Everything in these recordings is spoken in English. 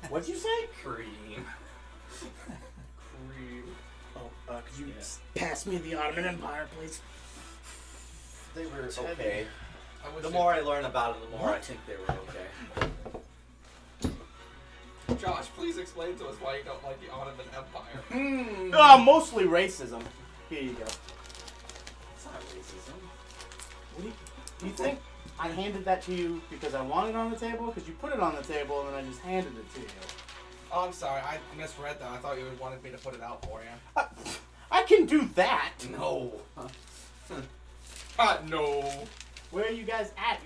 What'd you say? Cream. Cream. Oh, could you pass me the Ottoman Empire, please? They were It's okay. heavy. The more I learn about it, the more I think they were okay. Josh, please explain to us why you don't like the Ottoman Empire. Mostly racism. Here you go. It's not racism. What do you think I handed that to you because I wanted it on the table? Because you put it on the table and then I just handed it to you. Oh, I'm sorry. I misread that. I thought you wanted me to put it out for you. I can do that. No. No. Where are you guys at?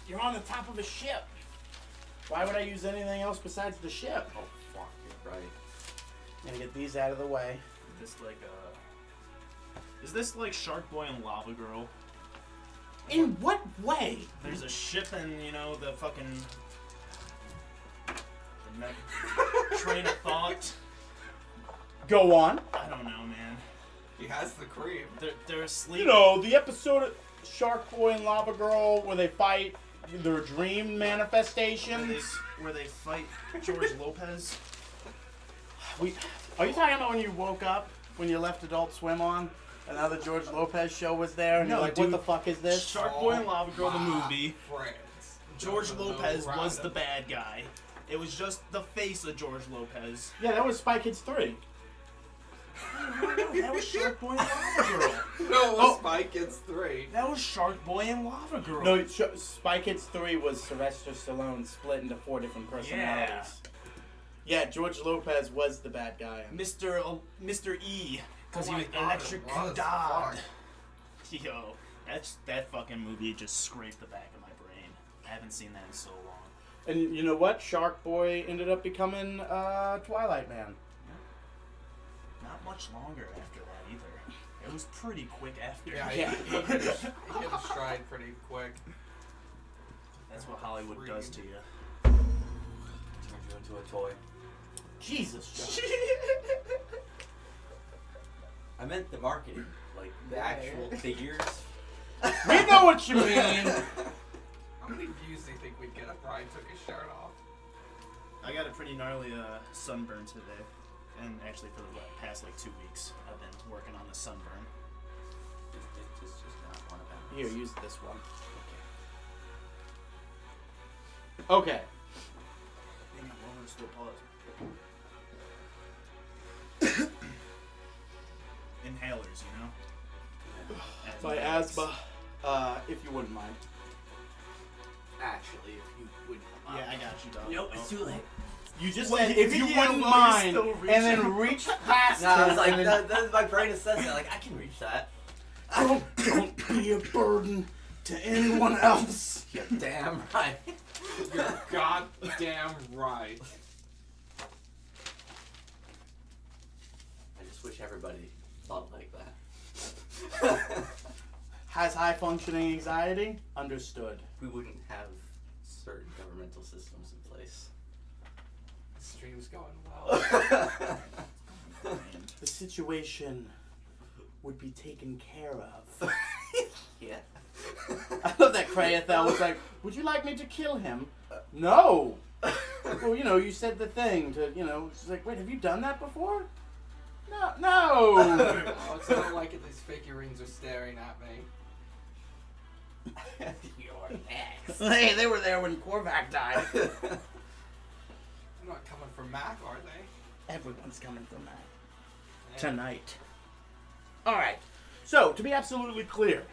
You're on the top of a ship. Why would I use anything else besides the ship? Oh, fuck, you're right. Gonna get these out of the way. Is this like Shark Boy and Lava Girl? In what way? There's a ship and, the fucking... train of thought. Go on. I don't know, man. He has the cream. They're asleep. The episode of Shark Boy and Lava Girl where they fight their dream manifestations. Where they fight George Lopez. Are you talking about when you woke up, when you left Adult Swim on, and now the George Lopez show was there, and No, you're like, dude, what the fuck is this? Shark Boy and Lava Girl, the movie. Friends. George Lopez was the bad guy. It was just the face of George Lopez. Yeah, that was Spy Kids 3. That was Shark Boy and Lava Girl. No, it was Spy Kids 3. That was Shark Boy and Lava Girl. No, Spy Kids 3 was Sylvester Stallone split into 4 different personalities. Yeah, George Lopez was the bad guy. Mr. E. Because he was electric dog. Yo, that fucking movie just scraped the back of my brain. I haven't seen that in so long. And you know what? Shark Boy ended up becoming Twilight Man. Not much longer after that either. It was pretty quick after. Yeah, he hit his stride pretty quick. That's what Hollywood does to you. Turned you into a toy. Jesus, Josh. I meant the marketing, like the actual figures. We know what you mean. How many views do you think we'd get if Brian took his shirt off? I got a pretty gnarly sunburn today. And actually for the past 2 weeks, I've been working on the sunburn. It's just not one of them. Here, use this one. Okay. Hang on, one more still pause. Inhalers, My asthma, if you wouldn't mind. Actually, if you would. Yeah, I got you, dog. Nope, it's too late. You just Well, said if you yeah, wouldn't well, mind, you're still and then reach past No, I was it, like, and then my brain has said that. Like, I can reach that. don't be a burden to anyone else. You're damn right. You're goddamn right. I just wish everybody thought like that. Has high functioning anxiety? Understood. We wouldn't have certain governmental systems in place. The stream's going well. The situation would be taken care of. Yeah. I love that Krayathel was like, would you like me to kill him? No. Well, you said the thing to, it's like, wait, have you done that before? No. Oh, it's not like it. These figurines are staring at me. You're next. Hey, they were there when Korvac died. They're not coming for Mac, are they? Everyone's coming from that. Yeah. Tonight. Alright. So, to be absolutely clear,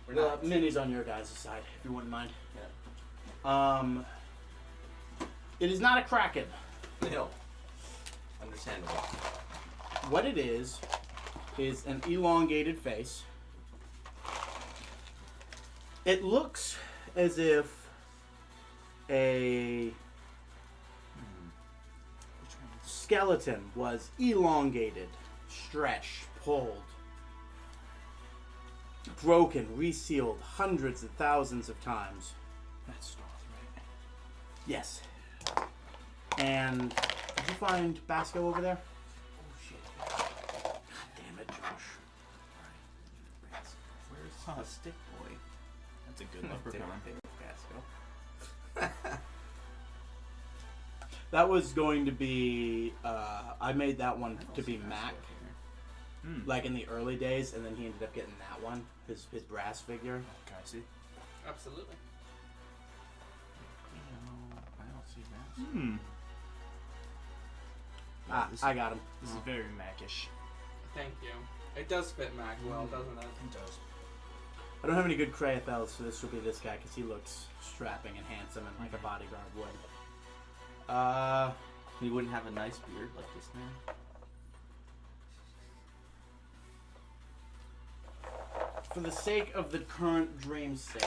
We're not. Minnie's on your guys' side, if you wouldn't mind. Yeah. It is not a Kraken. No. Understandable. What it is an elongated face. It looks as if a skeleton was elongated, stretched, pulled, broken, resealed hundreds of thousands of times. That's Stoth, right? Yes. And did you find Basco over there? Oh shit. God damn it, Josh. Where's the stick boy? That's a good look. Did I pick Basco? That was going to be. I made that one to be Mac, like in the early days, and then he ended up getting that one, his brass figure. Okay, I see. Absolutely. I don't see that. I got him. This is very Mac-ish. Thank you. It does fit Mac well, doesn't it? It does. I don't have any good Crayethels, so this will be this guy because he looks strapping and handsome and like a bodyguard would. He wouldn't have a nice beard like this man. For the sake of the current dream state,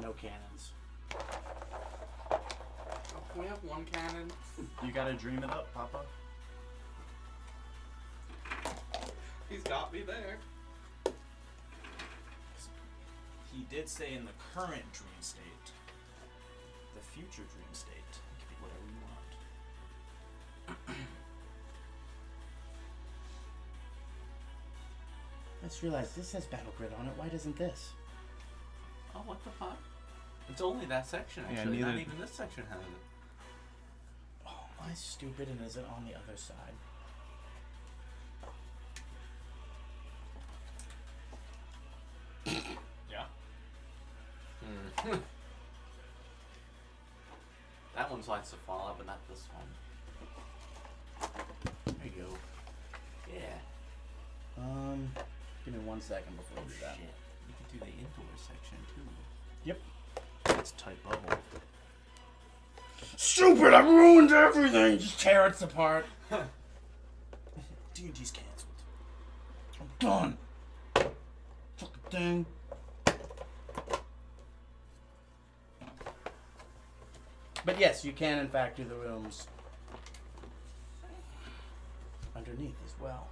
no cannons. Oh, can we have one cannon? You gotta dream it up, Papa. He's got me there. He did say in the current dream state. The future dream state. It can be whatever you want. I just realized this has Battle Grid on it. Why doesn't this? Oh, what the fuck? It's only that section, Yeah, actually. Not neither- even this section has it. Oh, am I stupid and is it on the other side? Yeah. That one likes to fall out, but not this one. There you go. Yeah. Give me 1 second before Oh we do that. shit. You can do the indoor section too. Yep. It's a tight bubble. Stupid! I ruined everything! Just tear it apart. D&D's cancelled. I'm done. Fucking thing. But yes, you can in fact do the rooms underneath as well.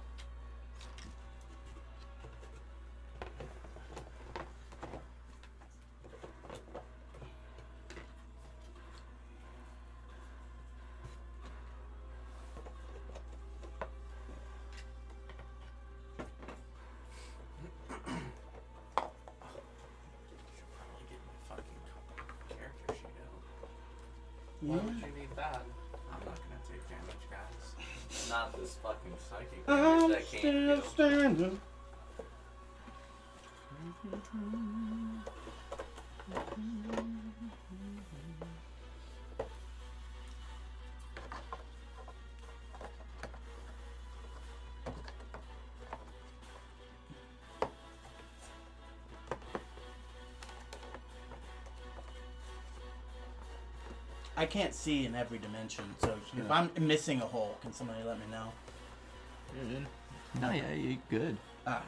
Probably get my fucking character sheet out. Why would you need that? I'm not gonna take damage, guys. Not this fucking psychic I'm damage that can't still heal. standing. I can't see in every dimension, so if I'm missing a hole, can somebody let me know? No, yeah, you're good. Ah,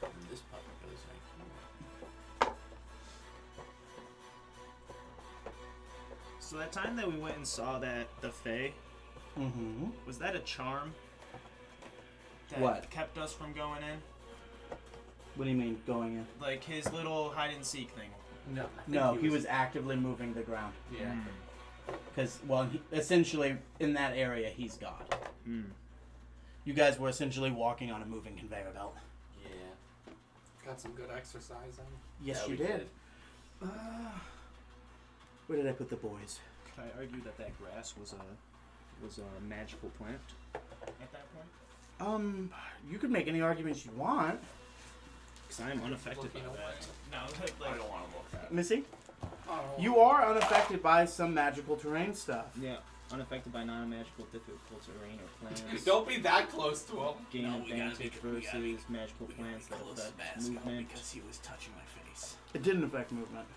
And this puppy goes right here. So that time that we went and saw the Fae, was that a charm? That What? kept us from going in? what do you mean going in? Like his little hide and seek thing. No, I think No, he was actively moving the ground. Yeah. Because, well, essentially, in that area, he's God. You guys were essentially walking on a moving conveyor belt. Yeah. Got some good exercise in. Yes, Yeah, you we did. Where did I put the boys? Could I argue that grass was a magical plant at that point? You could make any arguments you want. Because I'm unaffected by Looking away. that. No, like, I don't want to look at it. Missy, Oh. you are unaffected by some magical terrain stuff. Yeah, unaffected by non-magical difficult terrain or plants. Don't be that close to him. Gain No, we gotta advantage make it- we gotta versus magical plants that affect movement. because he was touching my face. It didn't affect movement.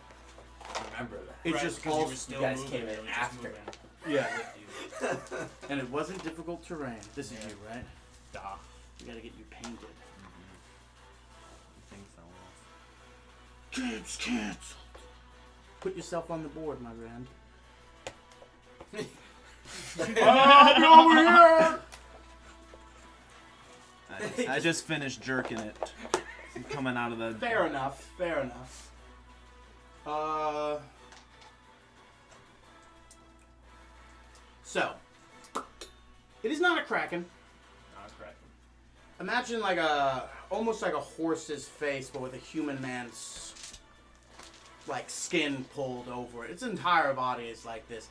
Remember that. It's Right, just because you were false. still guys moving, came in it was just after. moving. Yeah. And it wasn't difficult terrain. This is Yeah. you, right? Duh. We gotta get you painted. The thing fell off. Game's canceled. Put yourself on the board, my friend. I'll be over here! I just finished jerking it. Coming out of the... Fair enough. Fair enough. So, it is not a kraken. Not cracking. Imagine almost like a horse's face, but with a human man's like skin pulled over it. Its entire body is like this.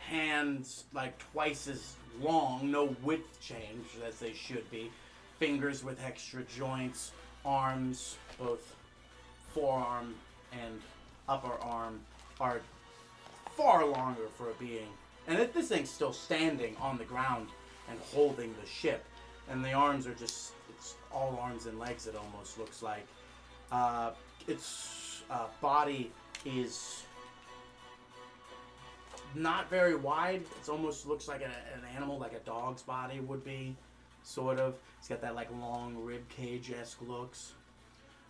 Hands like twice as long, no width change as they should be. Fingers with extra joints. Arms, both forearm and upper arm, are far longer for a being. And this thing's still standing on the ground and holding the ship. And the arms are just, it's all arms and legs, it almost looks like. Its body is not very wide. It almost looks like an animal, like a dog's body would be, sort of. It's got that like long rib cage-esque looks.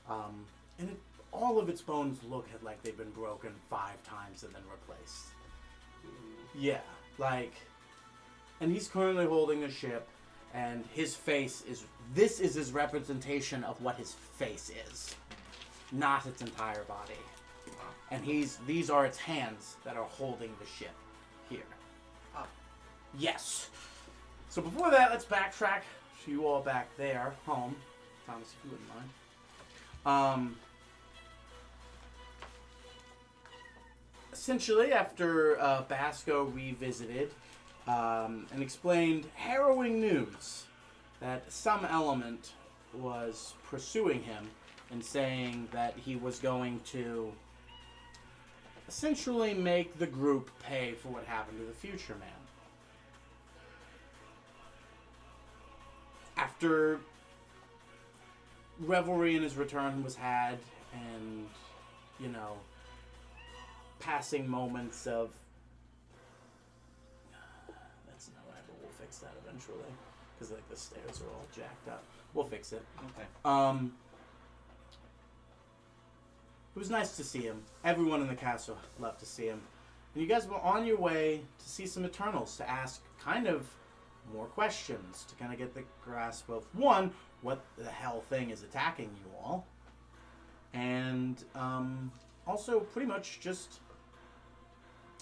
And all of its bones look like they've been broken 5 times and then replaced. Yeah, like, and he's currently holding the ship, and his face is, this is his representation of what his face is, not its entire body. And these are its hands that are holding the ship here. Yes. So before that, let's backtrack. So you all back there, home. Thomas, if you wouldn't mind. Essentially, after Basco revisited and explained harrowing news that some element was pursuing him and saying that he was going to essentially make the group pay for what happened to the Future Man. After revelry in his return was had, and, you know, passing moments of... That's not right, but we'll fix that eventually. Because, like, the stairs are all jacked up. We'll fix it. Okay. It was nice to see him. Everyone in the castle loved to see him. And you guys were on your way to see some Eternals, to ask kind of more questions, to kind of get the grasp of, one, what the hell thing is attacking you all, and also pretty much just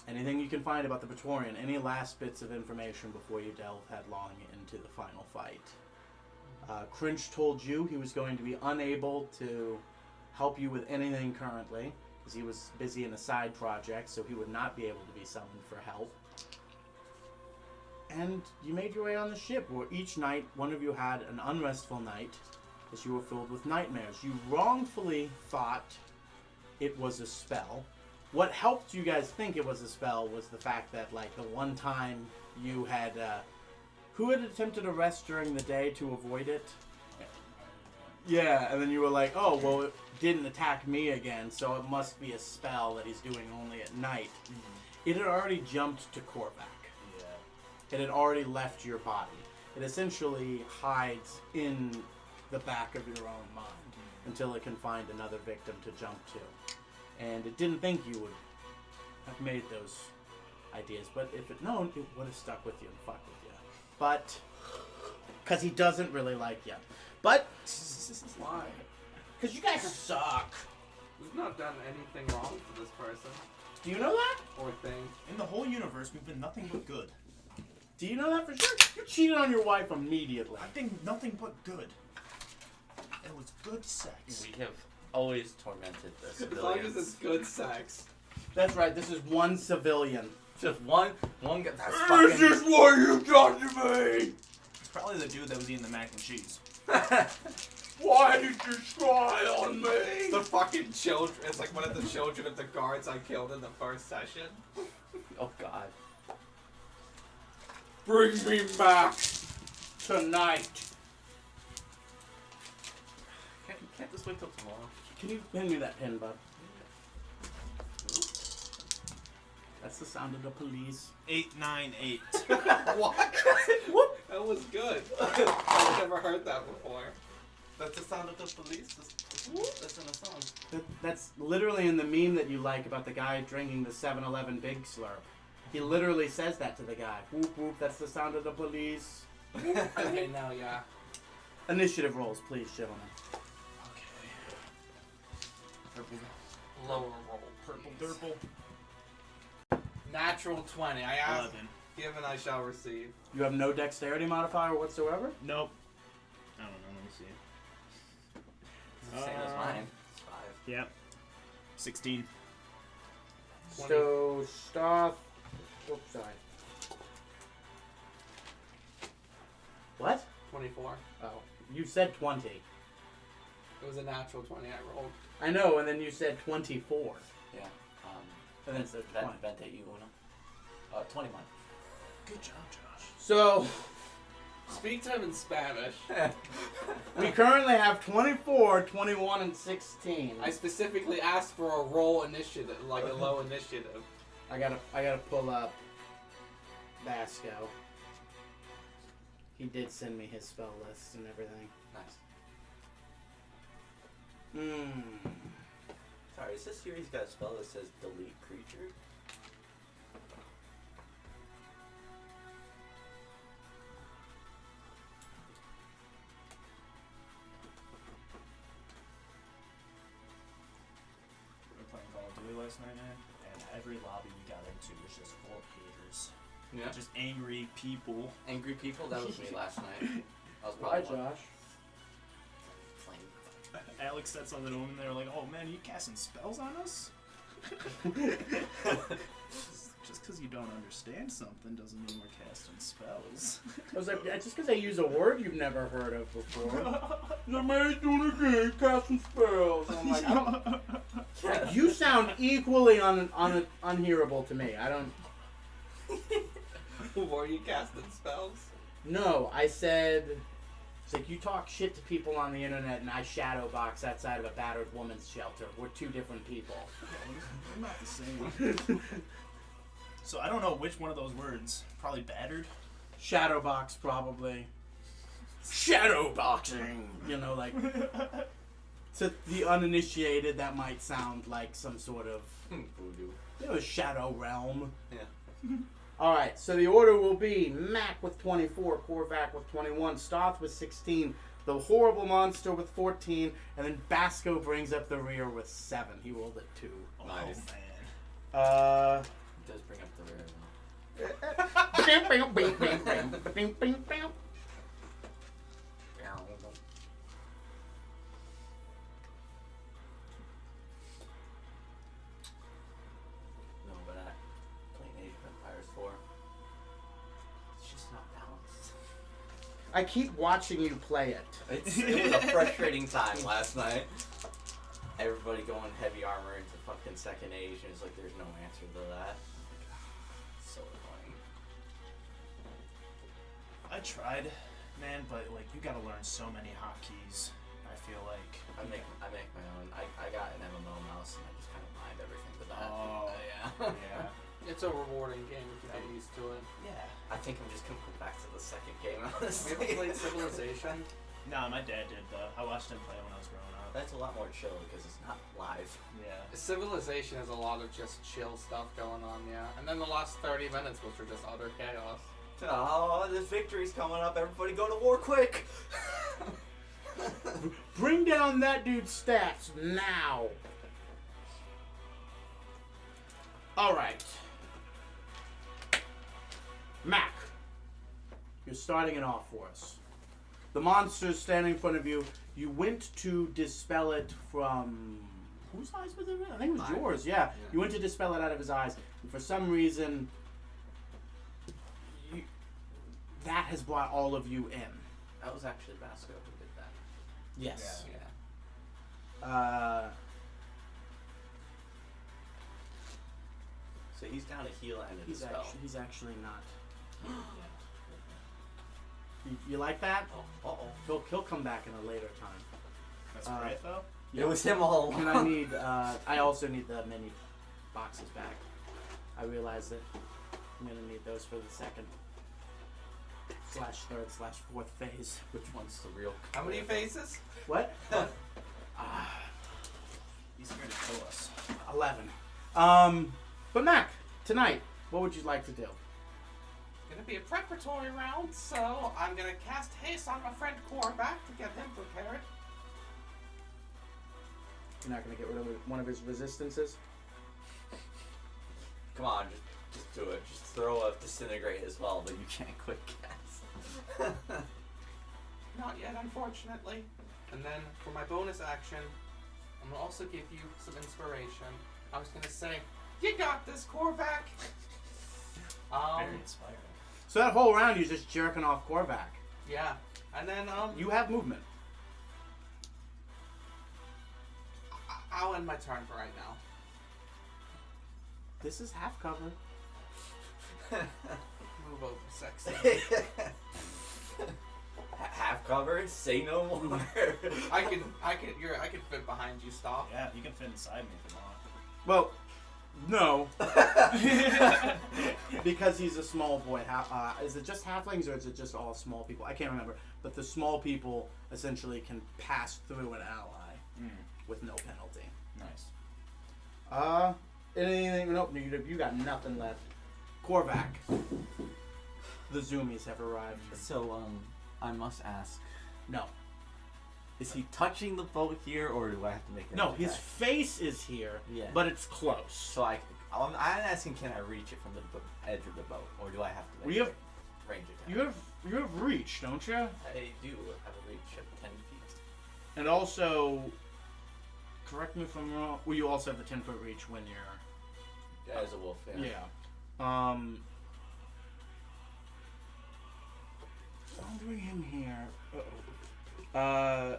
anything you can find about the Praetorian, any last bits of information before you delve headlong into the final fight. Cringe told you he was going to be unable to help you with anything currently, because he was busy in a side project, so he would not be able to be summoned for help. And you made your way on the ship, where each night one of you had an unrestful night, as you were filled with nightmares. You wrongfully thought it was a spell. What helped you guys think it was a spell was the fact that, like, the one time you had, who had attempted a rest during the day to avoid it? Yeah, and then you were like, oh, well, it didn't attack me again, so it must be a spell that he's doing only at night. Mm-hmm. It had already jumped to Korvac. Yeah. It had already left your body. It essentially hides in the back of your own mind until it can find another victim to jump to. And it didn't think you would have made those ideas, but if it known, it would have stuck with you and fucked with you. But, because he doesn't really like you. But, Why? because you guys suck. We've not done anything wrong to this person Do you know that? or thing. In the whole universe, we've been nothing but good. Do you know that for sure? You cheated on your wife immediately. I think nothing but good. It was good sex. We have always tormented the As long as it's civilians. good sex. That's right, this is one civilian. Just one guy. That's This fucking. is what you've done to me! It's probably the dude that was eating the mac and cheese. Why did you try on me? The fucking children. It's like one of the children of the guards I killed in the first session. Oh God. Bring me back tonight. Can't just wait till tomorrow. Can you hand me that pin, bud? That's the sound of the police. 898. What? That was good. I've never heard that before. That's the sound of the police. That's in the song. That's literally in the meme that you like about the guy drinking the 7-Eleven Big Slurp. He literally says that to the guy. Whoop whoop, that's the sound of the police. Okay, now, yeah. Initiative rolls, please, gentlemen. Okay. Purple. Lower roll. Purple Durple. Natural 20. I asked. 11. Given I shall receive. You have no dexterity modifier whatsoever? Nope. I don't know. Let me see. It's the same as mine. It's 5. Yep. 16. So, Stoth... Oops, sorry. What? 24. Oh, you said 20. It was a natural 20 I rolled. I know, and then you said 24. Yeah. And then it said 20. Vente y uno. 21. Good job, Josh. So, Speak to him in Spanish. we currently have 24, 21, and 16. I specifically asked for a roll initiative, like a low initiative. I gotta pull up Basco. He did send me his spell list and everything. Nice. Sorry, is this series got a spell that says delete creature? We were playing Call of Duty last night, man, and every lobby we got into was just full of haters. Yeah. Just angry people. Angry people? That was me last night. I was Why, probably one. Josh? Playing. Alex said something to him, and they were like, "Oh man, are you casting spells on us?" Just because you don't understand something doesn't mean we're casting spells. I was like, yeah, just because I use a word you've never heard of before. The man's doing it again, casting spells. I'm like, I don't, like, you sound equally unhearable to me. I don't. Were you casting spells? No, I said. It's like you talk shit to people on the internet, and I shadow box outside of a battered woman's shelter. We're two different people. We're not the same. So I don't know which one of those words. Probably battered. Shadow box, probably. Shadow boxing. You know, like to the uninitiated, that might sound like some sort of Voodoo. shadow realm. Yeah. All right, so the order will be Mac with 24, Korvac with 21, Stoth with 16, the Horrible Monster with 14, and then Basco brings up the rear with 7. He rolled a 2. Oh Nice. man. It does bring up the rear No, but playing Age of Empires 4. It's just not balanced. I keep watching you play it. It was a frustrating time last night. Everybody going heavy armor into fucking second age, and it's like there's no answer to that. So annoying. I tried, man, but like you gotta learn so many hotkeys. I feel like I make my own. I got an MMO mouse, and I just kind of mind everything with that. Oh, Yeah. yeah, It's a rewarding game if you get used to it. yeah. I think I'm just gonna go back to the second game, Have honestly. you ever played Civilization? No, my dad did though. I watched him play when I was growing up. That's a lot more chill because it's not live. Yeah. Civilization has a lot of just chill stuff going on, yeah. And then the last 30 minutes, which are just utter chaos. Oh, this victory's coming up. Everybody go to war quick! Bring down that dude's stats now. All right. Mac, you're starting it off for us. The monster's standing in front of you. You went to dispel it from... Whose eyes was it? I think it was Mine. yours, yeah. You went to dispel it out of his eyes. And for some reason, that has brought all of you in. That was actually Vasco who did that. Yes. Yeah. So he's down a heal and a dispel. He's actually not. You like that? Uh-oh. He'll come back in a later time. That's great though. It was him all along. And I need. I also need the mini boxes back. I realize that I'm gonna need those for the second / third / fourth phase. Which one's the real? How many phases? What? He's here to kill us. 11. But Mac, tonight, what would you like to do? Gonna be a preparatory round, so I'm gonna cast haste on my friend Korvac to get him prepared. You're not gonna get rid of one of his resistances? Come on, just do it. Just throw a disintegrate as well, but you can't quick cast. Not yet, unfortunately. And then for my bonus action, I'm gonna also give you some inspiration. I was gonna say, You got this, Korvac. Very inspiring. So that whole round, you're just jerking off Korvac. Yeah. And then, You have movement. I'll end my turn for right now. This is half cover. Move over, sexy. Half cover? Say no more. I can fit behind you, stop. Yeah, you can fit inside me if you want. Well, no. Because he's a small boy. Is it just halflings or is it just all small people? I can't remember. But the small people essentially can pass through an ally with no penalty. Nice. Anything? Nope. You got nothing left. Korvac. The zoomies have arrived. So, I must ask, No. is he touching the boat here, or do I have to make it? No, his face is here, Yeah. but it's close. So I'm asking, can I reach it from the edge of the boat, or do I have to We have- range attack? You have reach, don't you? I do have a reach of 10 feet. And also, correct me if I'm wrong. Well, you also have the 10-foot reach when you're. As a wolf, yeah. Yeah. I'll bring him here. Uh-oh.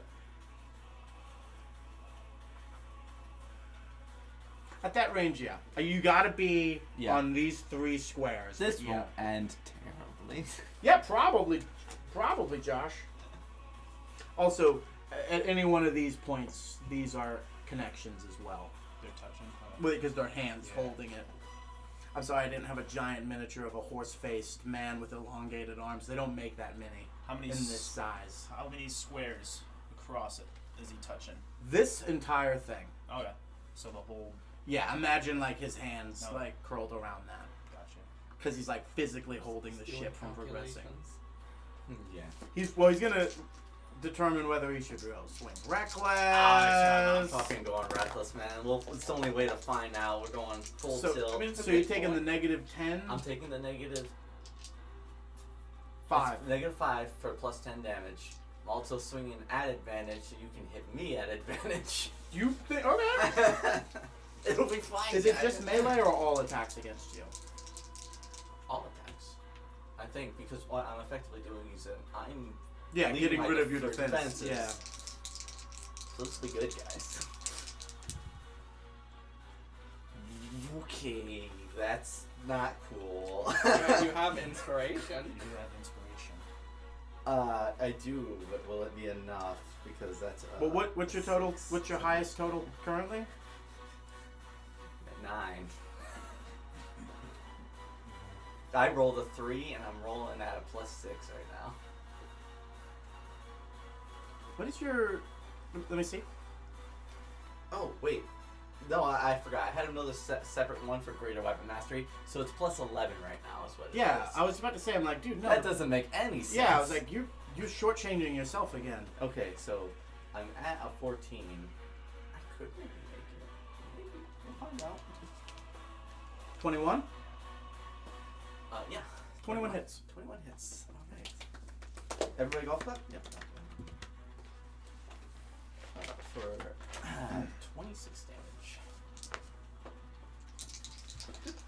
At that range, yeah. You gotta be Yeah. on these 3 squares. This yeah. won't end terribly. Yeah, probably, Josh. Also, at any one of these points, these are connections as well. They're touching. Because their hands Yeah. holding it. I'm sorry I didn't have a giant miniature of a horse-faced man with elongated arms. They don't make that many How many in this size. How many squares across it is he touching? This entire thing. Okay. So the whole. Yeah, imagine like his hands No. like curled around that. Gotcha. Because he's like physically holding the Doing ship from progressing. calculations. Yeah. He's gonna determine whether he should go swing reckless. I'm fucking going reckless, man. Well, it's the only way to find out. We're going full So- tilt. I mean, it's a So you're big taking the point. -10? I'm taking the negative 5. it's -5 for plus 10 damage. I'm also swinging at advantage, so you can hit me at advantage. You think? Okay. It'll be fine. Is it guys. just melee or all attacks against you? All attacks? I think, because what I'm effectively doing is I'm Yeah, leaving getting my rid of your defenses. defense. Yeah. So let's be good, guys. Okay, that's not cool. You have inspiration. You do have inspiration. I do, but will it be enough? Because that's. Well, what's your total? What's your highest total currently? 9. I rolled a 3, and I'm rolling at a +6 right now. What is your? Let me see. Oh wait, no, I forgot. I had another separate one for greater weapon mastery, so it's +11 right now. Is what it Yeah, is. I was about to say. I'm like, dude, no. That doesn't make any sense. Yeah, I was like, you're shortchanging yourself again. Okay, so I'm at a 14. I could maybe make it. Maybe we'll find out. 21. Yeah. 21 hits. 21 hits. All right. Everybody golf clap? Yep. For 26 damage.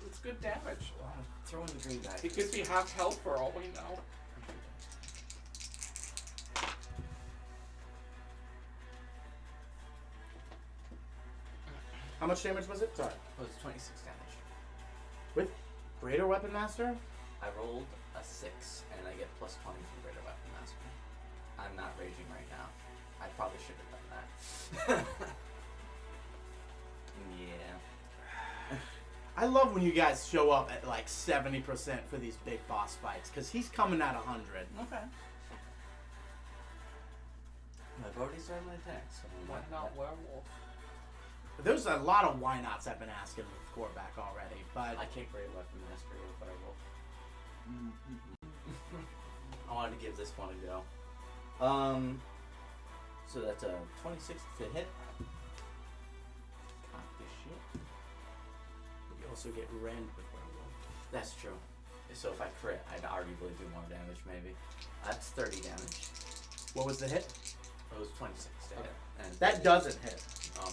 It's good damage. Throw in the green die. It could be half health for all we know. How much damage was it? Sorry. It was 26 damage. With Greater Weapon Master? I rolled a 6, and I get +20 from greater weapon mastery. I'm not raging right now. I probably should have done that. Yeah. I love when you guys show up at like 70% for these big boss fights, because he's coming at 100. Okay. I've already started my attack, so Why not werewolf? There's a lot of why nots I've been asking with Korvac already, but I can't great weapon mastery with werewolf. I wanted to give this one a go. So that's a 26 to hit. Cock this shit. you also get rend with Werewolf. That's true. So if I crit, I'd arguably do more damage, maybe. That's 30 damage. What was the hit? It was 26 to hit. And That doesn't hit. Oh.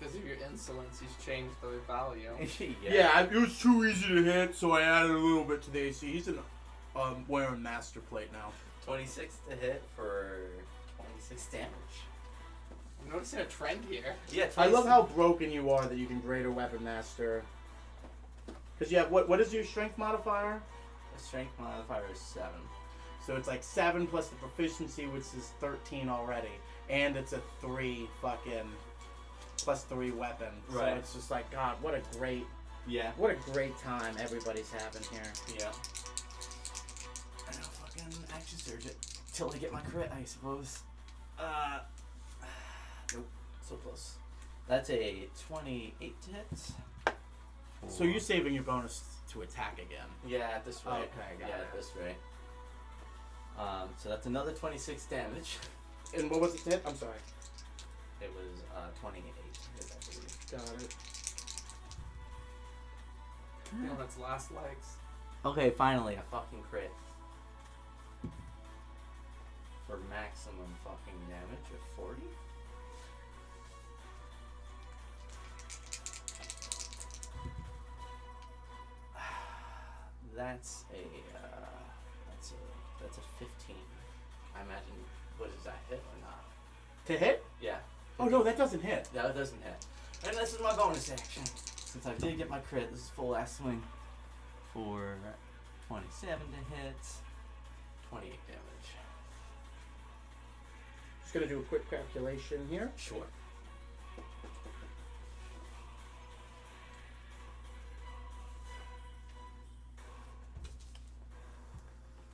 Because of your insolence, he's changed the value. It was too easy to hit, so I added a little bit to the AC. He's wearing master plate now. 26 to hit for 26 damage. I'm noticing a trend here. Yeah, 26. I love how broken you are that you can greater weapon master. Because you have, what is your strength modifier? The strength modifier is 7. So it's like 7 plus the proficiency, which is 13 already. And it's a 3 fucking plus 3 weapon. Right. So it's just like, God, what a great time everybody's having here. Yeah. And I'll fucking action surge it till I get my crit, I suppose. Nope. So close. That's a 28 to hit. So you're saving your bonus to attack again. Yeah, at this rate. Okay, got it. At this rate. So that's another 26 damage. And what was it to hit? I'm sorry. It was 28 hit, I believe. Got it. On its last legs. Okay, finally, a fucking crit. For maximum fucking damage of 40. That's a 15. I imagine, what does that hit or not? To hit? Yeah. Oh no, that doesn't hit. Yeah, it doesn't hit. And this is my bonus action. Since I did get my crit, this is full ass swing for 27 to hit, 28 damage. Just gonna do a quick calculation here. Sure.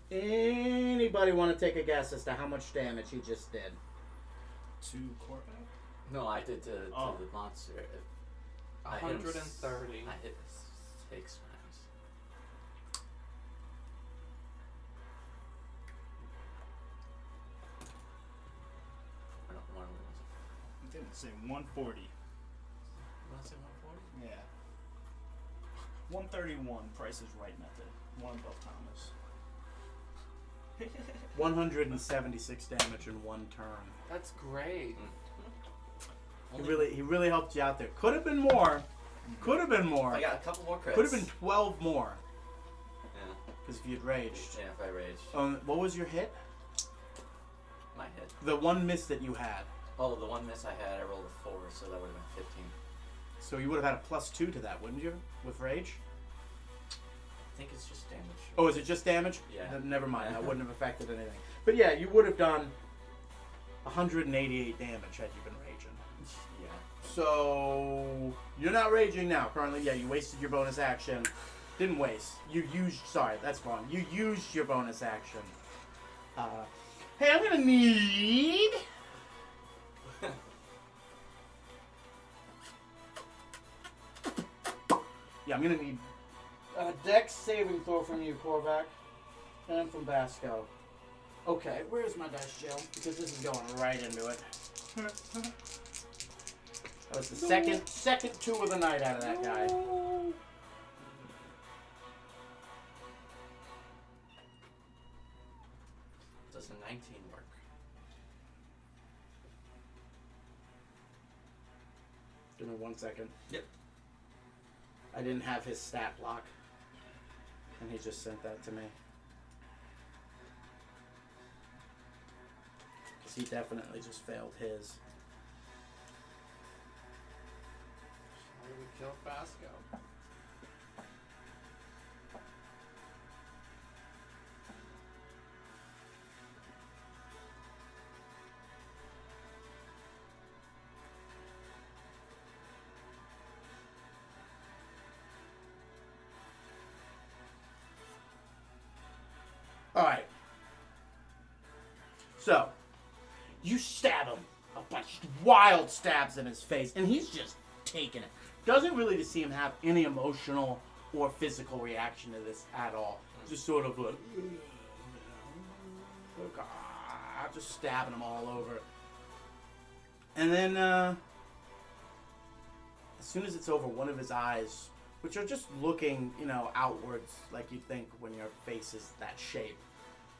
Anybody want to take a guess as to how much damage he just did? To Corvac? No, I did to the monster. I hit him 130. I hit 6 times. I don't want to. I think it's say 140. You want to say 140? Yeah. 131, Price is Right method. One above Thomas. 176 damage in one turn. That's great. He really helped you out there. Could have been more. Could have been more. I got a couple more crits. Could have been 12 more. Yeah. Because if you'd raged. Yeah, if I raged. What was your hit? My hit. The one miss that you had. Oh, the one miss I had, I rolled a 4, so that would have been 15. So you would have had a +2 to that, wouldn't you? With rage? I think it's just damage. Oh, is it just damage? Yeah. Never mind. That wouldn't have affected anything. But yeah, you would have done 188 damage had you been raging. Yeah. So you're not raging now. Currently, yeah, you wasted your bonus action. Didn't waste. You used. Sorry, that's wrong. You used your bonus action. Hey, I'm gonna need. Yeah, I'm gonna need a dex saving throw from you, Korvac, and from Basco. Okay, where's my dice jail? Because this is going right into it. That was the second 2 of the night out of that guy. Does a 19 work? Give me 1 second. Yep. I didn't have his stat block, and he just sent that to me. Because he definitely just failed his. How do we kill Basco? Alright. So, you stab him a bunch of wild stabs in his face, and he's just taking it. Doesn't really seem to have any emotional or physical reaction to this at all. Just sort of like, just stabbing him all over. And then, as soon as it's over, one of his eyes, which are just looking, outwards, like you'd think when your face is that shape.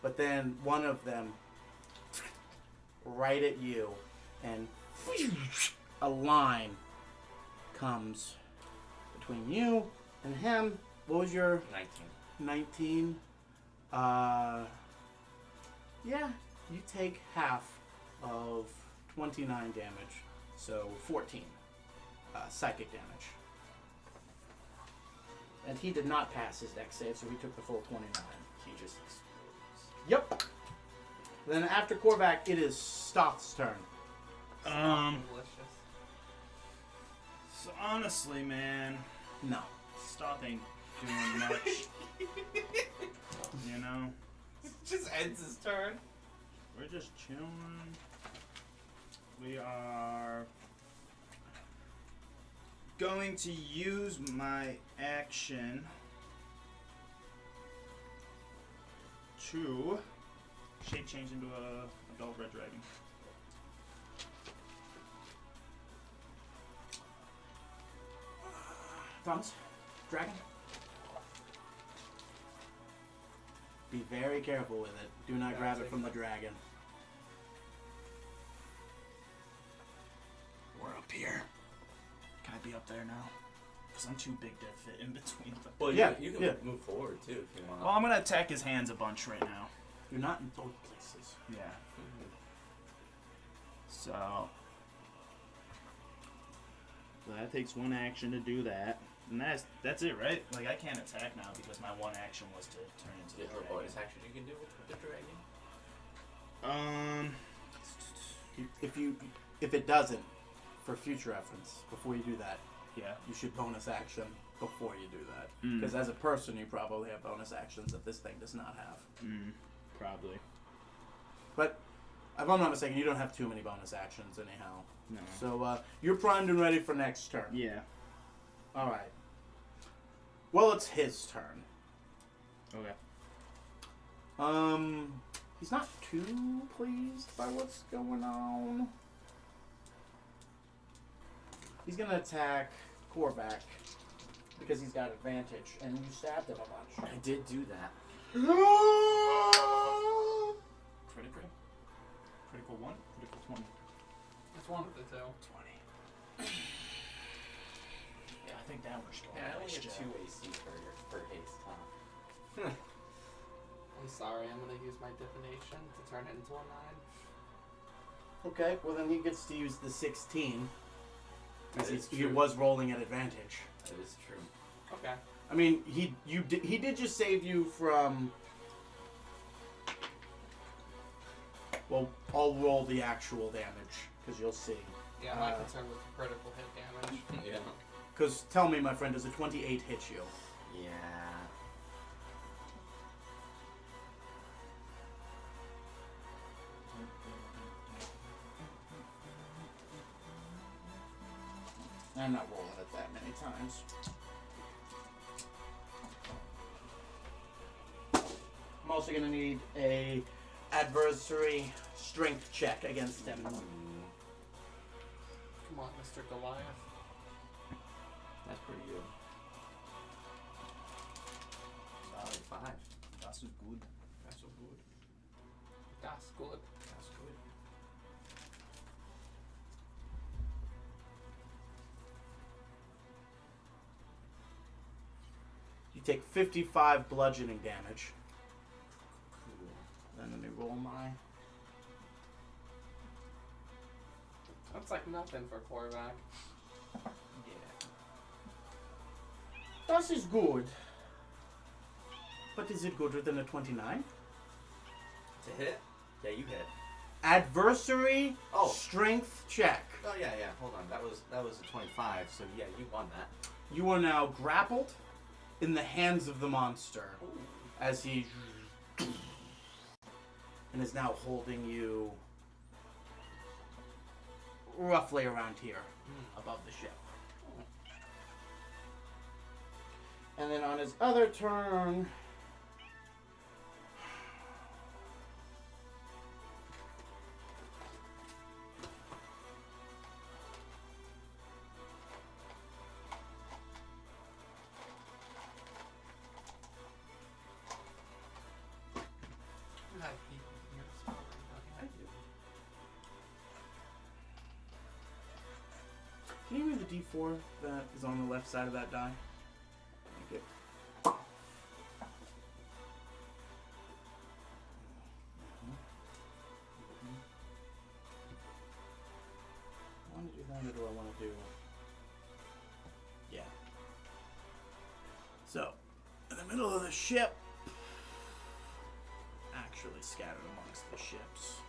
But then one of them, right at you, and a line comes between you and him. What was your 19. 19? Yeah, you take half of 29 damage, so 14 psychic damage. And he did not pass his dex save, so he took the full 29. He just explodes. Yep. Then after Korvac, it is Stoth's turn. Delicious. So honestly, man, No. Stoth ain't doing much. You know, Just ends his turn. we're just chilling. We are going to use my action to shape change into a adult red dragon. Thomas, dragon. Be very careful with it. Do not Yeah, grab I'll it take from it. the dragon. We're up here. Can I be up there now? Because I'm too big to fit in between them. Well, Yeah, you can yeah. move forward too if you want. Well, I'm gonna attack his hands a bunch right now. You're not in both places. Yeah. So that takes one action to do that, and that's it, right? Like I can't attack now because my one action was to turn into the Is there a dragon. bonus action you can do with the dragon? If it doesn't, for future reference, before you do that, Yeah. you should bonus action before you do that. Mm. Because as a person, you probably have bonus actions that this thing does not have. Probably. But if I'm not mistaken, you don't have too many bonus actions anyhow. No. So you're primed and ready for next turn. Yeah. All right. Well, it's his turn. Okay. He's not too pleased by what's going on. He's gonna attack Korvac because he's got advantage, and you stabbed him a bunch. I did do that. Critical. Critical 1. Critical 20. It's one of the two. 20. Yeah, I think that works. Yeah, I only get 2 AC per haste, huh? I'm sorry, I'm gonna use my divination to turn it into a 9. Okay, well then he gets to use the 16. That is He true. was rolling at advantage. That is true. Okay. I mean, he did just save you from. Well, I'll roll the actual damage because you'll see. Yeah, my concern was the critical hit damage. Yeah. Because tell me, my friend, does a 28 hit you? Yeah. I'm not rolling it that many times. I'm also gonna need a adversary strength check against him. Come on, Mr. Goliath. That's pretty good. Solid 5. That's good. That's so good. That's good. That's good. You take 55 bludgeoning damage. Cool. Then let me roll my. That's like nothing for Korvac. Yeah. That is good. But is it gooder than a 29? To hit? Yeah, you hit. Adversary Oh. strength check. Oh yeah, yeah. Hold on. That was a 25. So yeah, you won that. You are now grappled in the hands of the monster Ooh. as he and is now holding you roughly around here above the ship. And then on his other turn, You have people here spelling, I okay? do. can you read the D4 that is on the left side of that die? Thank you. I want to do that, or do I want to do... Yeah. So, in the middle of the ship, actually scattered amongst the ships.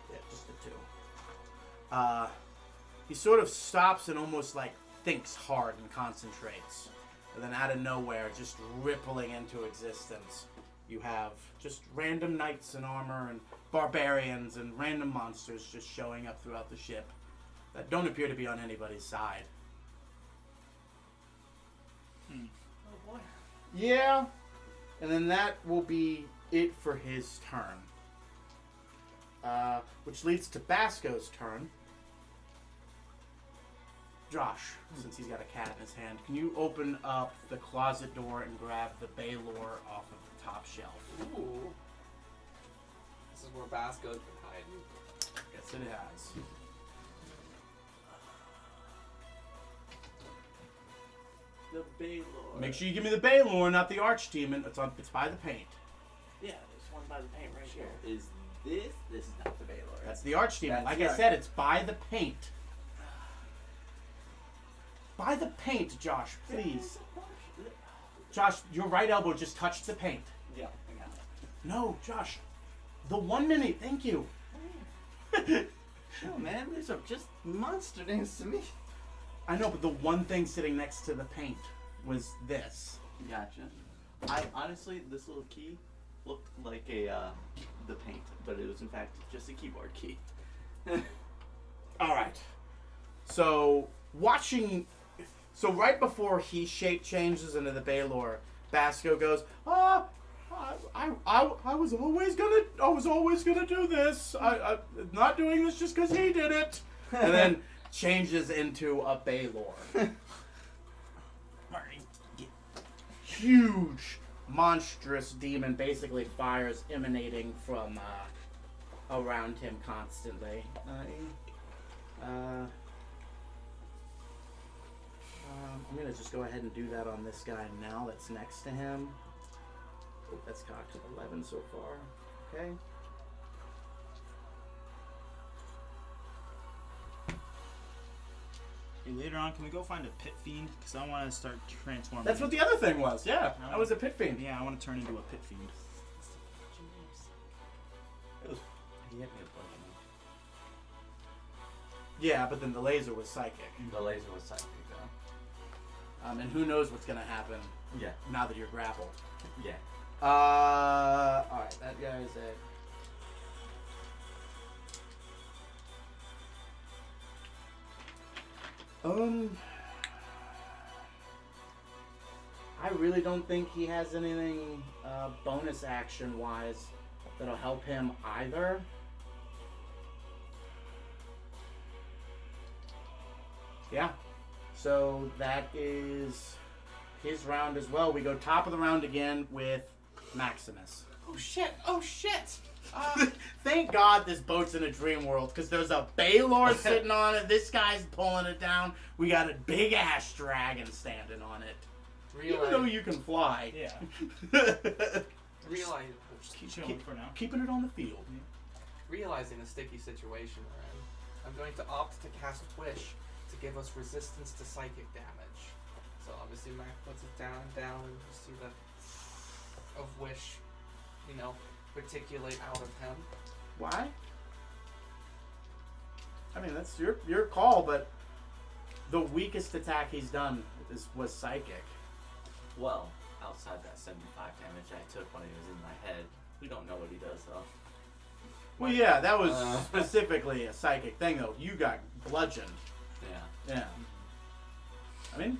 Yeah, just the two. He sort of stops and almost like thinks hard and concentrates. And then out of nowhere, just rippling into existence, you have just random knights in armor and barbarians and random monsters just showing up throughout the ship that don't appear to be on anybody's side. Oh boy. Yeah. And then that will be it for his turn. Which leads to Basco's turn. Josh, since he's got a cat in his hand, can you open up the closet door and grab the Baylor off of the top shelf? Ooh. This is where Basco's been hiding. Yes, it has. The Baylor. Make sure you give me the Baylor, not the Archdemon. It's by the paint. Yeah, there's one by the paint right here. Is this? This is not the Baylor. That's the Archdemon. That's Like the I said, it's by the paint. By the paint, Josh, please. Josh, your right elbow just touched the paint. Yeah, I got it. No, Josh. The 1 minute, thank you. No, man, these are just monster names to me. I know, but the one thing sitting next to the paint was this. Gotcha. I honestly, this little key looked like the paint, but it was in fact just a keyboard key. All right. So right before he shape changes into the Baylor, Basco goes, I was always gonna do this. I'm not doing this just because he did it. And then changes into a Baylor. Huge, monstrous demon basically fires emanating from around him constantly. I'm gonna just go ahead and do that on this guy now that's next to him. Oh, that's cocked 11 so far. Okay. Hey, later on, can we go find a pit fiend? Because I want to start transforming. That's what the other thing was. Yeah, that was a pit fiend. Yeah, I want to turn into a pit fiend. He hit me a bunch. Yeah, but then the laser was psychic. The laser was psychic, though. And who knows what's gonna happen Yeah. now that you're grappled. Yeah. Alright, that guy's it. I really don't think he has anything bonus action wise that'll help him either. Yeah. So that is his round as well. We go top of the round again with Maximus. Oh shit! Oh shit! Thank God this boat's in a dream world, because there's a Baylor sitting on it. This guy's pulling it down. We got a big ass dragon standing on it. Even though you can fly. Yeah. Just keep chilling for now. Keeping it on the field. Realizing the sticky situation we're in, I'm going to opt to cast Wish to give us resistance to psychic damage. So obviously Mac puts it down, and you see the of Wish, reticulate out of him. Why? I mean, that's your call, but the weakest attack he's done was psychic. Well, outside that 75 damage I took when he was in my head, we don't know what he does though. Well, yeah, that was specifically a psychic thing, though. You got bludgeoned. Yeah. Yeah. I mean,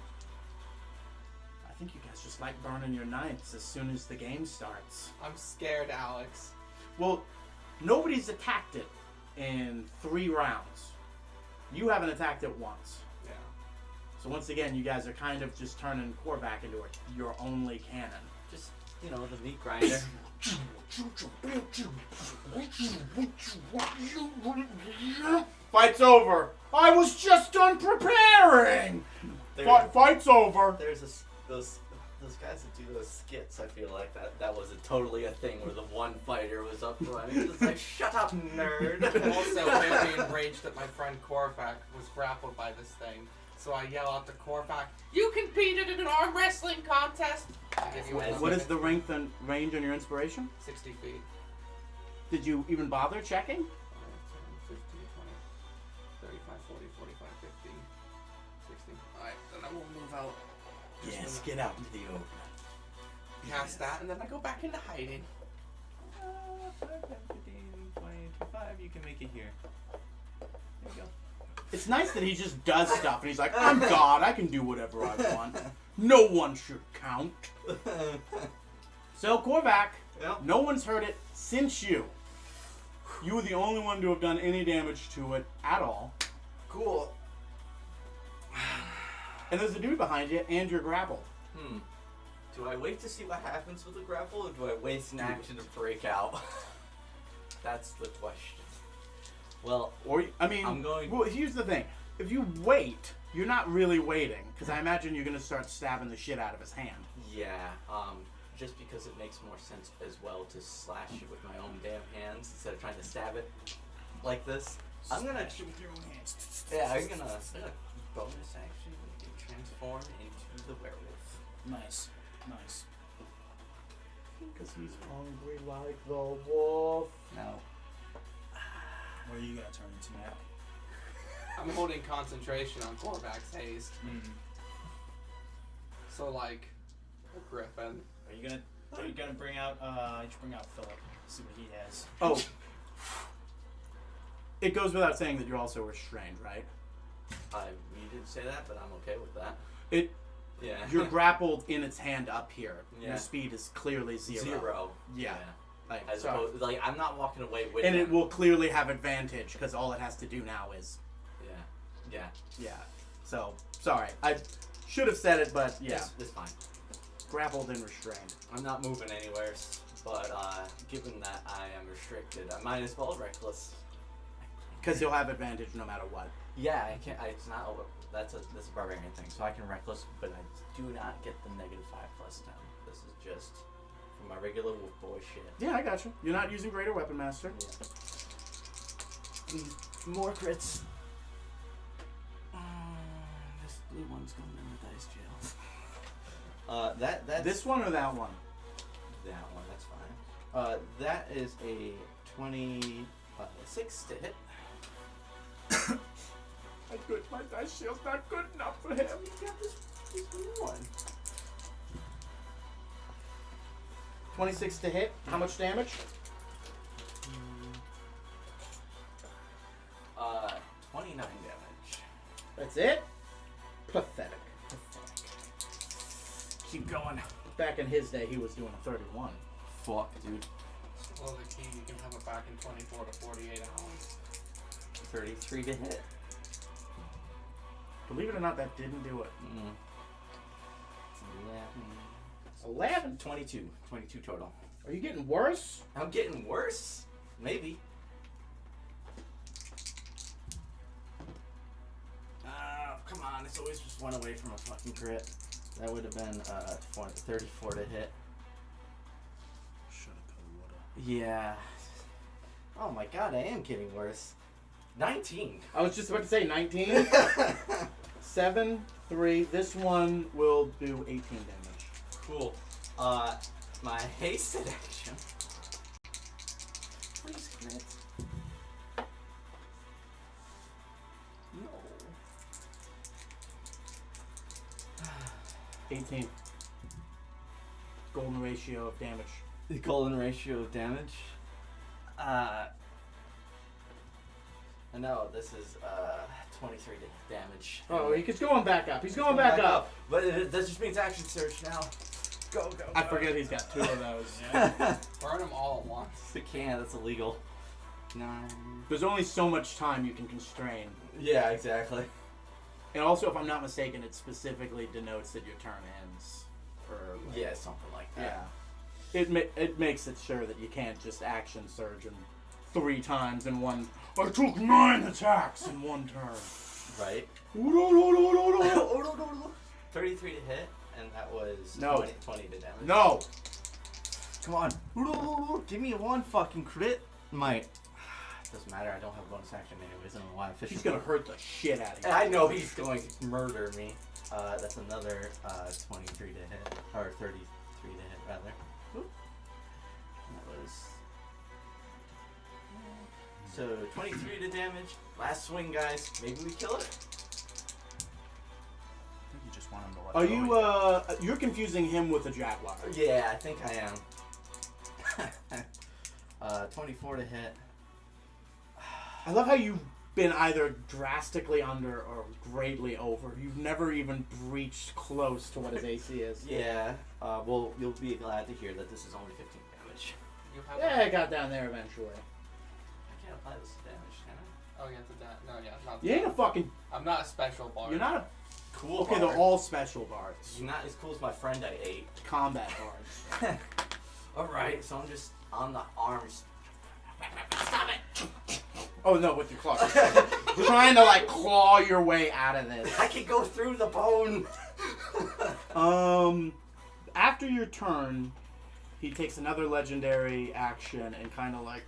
I think you guys just like burning your knights as soon as the game starts. I'm scared, Alex. Well, nobody's attacked it in 3 rounds. You haven't attacked it once. Yeah. So once again, you guys are kind of just turning Korvac into your only cannon. Just, the meat grinder. Fight's over. I was just done preparing. Fight's over. There's those guys that do those skits. I feel like that was totally a thing where the one fighter was up front. He was like, "Shut up, nerd." Also, very enraged that my friend Korvac was grappled by this thing. So I yell out to Korvac, "You competed in an arm wrestling contest!" What is the range on your inspiration? 60 feet. Did you even bother checking? 10, 15, 20, 35, 40, 45, 50, 60. Alright, then I will move out. Yes, get out into the open. Cast that, and then I go back into hiding. 5, 10, 15, 20, 25. You can make it here. There you go. It's nice that he just does stuff and he's like, I'm God, I can do whatever I want. No one should count. So, Korvac, Yep. no one's heard it since you. You were the only one to have done any damage to it at all. Cool. And there's a dude behind you, and you're grappled. Do I wait to see what happens with the grapple, or do I waste an action to break out? That's the question. Well, I'm going. Well, here's the thing. If you wait, you're not really waiting, because I imagine you're going to start stabbing the shit out of his hand. Yeah, just because it makes more sense as well to slash it with my own damn hands instead of trying to stab it like this. I'm gonna Smash it with your own hands. Yeah, I'm gonna bonus action transform into the werewolf. Nice. Nice. Because he's hungry like the wolf. No. What are you gonna turn into, Mac? I'm holding concentration on Korvac's haste. So, like, a griffin. Are you gonna bring out? You should bring out Philip. See what he has. Oh. It goes without saying that you're also restrained, right? You did say that, but I'm okay with that. Yeah. You're grappled in its hand up here. Yeah. Your speed is clearly 0. 0. Yeah. Like, As so, opposed, like, I'm not walking away with and him. it will clearly have advantage because all it has to do now is. Yeah. Yeah. So, sorry. I should have said it, but yeah. It's fine. Grappled and restrained. I'm not moving anywhere, but given that I am restricted, I might as well reckless. Because you'll have advantage no matter what. Yeah, I can't. It's not over. That's a barbarian thing, so I can reckless, but I do not get the -5 +10. This is just for my regular wolf boy shit. Yeah, I got you. You're not using Greater Weapon Master. Yeah. More crits. This blue one's going in the dice jail. That's This one or that one? that one. That's fine. That is a 26 to hit. My dice shield's not good enough for him. You got this blue one. 26 to hit. How much damage? 29 damage. That's it? Pathetic. Keep going. Back in his day, he was doing a 31. Fuck, dude. Well, the key, you can have it back in 24 to 48 hours. 33 to hit. Believe it or not, that didn't do it. 11? 22 total. Are you getting worse? I'm getting worse? Maybe. Come on, it's always just one away from a fucking crit. That would have been 34 to hit. Should have cut water. Yeah. Oh my god, I am getting worse. 19. I was just about to say 19. 7, 3. This one will do 18 damage. Cool. My hasted action. Please crit. No. 18. Golden ratio of damage. The golden ratio of damage. No, this is 23 damage. Oh, he's going back up. He's going back up. But that just means action search now. Go. I forget he's got 2 of those. Burn them all at once. You can't. That's illegal. 9. There's only so much time you can constrain. Yeah, exactly. And also, if I'm not mistaken, it specifically denotes that your turn ends. Or like, Yeah, something like that. Yeah. It makes it sure that you can't just action surge and 3 times in one. I took 9 attacks in one turn. Right. 33 to hit, and that was No. 20 to damage. No. Come on. Give me one fucking crit. Doesn't matter, I don't have a bonus action anyways. I don't know why I'm fishing. He's gonna hurt the shit out of you. And I know he's going to murder me. That's another 23 to hit. Or 33 to hit, rather. Oop. That was... So, 23 to damage. Last swing, guys. Maybe we kill it? I think you just want him to let Are go. you, you're confusing him with a jaguar. Yeah, I think I am. 24 to hit. I love how you've been either drastically under or greatly over. You've never even reached close to what his AC is. Yeah, well, you'll be glad to hear that this is only 15 damage. You have Yeah, it got down there eventually. I can't apply this damage, can I? Oh, yeah, to that. No, yeah, not. You ain't a fucking... I'm not a special bard. You're not a... Cool. Okay, bard. they're all special bards. You're not as cool as my friend I ate. Combat bards. Alright, so I'm just on the arms. Stop it! Oh no, with your claws. You're trying to like claw your way out of this. I can go through the bone! After your turn, he takes another legendary action and kind of like...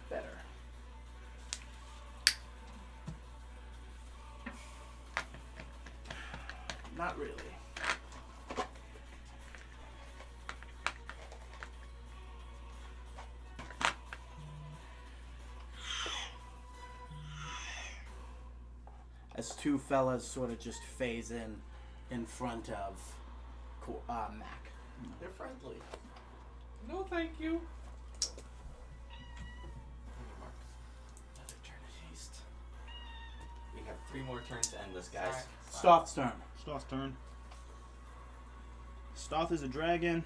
Better. Not really. As 2 fellas sort of just phase in front of Mac. They're friendly. No, thank you. Another turn of haste. We have 3 more turns to end this, guys. Sorry. Stoth's turn. Stoth's turn. Stoth is a dragon.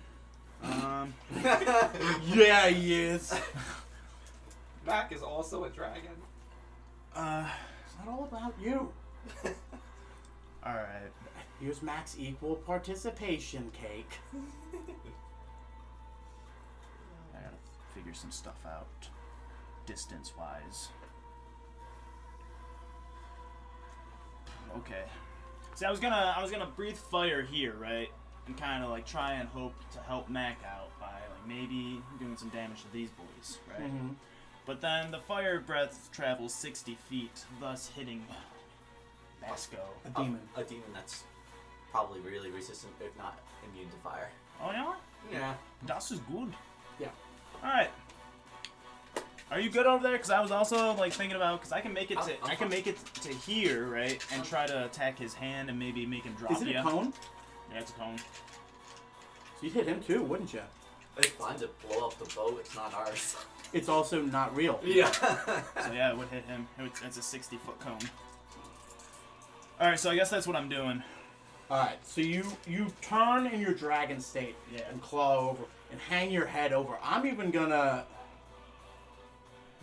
Yeah, he is. Mac is also a dragon. It's not all about you. Alright. Here's Mac's equal participation cake. I gotta figure some stuff out. Distance-wise. Okay. See, I was gonna breathe fire here, right? And kind of like try and hope to help Mac out by like maybe doing some damage to these boys, right? Mm-hmm. But then the fire breath travels 60 feet, thus hitting Basco. A demon. A demon that's probably really resistant, if not immune to fire. Oh yeah? Yeah. Das is good. Yeah. Alright. Are you good over there? Because I was also like thinking about, because I can make it to I'm I can make it to here, right? And try to attack his hand and maybe make him drop Is it you. a cone? Yeah, it's a cone. So you'd hit him too, wouldn't you? It's fine to blow up the boat, it's not ours. It's also not real. Yeah. So yeah, it would hit him. It's a 60-foot cone. Alright, so I guess that's what I'm doing. Alright, so you turn in your dragon state and claw over and hang your head over. I'm even gonna...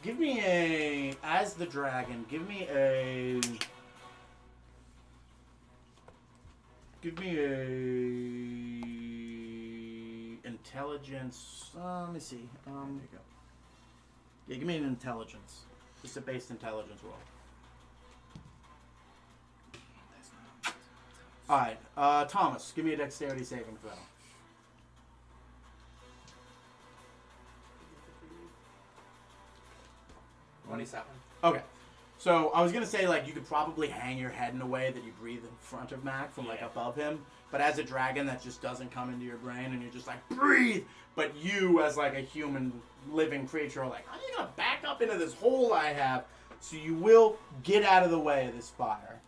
Give me a... As the dragon, give me a... Give me a... Intelligence... let me see. There you go. Yeah, give me an intelligence. Just a base intelligence roll. Alright, Thomas, give me a dexterity saving throw. 27. Okay. So I was gonna say like you could probably hang your head in a way that you breathe in front of Mac from like above him, but as a dragon that just doesn't come into your brain and you're just like breathe. But you as like a human living creature are like, I'm gonna back up into this hole I have. So you will get out of the way of this fire,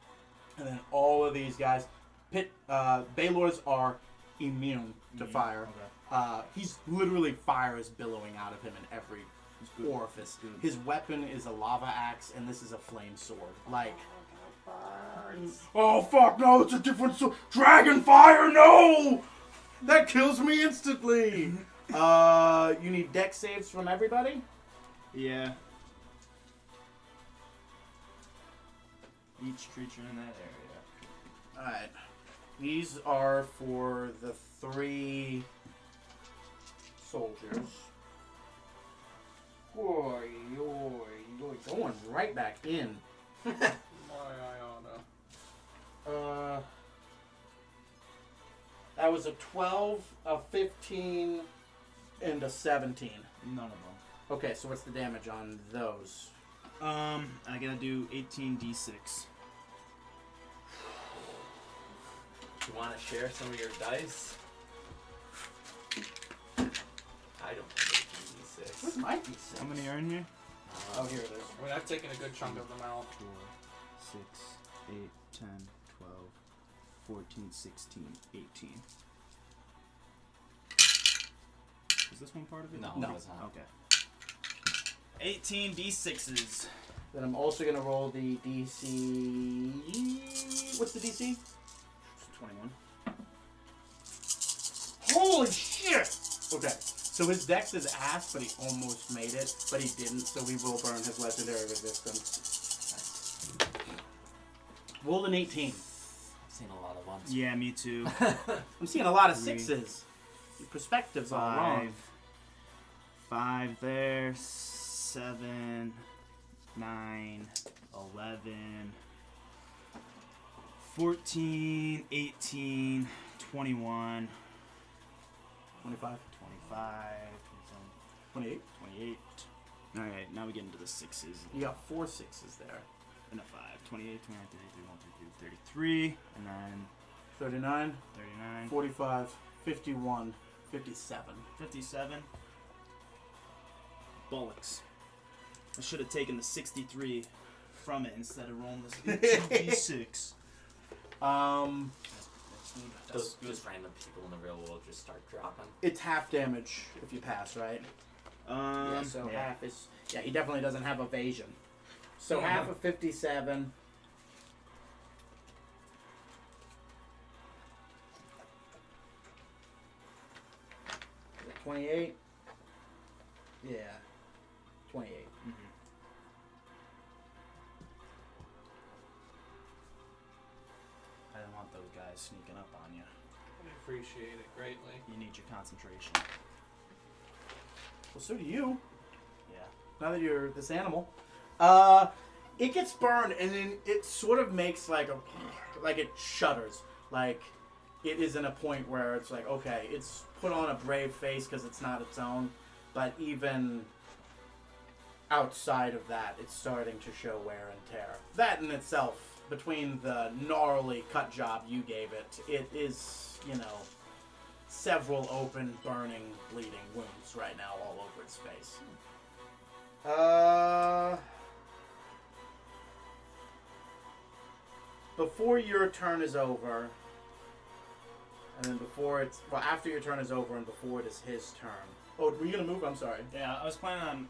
and then all of these guys, Baylors are immune to fire. Okay. He's literally fire is billowing out of him in every orifice. His weapon is a lava axe, and this is a flame sword. Like, oh fuck no, it's a different sword. Dragon fire, no! That kills me instantly. You need dex saves from everybody. Yeah. Each creature in that area. All right. These are for the 3 soldiers. Boy, going right back in. That was a 12, a 15, and a 17. None of them. Okay, so what's the damage on those? I gotta do 18d6. You want to share some of your dice? I don't have a What might be 6? How many are in here? Oh, here it is. I mean, I've taken a good chunk of them out. 4, 6, 8, 10, 12, 14, 16, 18. Is this one part of it? No, No. it's not. Okay. 18 d6s. Then I'm also going to roll the DC. What's the DC? 21. Holy shit! Okay, so his dex is ass, but he almost made it, but he didn't, so we will burn his legendary resistance. Roll an 18. I've seen a lot of ones. Yeah, me too. I'm seeing a lot of 3, 6s. Your perspective's all wrong. 5 there, 7, 9, 11, 14, 18, 21, 25. 25, 28. 28. Alright, now we get into the 6s. You got 4 6s there. And a 5. 28, 29, 30, 31, 32, 33, and then 39, 39, 45, 51, 57. 57. Bollocks. I should have taken the 63 from it instead of rolling this 18d6. Those just random people in the real world just start dropping. It's half damage if you pass, right? Yeah, so half is... Yeah, he definitely doesn't have evasion. So half of 57... 28? Yeah. 28. Mm-hmm. I don't want those guys sneaking up on you. I appreciate it greatly. You need your concentration. Well, so do you. Yeah. Now that you're this animal. It gets burned, and then it sort of makes like it shudders. Like, it is in a point where it's like, okay, it's put on a brave face because it's not its own, but even outside of that, it's starting to show wear and tear. That in itself, between the gnarly cut job you gave it, it is, you know, several open, burning, bleeding wounds right now all over its face. Before your turn is over, and then after your turn is over and before it is his turn. Oh, were you gonna move? I'm sorry. Yeah, I was planning on...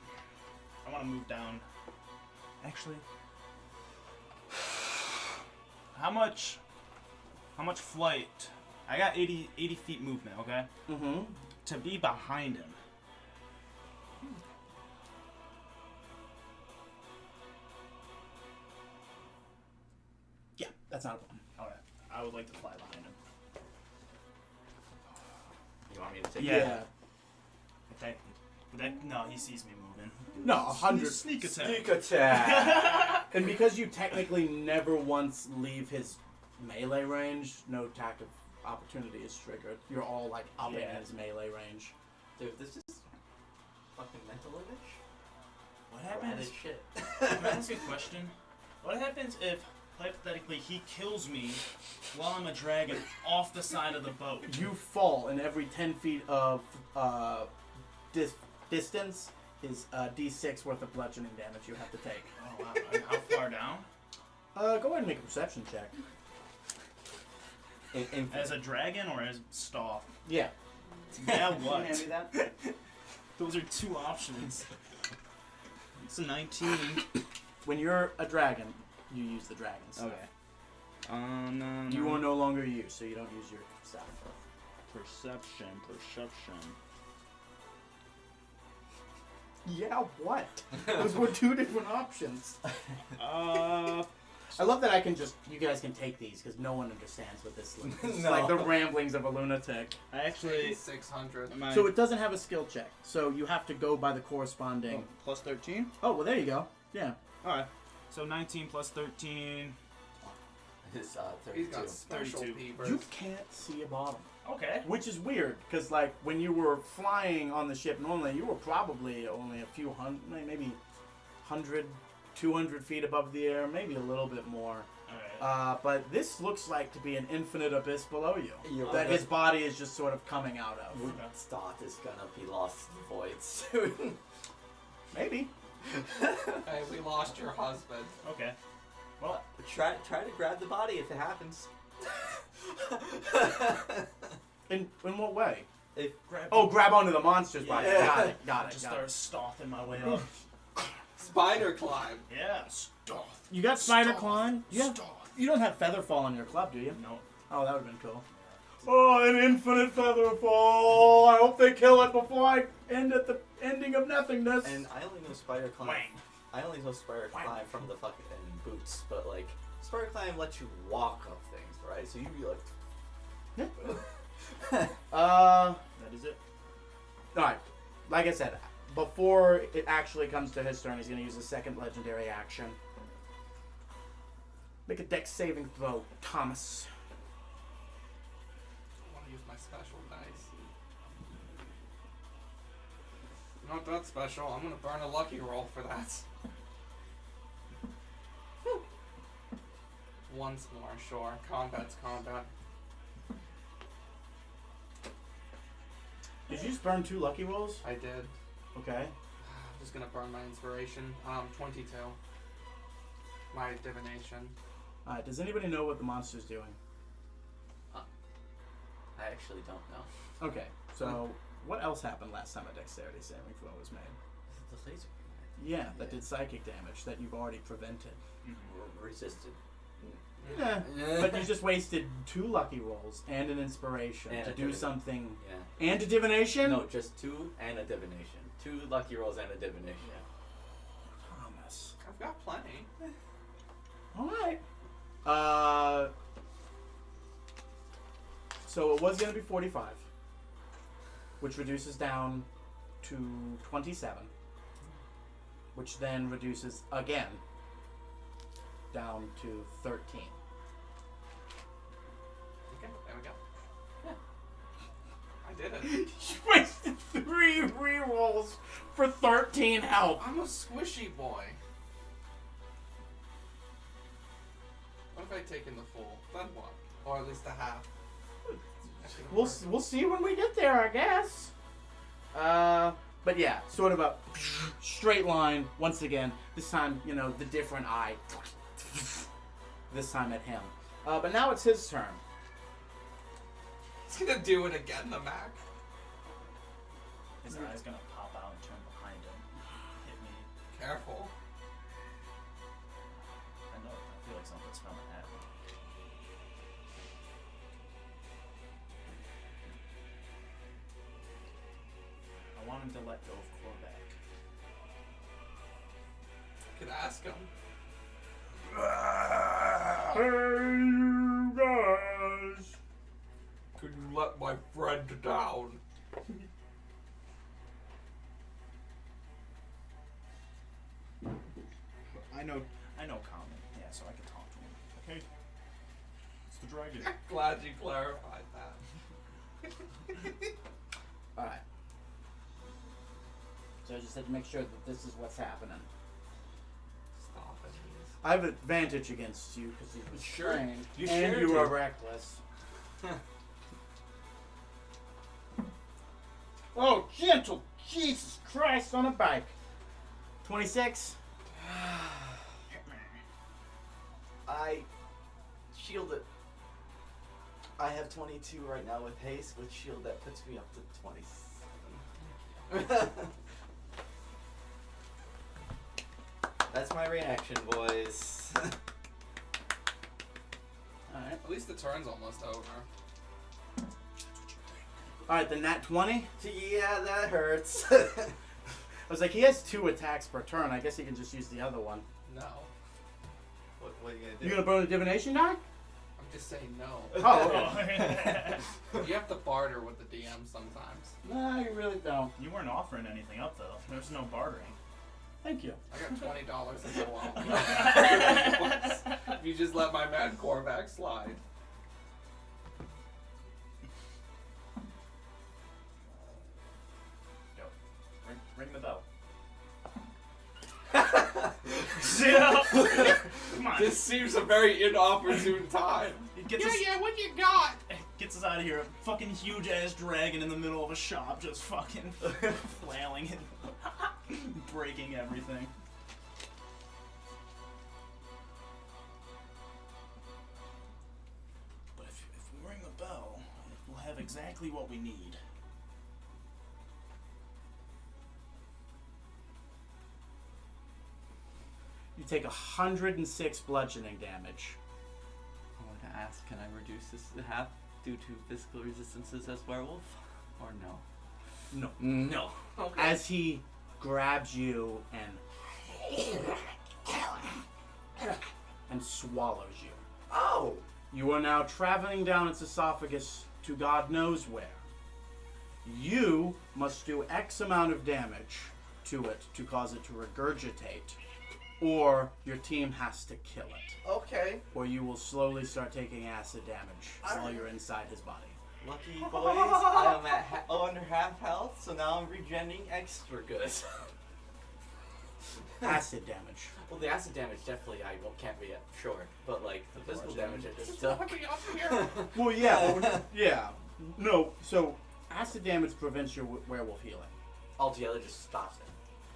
I want to move down. Actually... How much flight? I got 80 feet movement, okay? Mm-hmm. To be behind him. Yeah, that's not a problem. Okay. I would like to fly behind him. You want me to take Yeah. No, he sees me moving. No, 100. Sneak attack. Sneak attack. And because you technically never once leave his melee range, no attack of opportunity is triggered. You're all like up in his melee range. Dude, this is fucking mental-ish. What Rad happens? as shit. Can I ask a question? What happens if, hypothetically, he kills me while I'm a dragon off the side of the boat? You fall, and every 10 feet of distance is d6 worth of bludgeoning damage you have to take. Oh, wow. And how far down? Go ahead and make a perception check. As a dragon or as staff? Yeah. Yeah, what? Can you hand me that? Those are two options. It's a 19. When you're a dragon, you use the dragon stuff. Okay. No. You are no longer you, so you don't use your stuff. Perception. Yeah, what? Those were two different options. I love that you guys can take these because no one understands what this is. It's No. like the ramblings of a lunatic. I actually. 600. Am I, So it doesn't have a skill check. So you have to go by the corresponding. plus 13? Oh, well, there you go. Yeah. Alright. So 19 plus 13. His He's 32. got special 32. peepers. You can't see a bottom. Okay. Which is weird because, like, when you were flying on the ship normally, you were probably only a few hundred, maybe 100, 200 feet above the air, maybe a little bit more. Alright. But this looks like to be an infinite abyss below you. You're That right. his body is just sort of coming out of. Stott is gonna be lost in the void soon. Maybe. Hey, we lost your husband. Okay. Well, Try to grab the body if it happens. In what way? grab. Grab onto the monster's body. Yeah. Got it. Just start stomping my way up. Spider climb. Yeah, stoth. You got spider Stoth. climb? Yeah. Stoth. You don't have feather fall on your club, do you? No. Oh, that would have been cool. Oh, an infinite feather fall. I hope they kill it before I end at the ending of nothingness. And I only know spider climb. Wang. I only know spider Wang. climb from the fucking boots, but like spider climb lets you walk up things, right? So you'd be like. All That is it. right. Like I said, before it actually comes to his turn, he's going to use a second legendary action. Make a dex saving throw, Thomas. I want to use my special dice. Not that special. I'm gonna burn a lucky roll for that. Once more, sure. Combat's combat. Did you just burn 2 lucky rolls? I did. Okay. I'm just gonna burn my inspiration. 22. My divination. All right. Does anybody know what the monster's doing? I actually don't know. Okay. So what else happened last time a dexterity saving throw was made? Is it the laser? Yeah, that did psychic damage that you've already prevented. Resisted. Yeah, but you just wasted 2 lucky rolls and an inspiration And to a do divination. something. Yeah. And a divination? No, just 2 and a divination. 2 lucky rolls and a divination. Thomas. I've got plenty. Alright. So it was going to be 45, which reduces down to 27, which then reduces again down to 13. Okay, there we go. Yeah. I did it. You wasted 3 rerolls for 13 health. I'm a squishy boy. What if I take in the full? Then what? Or at least the half. We'll see when we get there, I guess. But yeah, sort of a straight line once again. This time, the different eye. This time at him. But now it's his turn. He's gonna do it again, the Mac. His eye's gonna pop out and turn behind him. Hit me. Careful. I know. I feel like something's coming at me. I want him to let go of Korvac. Could ask him. Hey, you guys. Could you let my friend down? I know common. Yeah, so I can talk to him. Okay. It's the dragon. Glad you clarified that. Alright. So I just had to make sure that this is what's happening. Stop it. I have advantage against you because you Sure. restrained. You and sure you do. are reckless. Oh, gentle Jesus Christ on a bike. 26. I shield it. I have 22 right now with haste. With shield, that puts me up to 27. That's my reaction, boys. Alright. At least the turn's almost over. Alright, the nat 20. Yeah, that hurts. I was like, he has 2 attacks per turn. I guess he can just use the other one. No. What are you gonna do? You gonna burn the divination die? I'm just saying no. Oh, okay. You have to barter with the DM sometimes. No, you really don't. You weren't offering anything up though. There's no bartering. Thank you. I got $20 to go on. If you just let my mad Korvac slide. Yo, ring the bell. Come on. This seems a very inopportune time. It gets us, What you got? gets us out of here. A fucking huge ass dragon in the middle of a shop, just fucking flailing and breaking everything. But if we ring the bell, we'll have exactly what we need. You take 106 bludgeoning damage. I want to ask, can I reduce this to half due to physical resistances as werewolf? Or no? No. No. Okay. As he grabs you and swallows you. Oh. You are now traveling down its esophagus to God knows where. You must do X amount of damage to it to cause it to regurgitate, or your team has to kill it. Okay. Or you will slowly start taking acid damage while Alright. you're inside his body. Lucky boys, I am at under half health, so now I'm regenerating extra good. Acid damage. Well, the acid damage definitely can't be sure, but like the physical damage, I just Just still. let me up here. Well, yeah, yeah. No, so acid damage prevents your werewolf healing. Altogether, just stops it.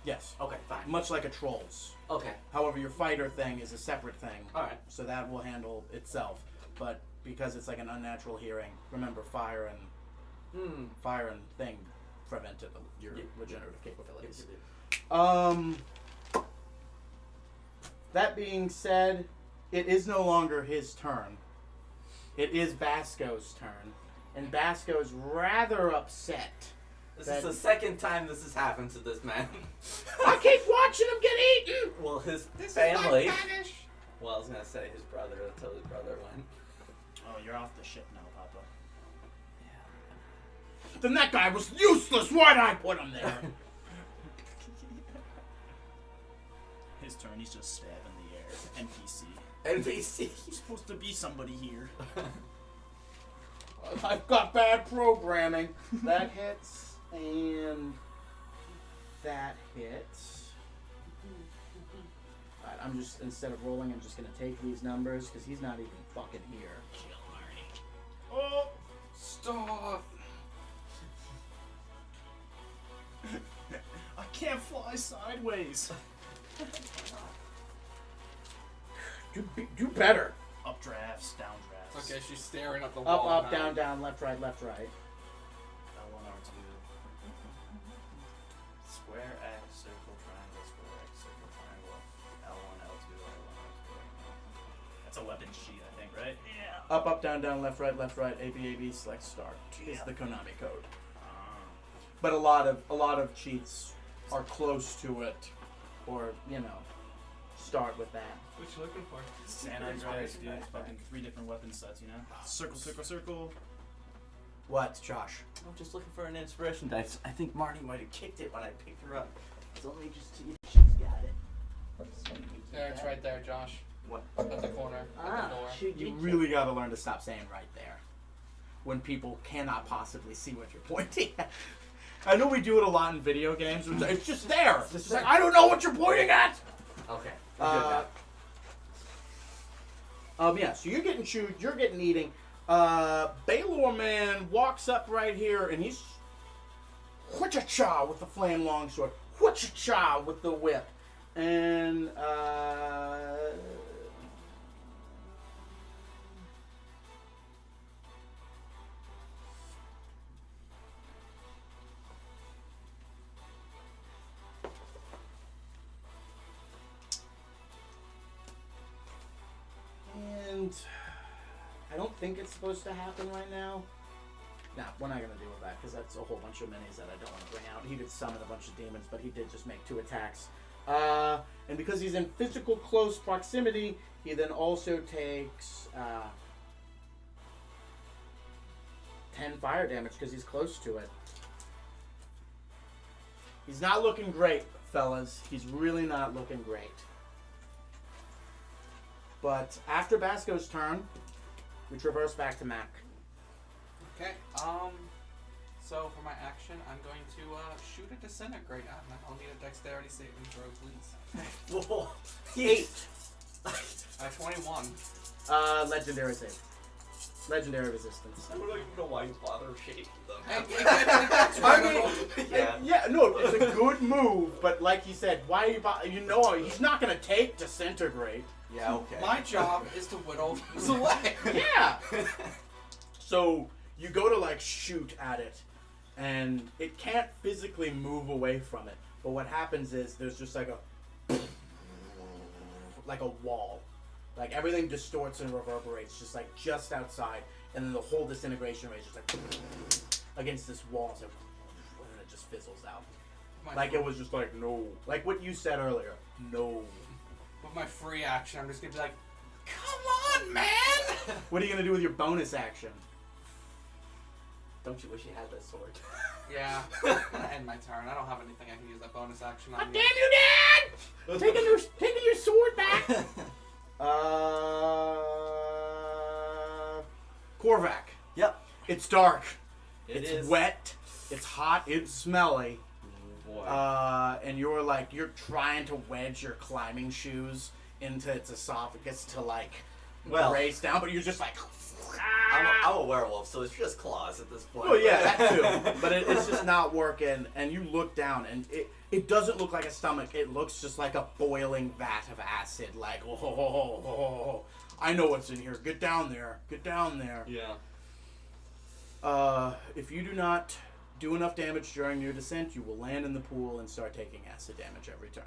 Yes. Okay, fine. Much like a troll's. Okay. However, your fighter thing is a separate thing. Alright. So that will handle itself. But because it's like an unnatural hearing, remember fire and thing prevented your regenerative capabilities. That being said, it is no longer his turn. It is Basco's turn. And Basco's rather upset. This is the second time this has happened to this man. I keep watching him get eaten! Well, his This family. is like Spanish. Well, I was gonna say his brother until his brother went. Oh, you're off the ship now, Papa. Then that guy was useless! Why'd I put him there? His turn, he's just stabbing the air. NPC. NPC. He's supposed to be somebody here. I've got bad programming. That hits, and that hits. Alright, I'm just, instead of rolling, I'm just gonna take these numbers, because he's not even fucking here. Oh! Stop. I can't fly sideways. Do better. Updrafts, downdrafts. Okay, she's staring at the Up, wall. up, now. down, down, left, right, left, right. L1, R2. Square, X, circle, triangle, square, X, circle, triangle. L1, L2, L1, R2. That's a weapon sheet, I think, right? Yeah. Up, up, down, down, left, right, A, B, select start is the Konami code. But a lot of cheats are close to it, or start with that. What you looking for? San Andreas, dude. Fucking 3 different weapon sets, you know? Circle, circle, circle. What, Josh? I'm just looking for an inspiration dice. I think Marty might have kicked it when I picked her up. So let me just see if she's got it. There, it's right there, Josh. What? At the corner. At the door. You really got to learn to stop saying right there, when people cannot possibly see what you're pointing at. I know we do it a lot in video games. It's just there. It's just like, I don't know what you're pointing at. Okay. I'm good now. Yeah, so you're getting chewed, you're getting eating. Baylor man walks up right here, and he's whoocha-cha with the flame longsword, whoocha-cha with the whip, and I don't think it's supposed to happen right now. Nah, we're not going to deal with that, because that's a whole bunch of minis that I don't want to bring out. He did summon a bunch of demons, but he did just make 2 attacks. And because he's in physical close proximity, he then also takes 10 fire damage because he's close to it. He's not looking great, fellas. He's really not looking great. But after Basco's turn, we traverse back to Mac. Okay. So for my action, I'm going to shoot a disintegrate at him. I'll need a dexterity saving throw, please. Whoa. 8. 21. Legendary save. Legendary resistance. I don't even know why you bother shaking them. Yeah, no, it's a good move, but like he said, why you know he's not gonna take disintegrate. Yeah, okay. My job is to whittle things away. Yeah. So you go to like shoot at it, and it can't physically move away from it. But what happens is there's just like a wall. Like everything distorts and reverberates just outside, and then the whole disintegration rate is just like against this wall, so, and then it just fizzles out. Like it was just like no, like what you said earlier, no. With my free action, I'm just gonna be like, "Come on, man!" What are you gonna do with your bonus action? Don't you wish you had that sword? Yeah, I'm gonna end my turn. I don't have anything I can use that bonus action on. God damn you, Dad! Taking your sword back. Korvac. Yep. It's dark. It It's is. wet. It's hot. It's smelly. Boy. And you're trying to wedge your climbing shoes into its esophagus to race down, but you're just like. I'm a werewolf, so it's just claws at this point. Oh yeah, that too. But it's just not working, and you look down, and it doesn't look like a stomach. It looks just like a boiling vat of acid. Like, oh, I know what's in here. Get down there. Get down there. Yeah. If you do not do enough damage during your descent, you will land in the pool and start taking acid damage every turn.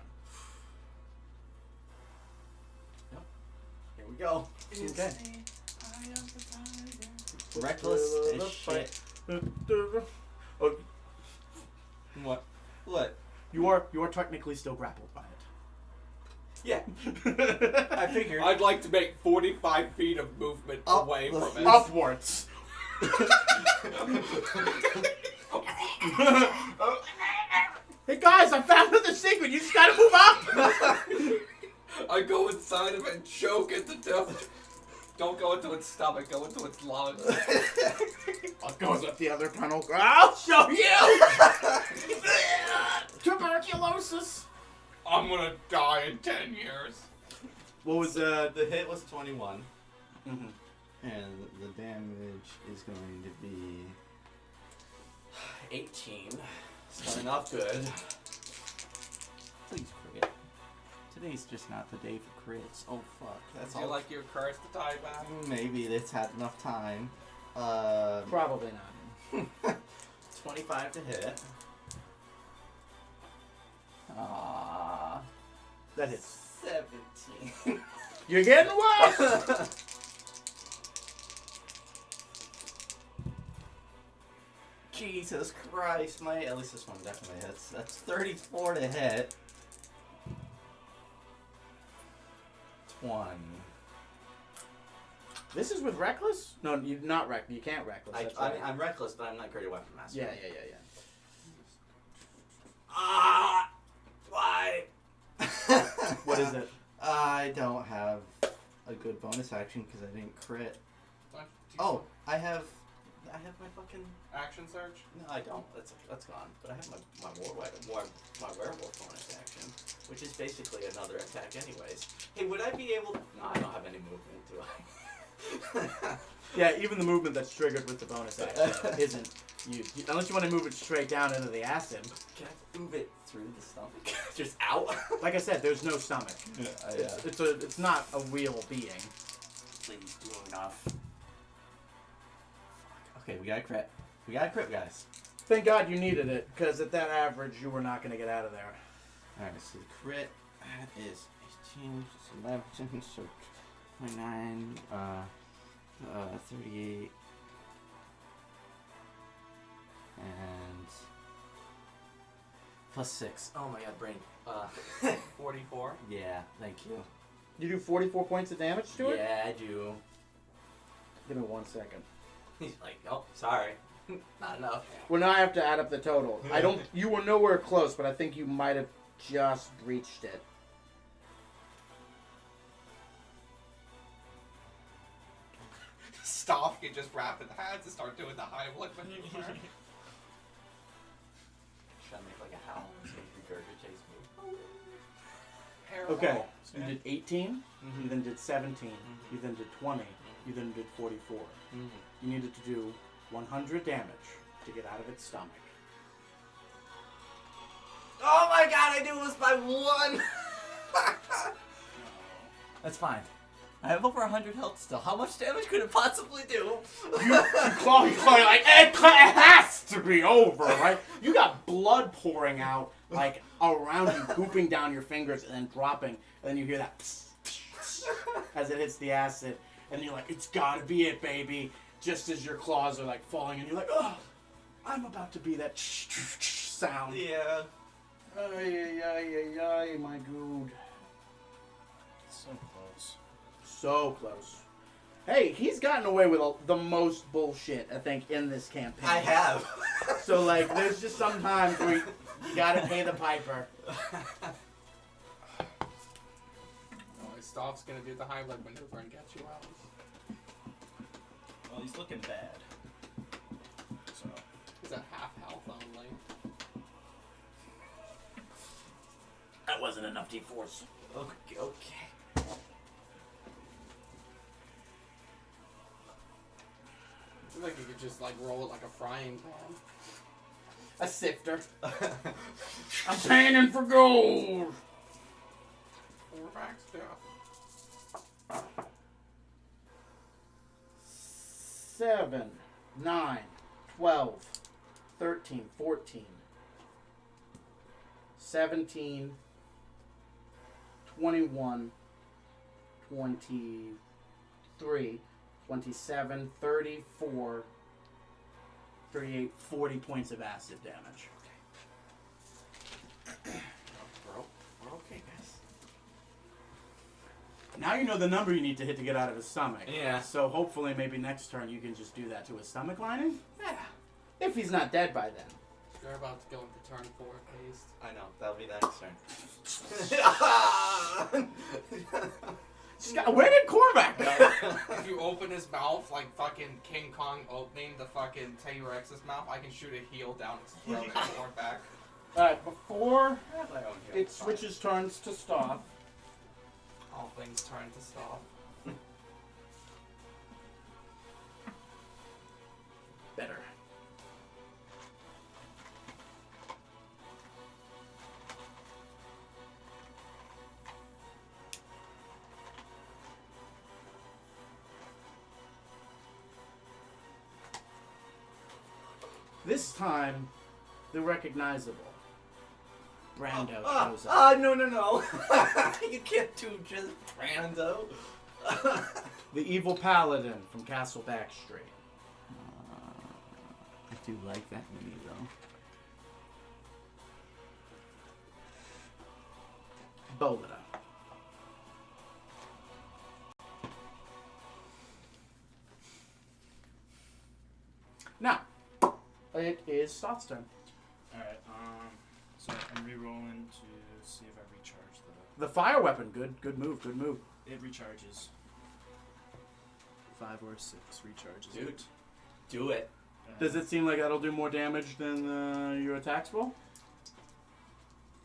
Yep. Here we go. Okay. Reckless as shit. Oh, What? What? you are technically still grappled by it. Yeah. I figured. I'd like to make 45 feet of movement Up away the from it. Upwards. Hey guys, I found another secret. You just gotta move up. I go inside of it and choke it to death. Don't go into its stomach, go into its lungs. What goes up the other tunnel? I'll show you. Tuberculosis. I'm gonna die in 10 years. What was The hit was 21. Mm-hmm. And the damage is going to be 18. Starting off good. Please crit. Today's just not the day for crits. Oh fuck, that's Do you all. like your cards to die back? Maybe it's had enough time. Probably not. 25 to hit. Ah. That hits. 17. You're getting worse. Jesus Christ, at least this one definitely hits. That's 34 to hit. 20. This is with reckless? No, you're not reckless. You can't reckless. That's right. I'm reckless, but I'm not great at weapon master. Yeah. Ah! Why? What is it? I don't have a good bonus action because I didn't crit. What? Oh, I have my fucking. Action surge? No, I don't. That's gone. But I have my werewolf bonus action, which is basically another attack, anyways. Hey, would I be able? No, I don't have any movement, do I? Yeah, even the movement that's triggered with the bonus action isn't you. Unless you want to move it straight down into the acid. Can I move it through the stomach? Just out? Like I said, there's no stomach. Yeah. It's not a real being. Please do enough. Okay, we got a crit. We got a crit, guys. Thank God you needed it, because at that average, you were not going to get out of there. Alright, so the crit is 18, 11, so 29, 38, and Plus 6. Oh my god, brain. 44. Yeah, thank you. You do 44 points of damage to it? Yeah, I do. Give me 1 second. He's like, oh, sorry. Not enough. Well, now I have to add up the total. I don't. You were nowhere close, but I think you might have just reached it. Stop can just wrap it had to start doing the Heimlich maneuver. Should I make like a howl so he regurgitates me? Okay, so you did 18, Mhm. you then did 17, Mhm. you then did 20, you then did 44. Mm-hmm. You needed to do 100 damage to get out of its stomach. Oh my god, I knew it was by 1! That's fine. I have over 100 health still. How much damage could it possibly do? You claw, you're like, it has to be over, right? You got blood pouring out, like, around you, pooping down your fingers and then dropping. And then you hear that as it hits the acid. And you're like, it's gotta be it, baby. Just as your claws are, like, falling. And you're like, oh, I'm about to be that sound. Yeah. Ay, ay, ay, ay, my good. So close. So close. Hey, he's gotten away with the most bullshit, I think, in this campaign. I have. So, like, there's just some times where you gotta pay the piper. Oh, Stoff's gonna do the Heimlich maneuver and get you out. Well, he's looking bad. So. He's at half health only. That wasn't enough D-force. Okay. I feel like you could just like roll it like a frying pan. A sifter. I'm panning for gold. Or back stuff. 7, 9, 12, 13, 14, 17, 21, 23, 27, 34, 38, 40 points of acid damage. We're okay, guys. Now you know the number you need to hit to get out of his stomach. Yeah. So hopefully maybe next turn you can just do that to his stomach lining. Yeah. If he's not dead by then. You're about to go into turn 4 haste. I know. That'll be the next turn. Where did Corvac go? If you open his mouth like fucking King Kong opening the fucking T-Rex's mouth, I can shoot a heel down its throat and forward back. Alright, before My own heel. it switches turns to stop, All things turn to stop. better. This time, the recognizable Brando shows up. No. You can't do just Brando. The evil paladin from Castle Backstreet. I do like that movie though. Bolida. Now, it is Stoth's turn. Alright, so I'm re-rolling to see if I recharge The fire weapon, good move, good move. It recharges. 5 or 6 recharges. Dude. it. Do it. Does it seem like that'll do more damage than your attacks roll?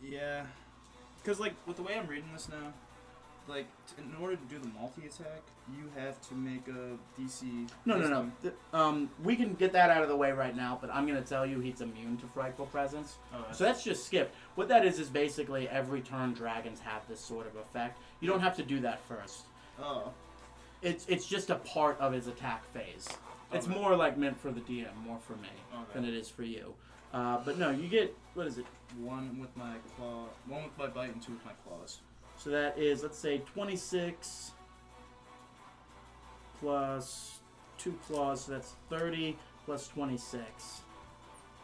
Yeah. Because, like, with the way I'm reading this now, like, in order to do the multi-attack, you have to make a DC... No. We can get that out of the way right now, but I'm going to tell you he's immune to Frightful Presence. Oh, So that's just skipped. What that is basically every turn dragons have this sort of effect. You don't have to do that first. Oh. It's just a part of his attack phase. It's Okay. more like meant for the DM, more for me, than it is for you. But no, you get, what is it? 1 with my claw, 1 with my bite, and 2 with my claws. So that is, let's say, 26 plus 2 claws, so that's 30 plus 26.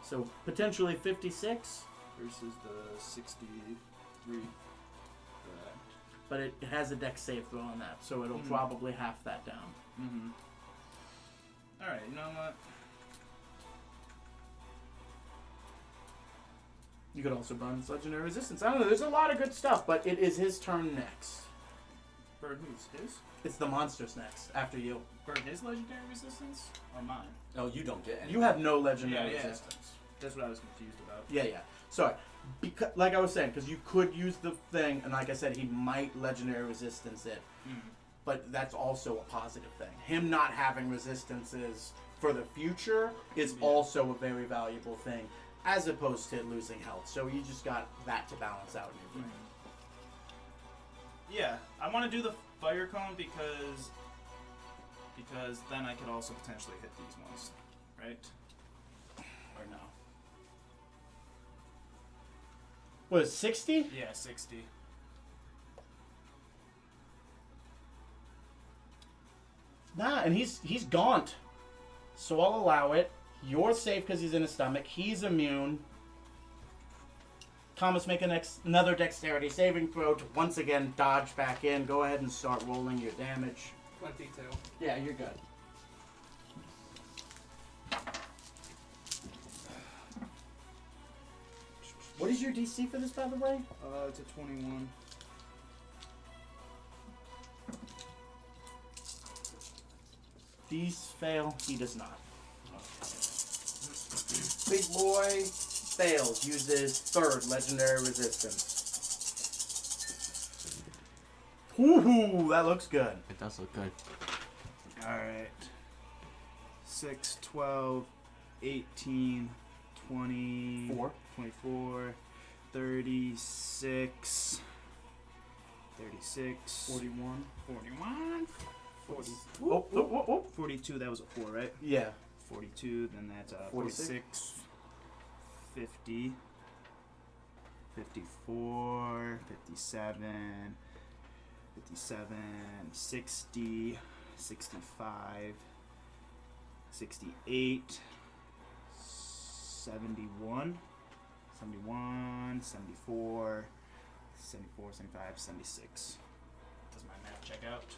So potentially 56? versus the 63. But it has a dex save throw on that, so it'll probably half that down. Mm-hmm. Alright, you know what? You could also burn his legendary resistance. I don't know, there's a lot of good stuff, but it is his turn next. Burn who's? His? It's the monster's next, after you. Burn his legendary resistance? Or mine? No, you don't get any. You have no legendary Yeah. resistance. That's what I was confused about. Yeah. Sorry. Because, like I was saying, because you could use the thing, and like I said, he might legendary resistance it. But that's also a positive thing. Him not having resistances for the future is also a very valuable thing, as opposed to losing health. So you just got that to balance out in your brain. Yeah, I want to do the fire cone because then I could also potentially hit these ones, right? Or no. What is 60? Yeah, 60. Nah, and he's gaunt. So I'll allow it. You're safe because he's in his stomach. He's immune. Thomas, make another dexterity saving throw to once again dodge back in. Go ahead and start rolling your damage. 22. Yeah, you're good. What is your DC for this, by the way? It's a 21. These fail. He does not. Big boy fails. Uses third legendary resistance. Woohoo! That looks good. It does look good. Alright. 6, 12, 18, 20, 24, 36, 41. 41, 40, Oh. 42, that was a 4, right? Yeah. 42, then that's 46, 50, 54, 57, 60, 65, 68, 71, 74, 75, 76. Does my math check out?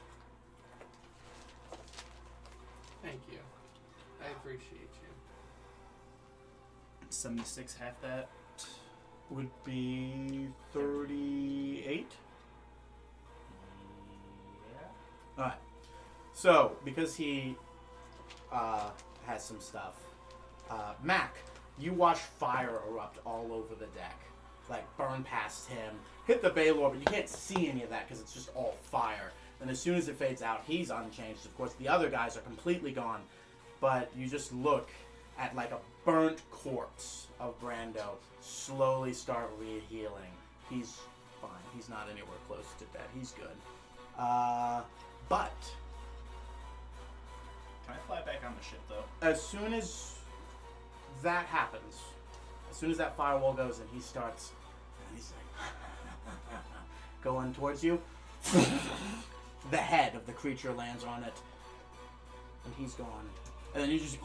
Thank you. I appreciate you. 76, half that. Would be 38. Yeah. Alright. So, because he has some stuff, Mac, you watch fire erupt all over the deck. Like, burn past him, hit the Baylor, but you can't see any of that because it's just all fire. And as soon as it fades out, he's unchanged. Of course, the other guys are completely gone. But you just look at, like, a burnt corpse of Brando slowly start re-healing. He's fine. He's not anywhere close to dead. He's good. But Can I fly back on the ship, though? as soon as that happens, as soon as that firewall goes and he starts, and he's like, going towards you, the head of the creature lands on it, and he's gone. And then you just,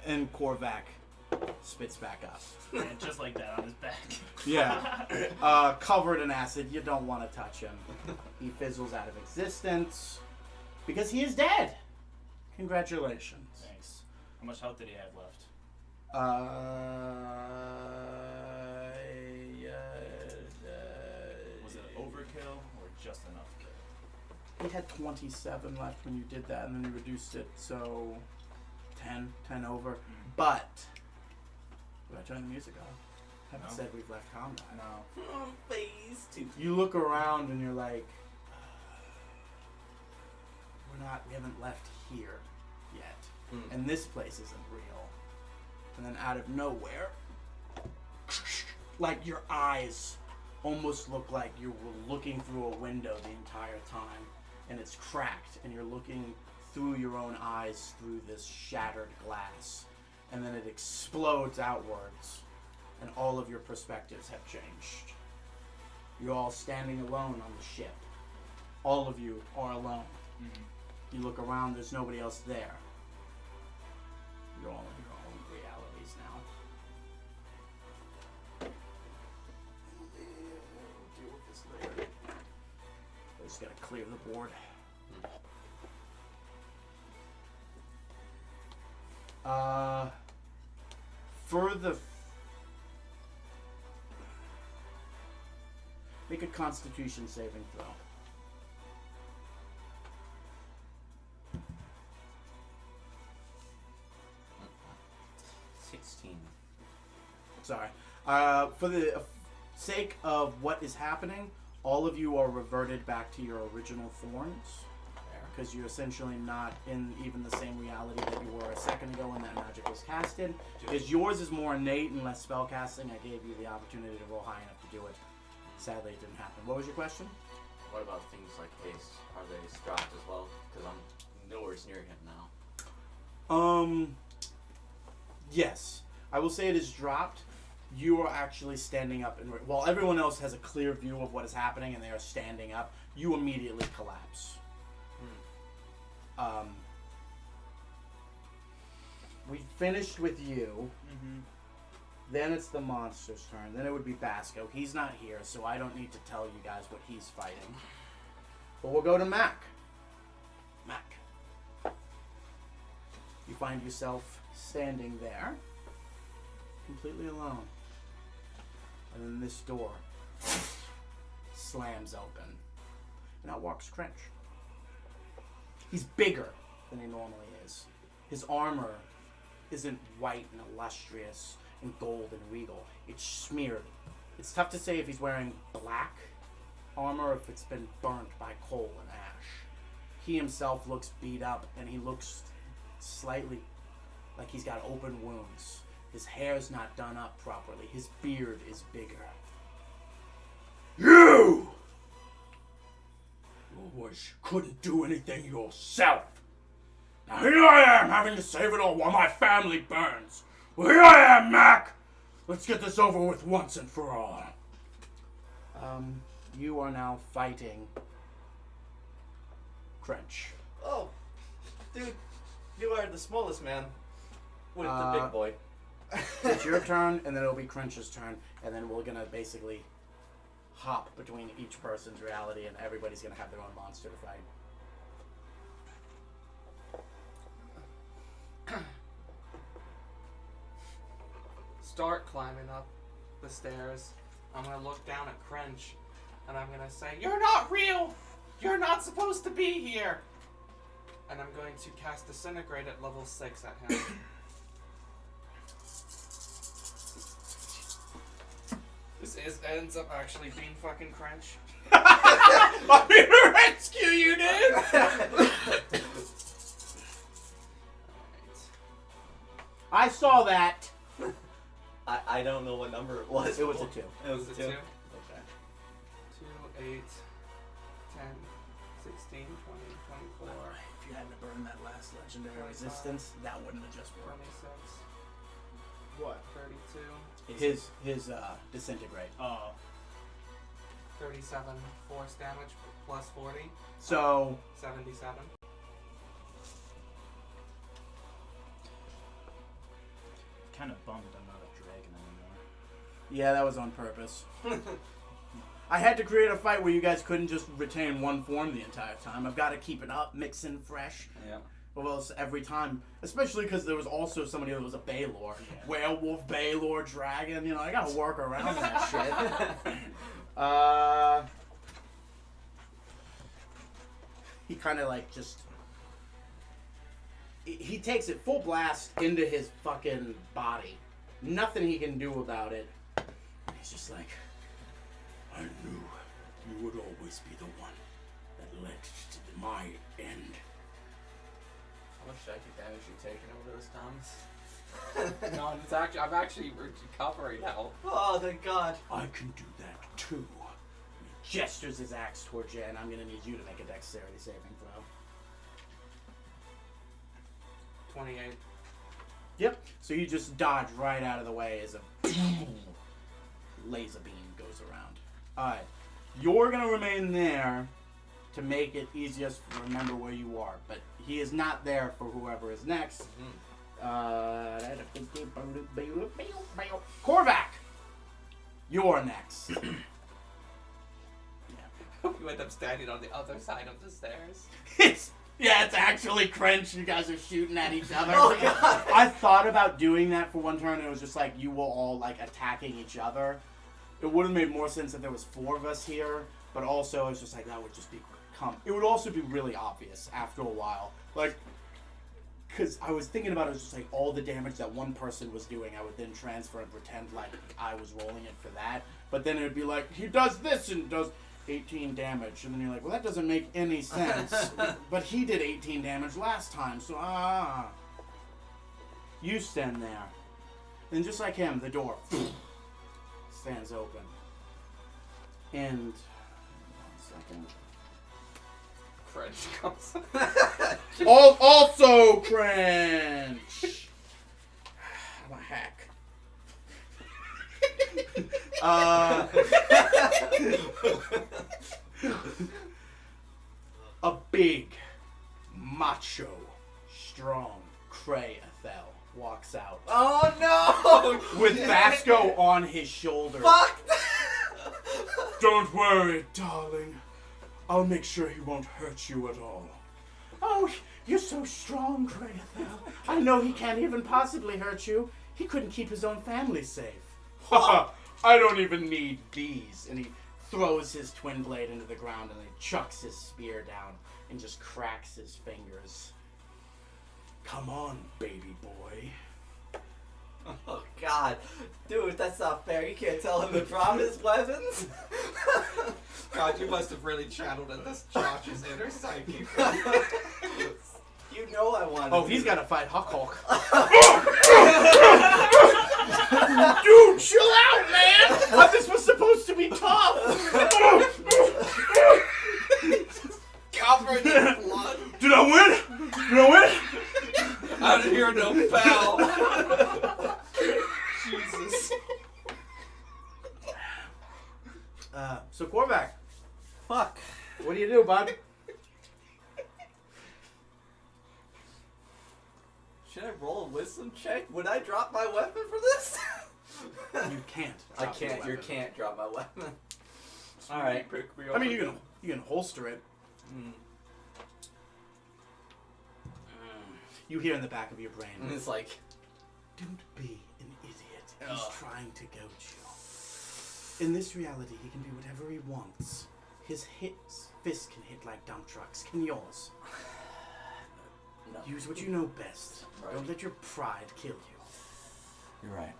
and Korvac spits back up. And just like that on his back. Yeah. Covered in acid. You don't want to touch him. He fizzles out of existence because he is dead. Congratulations. Thanks. How much health did he have left? Was it overkill or just enough kill? He had 27 left when you did that, and then you reduced it, so 10 over. But, did I turn the music off? I haven't No. said we've left combat. No. Phase 2. You look around and you're like, we haven't left here yet. And this place isn't real. And then out of nowhere, like your eyes almost look like you were looking through a window the entire time. And it's cracked, and you're looking through your own eyes through this shattered glass. And then it explodes outwards, and all of your perspectives have changed. You're all standing alone on the ship. All of you are alone. You look around, there's nobody else there. You're all in your own realities now. clear the board. For the make a Constitution saving throw. 16. Sorry. For the sake of what is happening, all of you are reverted back to your original forms. Because you're essentially not in even the same reality that you were a second ago when that magic was casted. Because yours is more innate and less spellcasting, I gave you the opportunity to roll high enough to do it. Sadly, it didn't happen. What was your question? What about things like haste? Are they strapped as well? Because I'm nowhere near him now. Yes. I will say it is dropped. You are actually standing up, and while everyone else has a clear view of what is happening and they are standing up, you immediately collapse. We finished with you. Then it's the monster's turn. Then it would be Basco. He's not here, so I don't need to tell you guys what he's fighting. But we'll go to Mac. Mac. You find yourself standing there, completely alone. And then this door slams open. And out walks Crench. He's bigger than he normally is. His armor isn't white and illustrious and gold and regal. It's smeared. It's tough to say if he's wearing black armor or if it's been burnt by coal and ash. He himself looks beat up and he looks slightly like he's got open wounds. His hair's not done up properly. His beard is bigger. You! You boys couldn't do anything yourself. Now here I am having to save it all while my family burns. Well, here I am, Mac. Let's get this over with once and for all. You are now fighting Crench. Oh, dude, you are the smallest man with the big boy. It's your turn, and then it'll be Crench's turn, and then we're gonna basically hop between each person's reality, and everybody's gonna have their own monster to fight. Start climbing up the stairs. I'm gonna look down at Crench, and I'm gonna say, "You're not real! You're not supposed to be here!" And I'm going to cast Disintegrate at level 6 at him. This ends up actually being fucking Crench. I'm here to rescue you, dude! Alright. I saw that. I don't know what number it was. It was a 2. It was a 2. Okay. Okay. 2, 8, 10, 16, 20, 24, If you hadn't burned that last legendary 25, resistance, that wouldn't have just worked. 26, What? 32, His disintegrate. Oh. 37 force damage plus 40, So 77. Kind of bummed I'm not a dragon anymore. yeah, that was on purpose. I had to create a fight where you guys couldn't just retain one form the entire time. I've got to keep it up, mixing fresh. Yeah. Or else every time, especially because there was also somebody that was a Baylor. Yeah. Werewolf, Baylor, dragon, you know, I gotta work around that shit. He kind of like just... He takes it full blast into his fucking body. Nothing he can do about it. He's just like, I knew you would always be the one that led to my end. How much psychic damage you taken over those times? No, it's actually I'm actually recovering health. Oh, thank God. I can do that too. He gestures his axe towards you, and I'm gonna need you to make a dexterity saving throw. 28. Yep. So you just dodge right out of the way as a laser beam goes around. Alright. You're gonna remain there to make it easiest to remember where you are, but he is not there for whoever is next. Korvac! You're next. Hope you you end up standing on the other side of the stairs. It's actually Crench. You guys are shooting at each other. Oh, God. I thought about doing that for one turn, and it was just like you were all like attacking each other. It would have made more sense if there was 4 of us here, but also I was just like that would just be it would also be really obvious after a while, like. Because I was thinking about it, was just like all the damage that one person was doing, I would then transfer and pretend like I was rolling it for that. But then it would be like, he does this and does 18 damage. And then you're like, well, that doesn't make any sense. But he did 18 damage last time, so You stand there. And just like him, the door stands open. And... 1 second. Crunch comes. Also Crench! I'm a hack. A big, macho, strong Cray Athel walks out. Oh no! With Vasco on his shoulder. Fuck! Don't worry, darling. I'll make sure he won't hurt you at all. Oh, you're so strong, Cray Athel. I know he can't even possibly hurt you. He couldn't keep his own family safe. Haha, I don't even need these. And he throws his twin blade into the ground and he chucks his spear down and just cracks his fingers. Come on, baby boy. Oh God, dude, that's not fair. You can't tell him to drop his weapons. God, you must have really channeled at this Josh's inner psyche. You know I wanted. Oh, he's got to fight Huck Hulk. Dude, chill out, man! I thought this was supposed to be tough. Covered in blood. Did I win? Did I win? I didn't hear no bell. Jesus. So Korvac, Fuck. what do you do, bud? Should I roll a wisdom check? Would I drop my weapon for this? You can't. I drop your can't. You weapon. can't drop my weapon. All right. I mean, you can holster it. Mm. You hear in the back of your brain. And it's like, Don't be an idiot. He's Ugh. trying to goad you. In this reality, he can do whatever he wants. His fist can hit like dump trucks. Can yours? no. Use what you know best. Right. Don't let your pride kill you. You're right.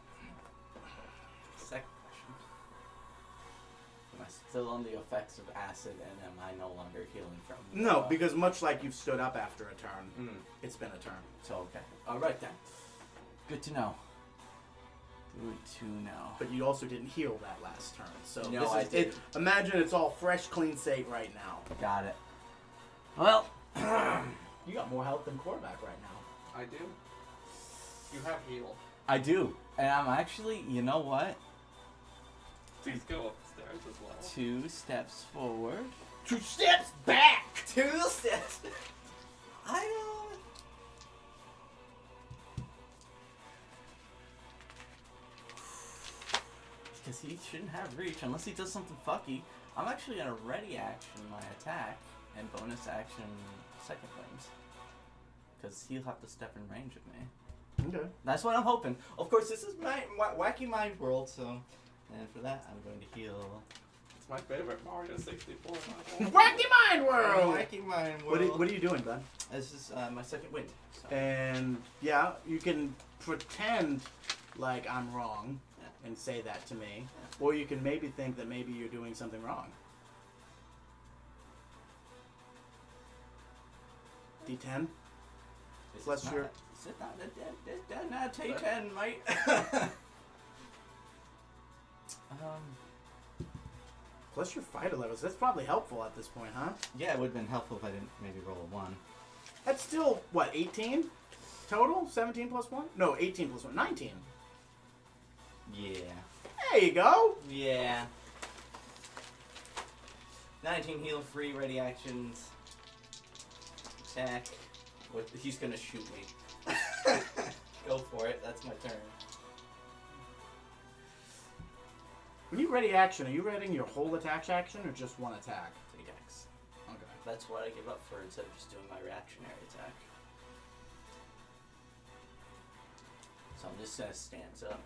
Second question. Am I still on the effects of acid, and am I no longer healing from? No, because much like you've stood up after a turn, Mm. it's been a turn. So okay. All right then. Good to know. Good to know. But you also didn't heal that last turn. So No, this I is didn't. imagine it's all fresh, clean slate right now. Got it. Well, You got more health than Korvac right now. I do. You have heal. I do. And I'm actually, you know what? Please go upstairs as well. 2 steps forward. 2 steps back! 2 steps. I don't. Because he shouldn't have reach unless he does something fucky. I'm actually going to ready action my attack and bonus action second wings. Because he'll have to step in range of me. Okay. That's what I'm hoping. Of course, this is my wacky mind world, so... And for that, I'm going to heal... It's my favorite Mario 64. my whole- Wacky Mind World! Wacky mind What world. are you doing, bud? This is my second wind. So. And yeah, you can pretend like I'm wrong and say that to me, or you can maybe think that maybe you're doing something wrong. D10. This Plus is your- not, this is not a T10, mate. Plus your fighter levels. That's probably helpful at this point, huh? Yeah, it would have been helpful if I didn't maybe roll a 1. That's still, what, 18 total? 17 plus 1? No, 18 plus 1. 19. Yeah. There you go. Yeah. 19 heal free, ready actions. Attack. What? He's gonna shoot me. Go for it. That's my turn. When you ready action, are you readying your whole attack action or just one attack? Take that's what I give up for instead of just doing my reactionary attack. So I'm just gonna stand up.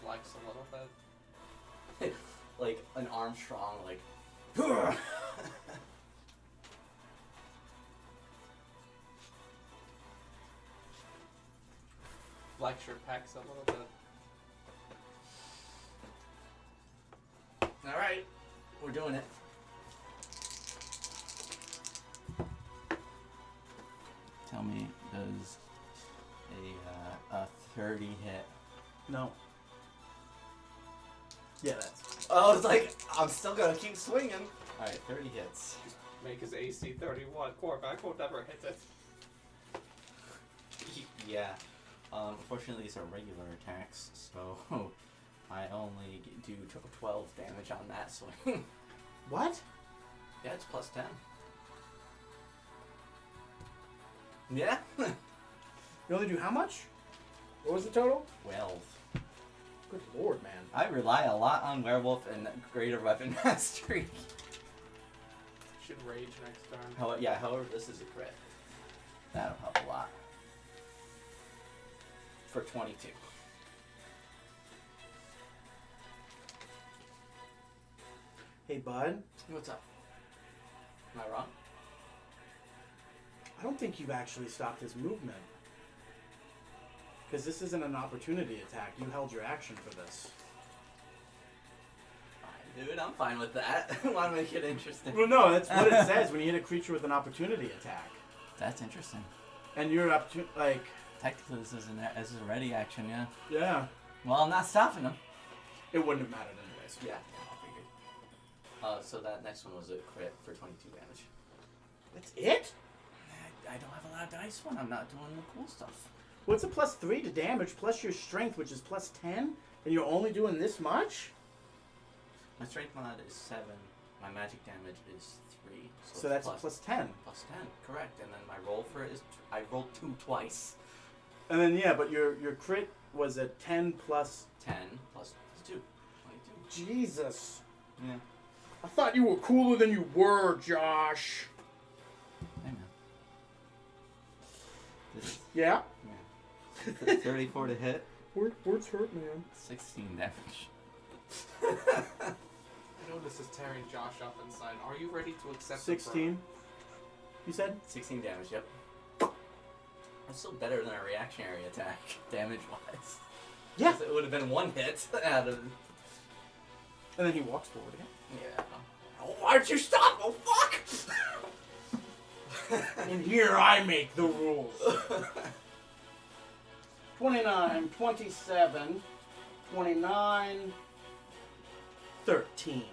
Flex a little bit. Like an Armstrong, like. Flex your pecs a little bit. Alright, we're doing it. Tell me, does a 30 hit? No. Yeah, that's. I was like, I'm still gonna keep swinging. Alright, 30 hits. Make his AC 31. Quarterback will never hit it. Yeah. Unfortunately, these are regular attacks, so I only do 12 damage on that swing. What? Yeah, it's plus 10. Yeah? You only do how much? What was the total? 12. Good lord, man. I rely a lot on werewolf and greater weapon mastery. Should rage next turn. However, this is a crit. That'll help a lot. For 22. Hey, bud. What's up? Am I wrong? I don't think you've actually stopped his movement. Because this isn't an opportunity attack. You held your action for this. Fine, dude. I'm fine with that. Want to make it interesting. Well, no, that's what it says when you hit a creature with an opportunity attack. That's interesting. And you're up to, like... Technically, this is a ready action, yeah. Yeah. Well, I'm not stopping him. It wouldn't have mattered anyways. Yeah, I figured. So that next one was a crit for 22 damage. That's it? I don't have a lot of dice when I'm not doing the cool stuff. What's a +3 to damage plus your strength, which is +10? And you're only doing this much? My strength mod is 7. My magic damage is 3. So that's +10. Plus 10, correct. And then my roll for it is... I rolled 2 twice. And then, yeah, but your crit was a 10 plus... 10 plus 2. 22. Jesus. Yeah. I thought you were cooler than you were, Josh. Hey, man. This, Yeah? yeah. 34 to hit. Words hurt, man. 16 damage. I know this is tearing Josh up inside. Are you ready to accept 16. You said? 16 damage, yep. That's still better than a reactionary attack, damage-wise. Yeah. It would have been 1 hit out of... And then he walks forward again. Yeah. Oh, why'd you stop? Oh, fuck! And here I make the rules. 29, 27, 29, 13. Okay,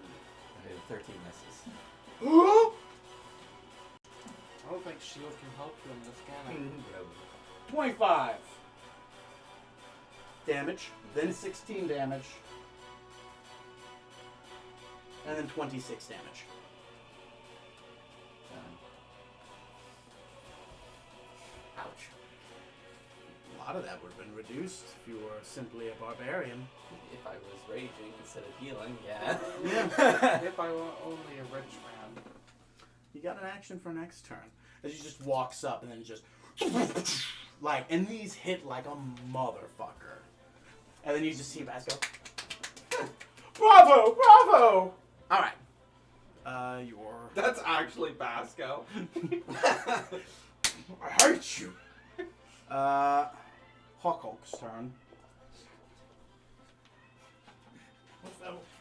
13 misses. I don't think shield can help you in this, can it? 25 damage, then 16 damage, and then 26 damage. Ouch. A lot of that would have been reduced if you were simply a barbarian. If I was raging instead of healing, yeah. Yeah. If I were only a rich man. You got an action for next turn. As he just walks up and then just... Like, and these hit like a motherfucker. And then you just see Baz go... Bravo! Bravo! Alright. Your... That's actually Basco. I hate you! Hawk's turn.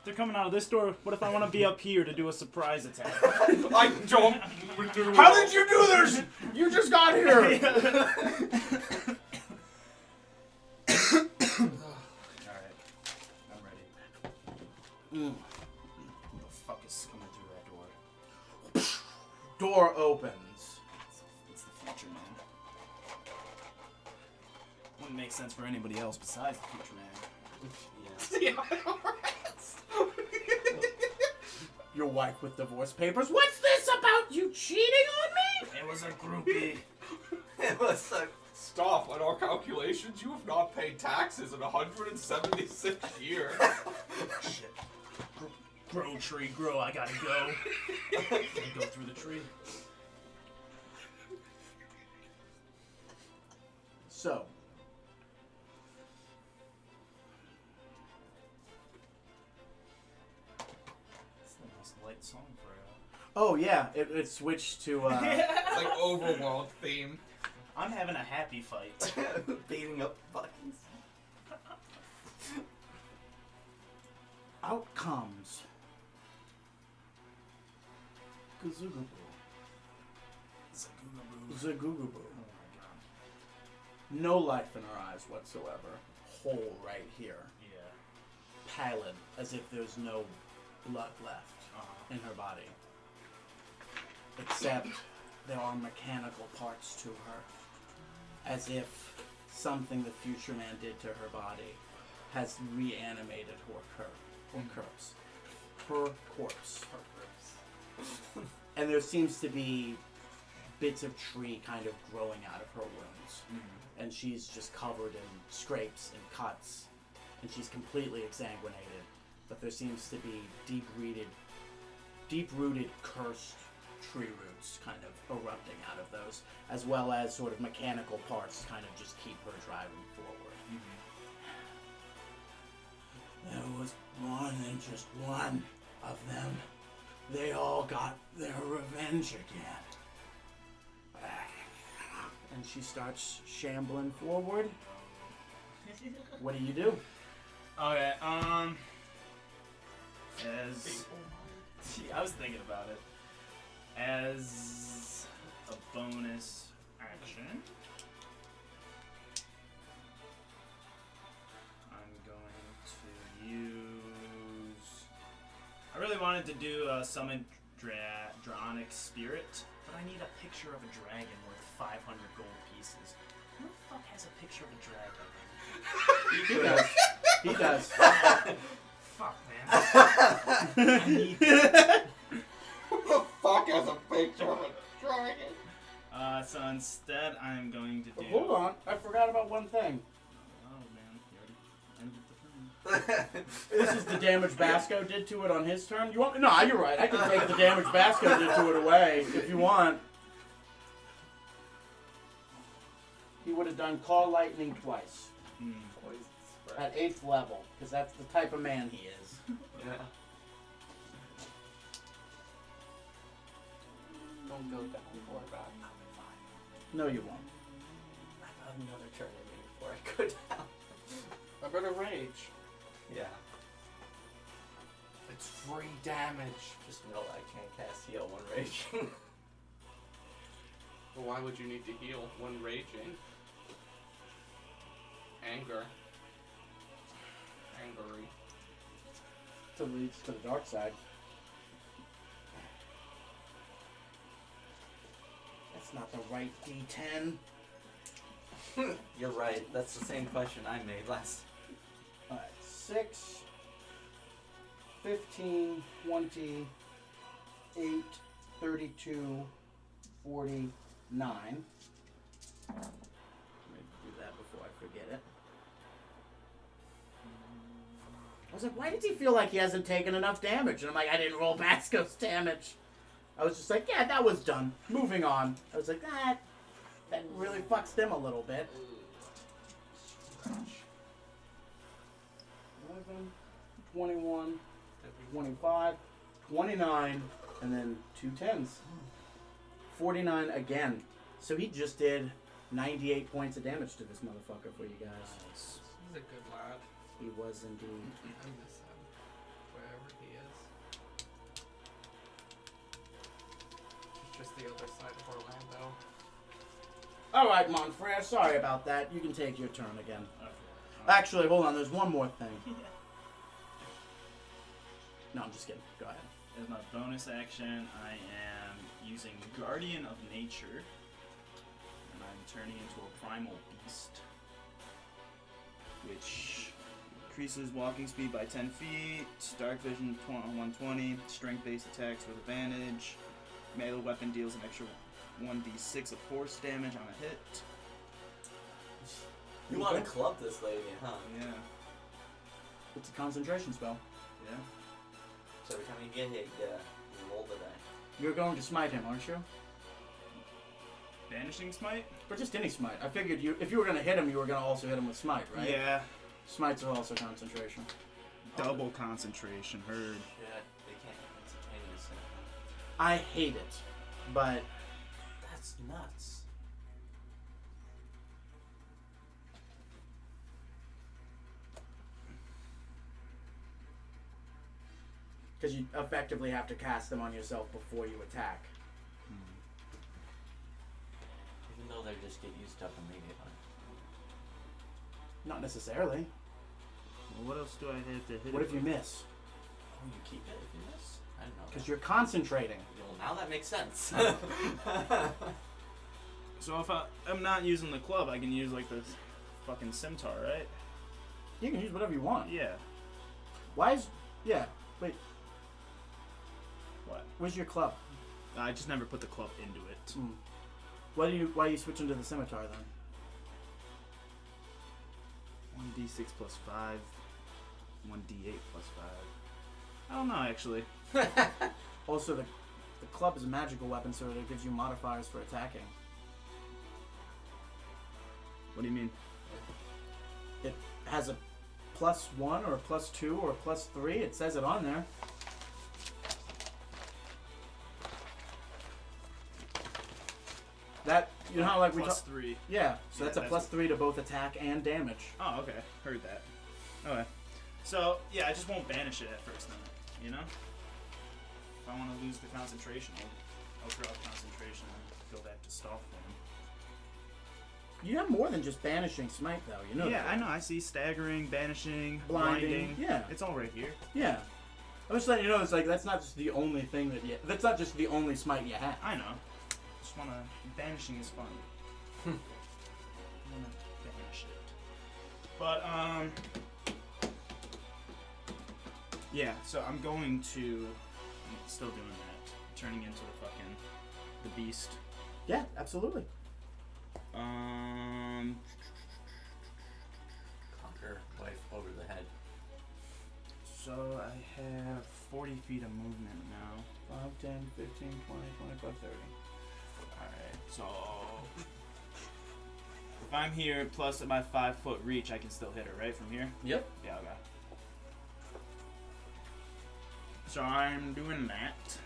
They're coming out of this door. What if I want to be up here to do a surprise attack? I don't do How did you do this? You just got here! Alright, I'm ready. Who the fuck is coming through that door? Door opens. It's the future man. Wouldn't make sense for anybody else besides the future man. Your wife with divorce papers. What's this about you cheating on me? It was a groupie. It was like... Stop. On our calculations, you have not paid taxes in 176 years. Shit. Grow tree grow. I gotta go. Gotta go through the tree. So, It's the most light song for oh yeah, it switched to It's like overworld theme. I'm having a happy fight. Beating up buttons. out comes Kazugabu. Zagugabu. Oh my god. No life in her eyes whatsoever. Hole right here. Yeah. Pallid, as if there's no blood left in her body. Except there are mechanical parts to her. As if something the Future Man did to her body has reanimated her corpse. Her corpse. And there seems to be bits of tree kind of growing out of her wounds. And she's just covered in scrapes and cuts. And she's completely exsanguinated. But there seems to be deep-rooted cursed tree roots kind of erupting out of those, as well as sort of mechanical parts kind of just keep her driving forward. There was more than just one of them. They all got their revenge again. And she starts shambling forward. What do you do? Okay, as... I was thinking about it. As a bonus action, I'm going to use... I really wanted to do summon Draconic Spirit, but I need a picture of a dragon worth 500 gold pieces. Who the fuck has a picture of a dragon? He does. He does. Fuck, man. I need that. Who the fuck has a picture of a dragon? So instead, I'm going to do... Hold on. I forgot about one thing. Oh, man. You already ended the turn. This is the damage Basco did to it on his turn. You want? No, you're right. I can take the damage Basco did to it away if you want. He would have done Call Lightning twice at 8th level, because that's the type of man he is. Yeah. Don't go down for that. No, you won't. I got another turn in me before I go down. I better rage. Yeah. It's free damage. Just know I can't cast heal when raging. Well, why would you need to heal when raging? Anger. Angry. To leads to the dark side. That's not the right D10. You're right. That's the same question I made last. Alright, 6, 15, 20, 8, 32, 49. Let me do that before I forget it. I was like, why does he feel like he hasn't taken enough damage? And I'm like, I didn't roll Basco's damage. I was just like, yeah, that was done. Moving on. I was like, that really fucks them a little bit. 11, 21, 25, 29, and then 2 10s. 49 again. So he just did 98 points of damage to this motherfucker for you guys. He's a good lad. He was indeed. I miss him. Wherever he is. He's just the other side of Orlando. Alright, Monfrere, sorry about that. You can take your turn again. Okay. Actually, hold on, there's one more thing. No, I'm just kidding. Go ahead. As my bonus action, I am using Guardian of Nature, and I'm turning into a primal beast, which increases walking speed by 10 feet, dark vision 120, strength-based attacks with advantage, melee weapon deals an extra 1d6 of force damage on a hit. You want to club this lady, huh? Yeah, It's a concentration spell. yeah. So every time you get hit, you roll the die. You're going to smite him, aren't you? Banishing smite? Or just any smite. I figured if you were going to hit him, you were going to also hit him with smite, right? Yeah. Smites are also concentration. Double concentration, heard. Shit, they can't instantaneously. I hate it, but That's nuts. because you effectively have to cast them on yourself before you attack. Even though they just get used up immediately. Not necessarily. Well, what else do I have to hit? What it if you with? miss? Oh, you keep it if you miss? I didn't know Because that. you're concentrating. Well, now that makes sense. So if I'm not using the club, I can use like this fucking scimitar, right? You can use whatever you want. Yeah. Why is... Yeah. Wait. What? Where's your club? I just never put the club into it. Why are you switching to the scimitar then? 1d6 plus 5, 1d8 plus 5. I don't know, actually. Also, the club is a magical weapon, so it gives you modifiers for attacking. What do you mean? It has a +1 or +2 or +3. It says it on there. That, you know how like we Plus talk... 3. Yeah, so Yeah, that's a that's- +3 to both attack and damage. Oh, okay. Heard that. Okay. So, yeah, I just won't banish it at first then, you know? If I want to lose the concentration, I'll drop concentration and go back to stall form. You have more than just banishing smite, though. You know Yeah, that. I know. I see staggering, banishing, Blinding. Yeah. It's all right here. Yeah. I'm just letting you know, it's like, that's not just the only thing that you... That's not just the only smite you have. I know. Just wanna... Banishing is fun. I wanna banish it. But, yeah, so I'm going to... I'm still doing that. Turning into the beast. Yeah, absolutely. Conquer wife over the head. So I have 40 feet of movement now. 5, 10, 15, 20, 25, 30. Alright, so... If I'm here plus my 5-foot reach, I can still hit her, right, from here? Yep. Yeah, okay. So I'm doing that.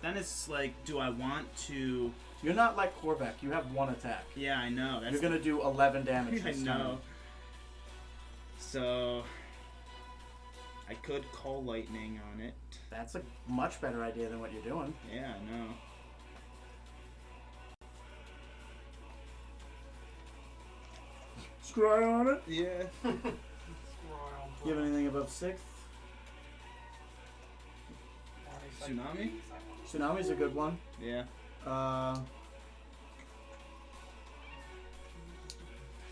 Then it's like, do I want to... You're not like Korvac. You have 1 attack. Yeah, I know. That's You're going to do 11 damage I this know. time. So... I could call lightning on it. That's a much better idea than what you're doing. Yeah, I know. Scry on it. Yeah. You have anything above 6th? Tsunami? Tsunami's a good one. Yeah.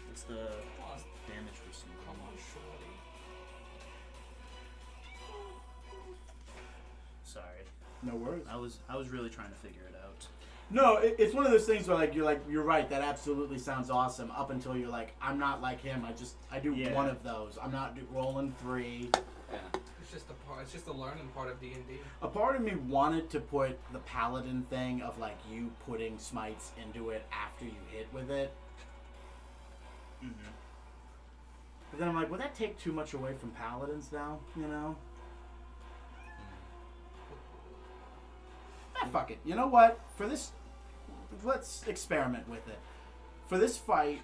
What's the damage for tsunami? Come on, shorty. Sorry. No worries. I was really trying to figure it out. No, it's one of those things where you're right. That absolutely sounds awesome. Up until you're like, I'm not like him. I do Yeah. one of those. I'm not rolling 3. Yeah. It's just a part. It's just a learning part of D&D. A part of me wanted to put the paladin thing of like you putting smites into it after you hit with it. Mm-hmm. But then I'm like, would that take too much away from paladins now? You know? Ah, fuck it. You know what? For this, let's experiment with it. For this fight,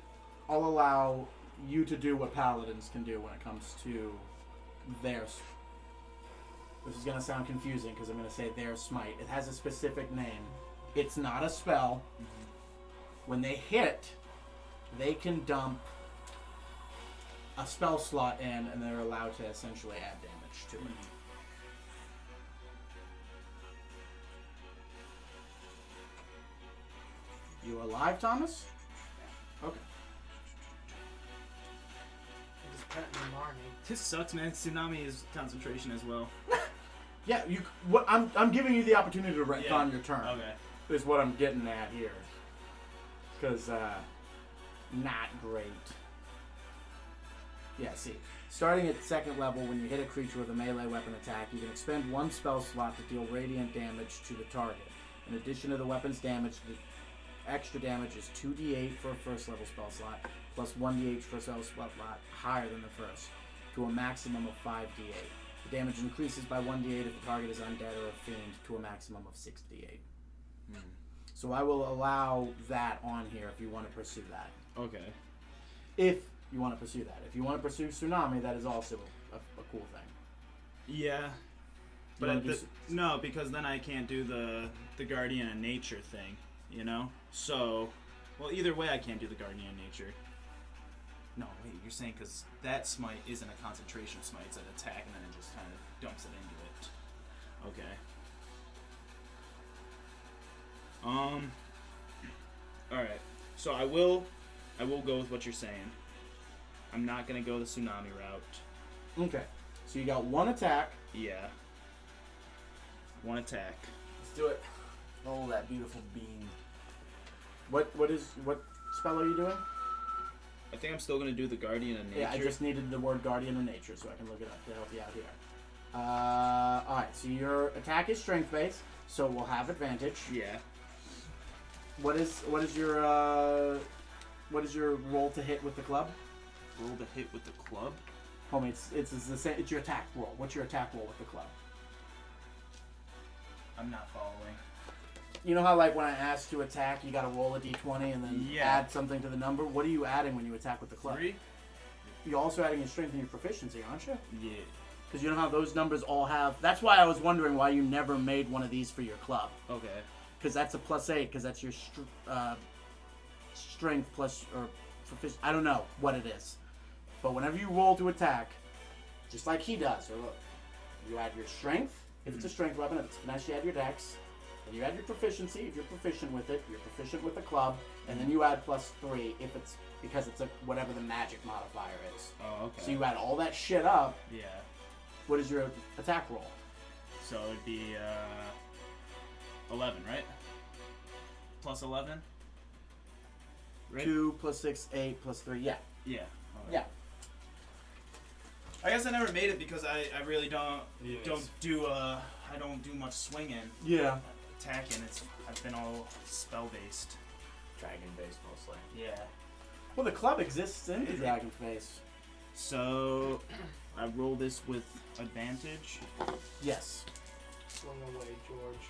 I'll allow you to do what paladins can do when it comes to theirs. This is going to sound confusing because I'm going to say their smite. It has a specific name. It's not a spell. When they hit, they can dump a spell slot in and they're allowed to essentially add damage to it. You alive, Thomas? Okay. Just petting Marnie. This sucks, man. Tsunami is concentration as well. Yeah, what I'm giving you the opportunity to retcon Yeah. your turn. Okay. Is what I'm getting at here. Because, not great. Yeah, see. Starting at second level, when you hit a creature with a melee weapon attack, you can expend 1 spell slot to deal radiant damage to the target. In addition to the weapon's damage, the extra damage is 2d8 for a first level spell slot, plus 1d8 for a spell slot higher than the first, to a maximum of 5d8. The damage increases by 1d8 if the target is undead or a fiend, to a maximum of 6d8. So I will allow that on here if you want to pursue that. Okay. If you want to pursue that. If you want to pursue Tsunami, that is also a cool thing. Yeah. You wanna do No, because then I can't do the Guardian of Nature thing, you know? So, well, either way I can't do the Guardian of Nature. No, wait, you're saying because that smite isn't a concentration smite, it's an attack, and then it just kind of dumps it into it. Okay. Alright. So I will go with what you're saying. I'm not gonna go the Tsunami route. Okay. So you got 1 attack. Yeah. 1 attack. Let's do it. Roll that beautiful beam. What spell are you doing? I think I'm still gonna do the Guardian of Nature. Yeah, I just needed the word Guardian of Nature so I can look it up to help you out here. Alright, so your attack is strength based, so we'll have advantage. Yeah. What is your roll to hit with the club? Roll to hit with the club. Homie, it's the same. It's your attack roll. What's your attack roll with the club? I'm not following. You know how like when I asked to attack, you got to roll a d20 and then Yeah. add something to the number. What are you adding when you attack with the club? 3? You're also adding your strength and your proficiency, aren't you? Yeah. Because you know how those numbers all have. That's why I was wondering why you never made one of these for your club. Okay. Because that's a +8. Because that's your strength plus or proficiency. I don't know what it is, but whenever you roll to attack, just like he does, or look, you add your strength if it's a strength weapon. If it's finesse, you add your dex. Then you add your proficiency if you're proficient with it. You're proficient with the club, and then you add +3 if it's because it's whatever the magic modifier is. Oh, okay. So you add all that shit up. Yeah. What is your attack roll? So it'd be 11, right? Plus 11. Right? 2 + 6, 8 + 3. Yeah. Yeah. Okay. Yeah. I guess I never made it because I really don't Yes. I don't do much swinging. Yeah. Attacking. I've been all spell based. Dragon based mostly. Yeah. Well, the club exists in the Is it? Dragon Face. So I roll this with advantage. Yes. Swing away, George.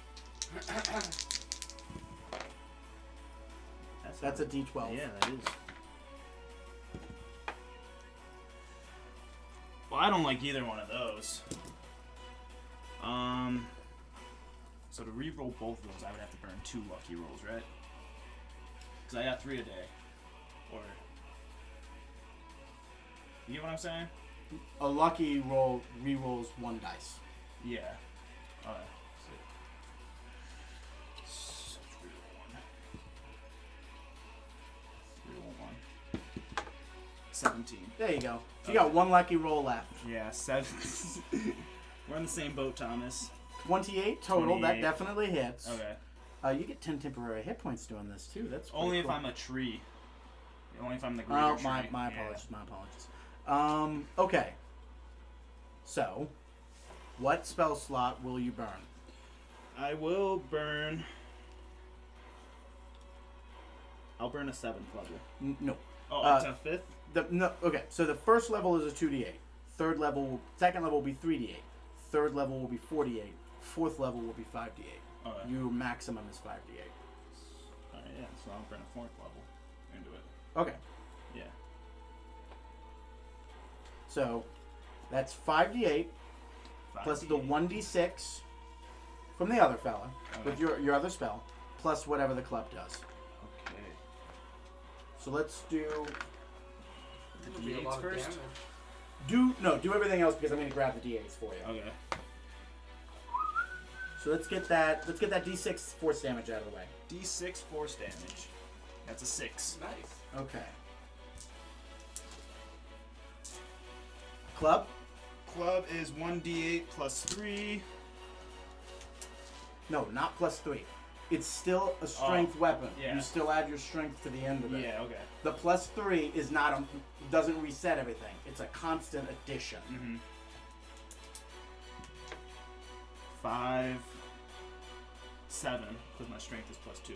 That's a D12. Yeah, that is. Well, I don't like either one of those. So to re-roll both of those, I would have to burn 2 lucky rolls, right? Because I got 3 a day. Or... You get what I'm saying? A lucky roll re-rolls 1 dice. Yeah. Alright. So re-roll 1. 17. There you go. So you got 1 lucky roll left. Yeah, 7. We're on the same boat, Thomas. 28 total. 28. That definitely hits. Okay. You get 10 temporary hit points doing this too. That's pretty Only if cool. I'm a tree. Only if I'm the greater Oh, tree. my Yeah. apologies. My apologies. Okay. So, what spell slot will you burn? I will burn... I'll burn a 7th level. No. Oh, up to 5th? Okay, so the first level is a 2d8. Second level will be 3d8. Third level will be 4d8. Fourth level will be 5d8. Okay. Your maximum is 5d8. Alright, yeah, so I'll burn a 4th level into it. Okay, Yeah. so that's 5d8 plus the 5d8. 1d6 from the other fella with Okay. your other spell plus whatever the club does. Okay. So let's do That'll be a D8s lot of first? damage. do everything else because I'm gonna grab the d8s for you. Okay. So let's get that d6 force damage out of the way. D6 force damage. That's a 6. Nice. Okay. Club? Club is 1d8 plus 3. No, not +3. It's still a strength weapon. yeah. You still add your strength to the end of it. Yeah, okay. The +3 is not doesn't reset everything. It's a constant addition. Mm-hmm. 5, 7, because my strength is +2.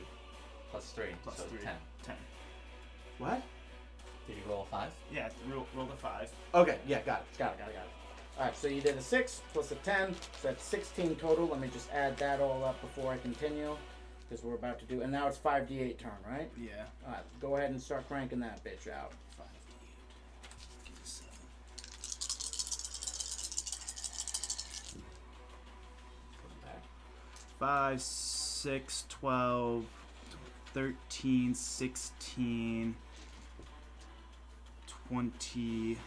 +3. Plus so 3. 10. 10. What? Did you roll a 5? Yeah, roll the 5. Okay, yeah, got it. Alright, so you did a 6 plus a 10, so that's 16 total. Let me just add that all up before I continue, because we're about to do, and now it's 5d8 turn, right? Yeah. Alright, go ahead and start cranking that bitch out. 5, 7. 5, 6, 12, 13, 16, 20.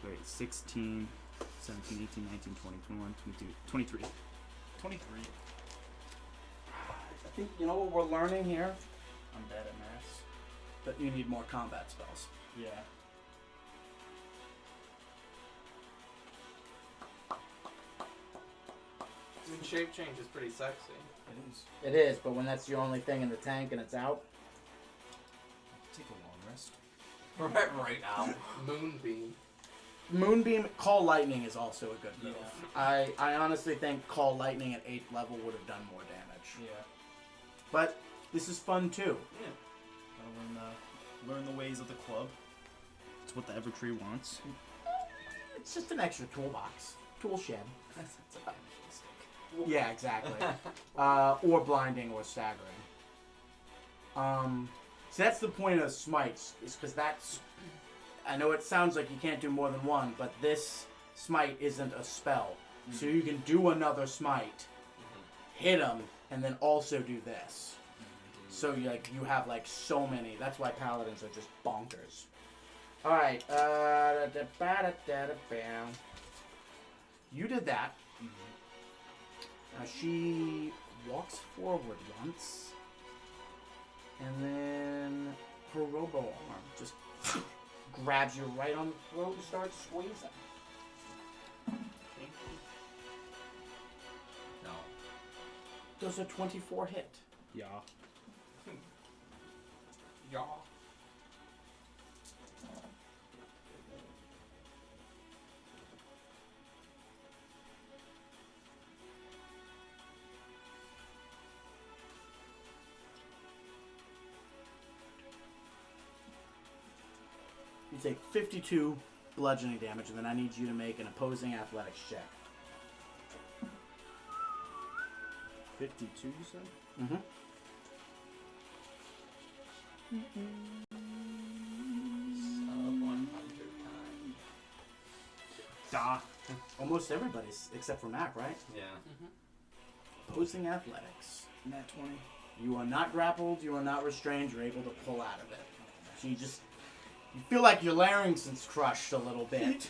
Wait, 16, 17, 18, 19, 20, 21, 22, 23. 23. I think, you know what we're learning here? I'm dead at maths. That you need more combat spells. Yeah. I mean, shape change is pretty sexy. It is. It is, but when that's your only thing in the tank and it's out, Take a long rest. right now. Moonbeam. Moonbeam, Call Lightning is also a good move. Yeah. I honestly think Call Lightning at 8th level would have done more damage. Yeah. But this is fun too. Gotta learn the ways of the club. It's what the Evertree wants. It's just an extra toolbox. Tool shed. That's a damage mistake. Yeah, exactly. Or blinding or staggering. So that's the point of smites, is because that's... I know it sounds like you can't do more than one, but this smite isn't a spell. Mm-hmm. So you can do another smite, hit them, and then also do this. So you have like so many. That's why paladins are just bonkers. All right. You did that. She walks forward once, and then her robo arm just grabs you right on the throat and starts squeezing. No. Does a 24 hit? Yeah. Yeah. You take 52 bludgeoning damage, and then I need you to make an opposing athletics check. 52, you said? Mm-hmm. Sub 100 times. Da. Almost everybody's, except for Mac, right? Yeah. Opposing athletics. Nat 20. You are not grappled, you are not restrained, you're able to pull out of it. So you feel like your larynx crushed a little bit.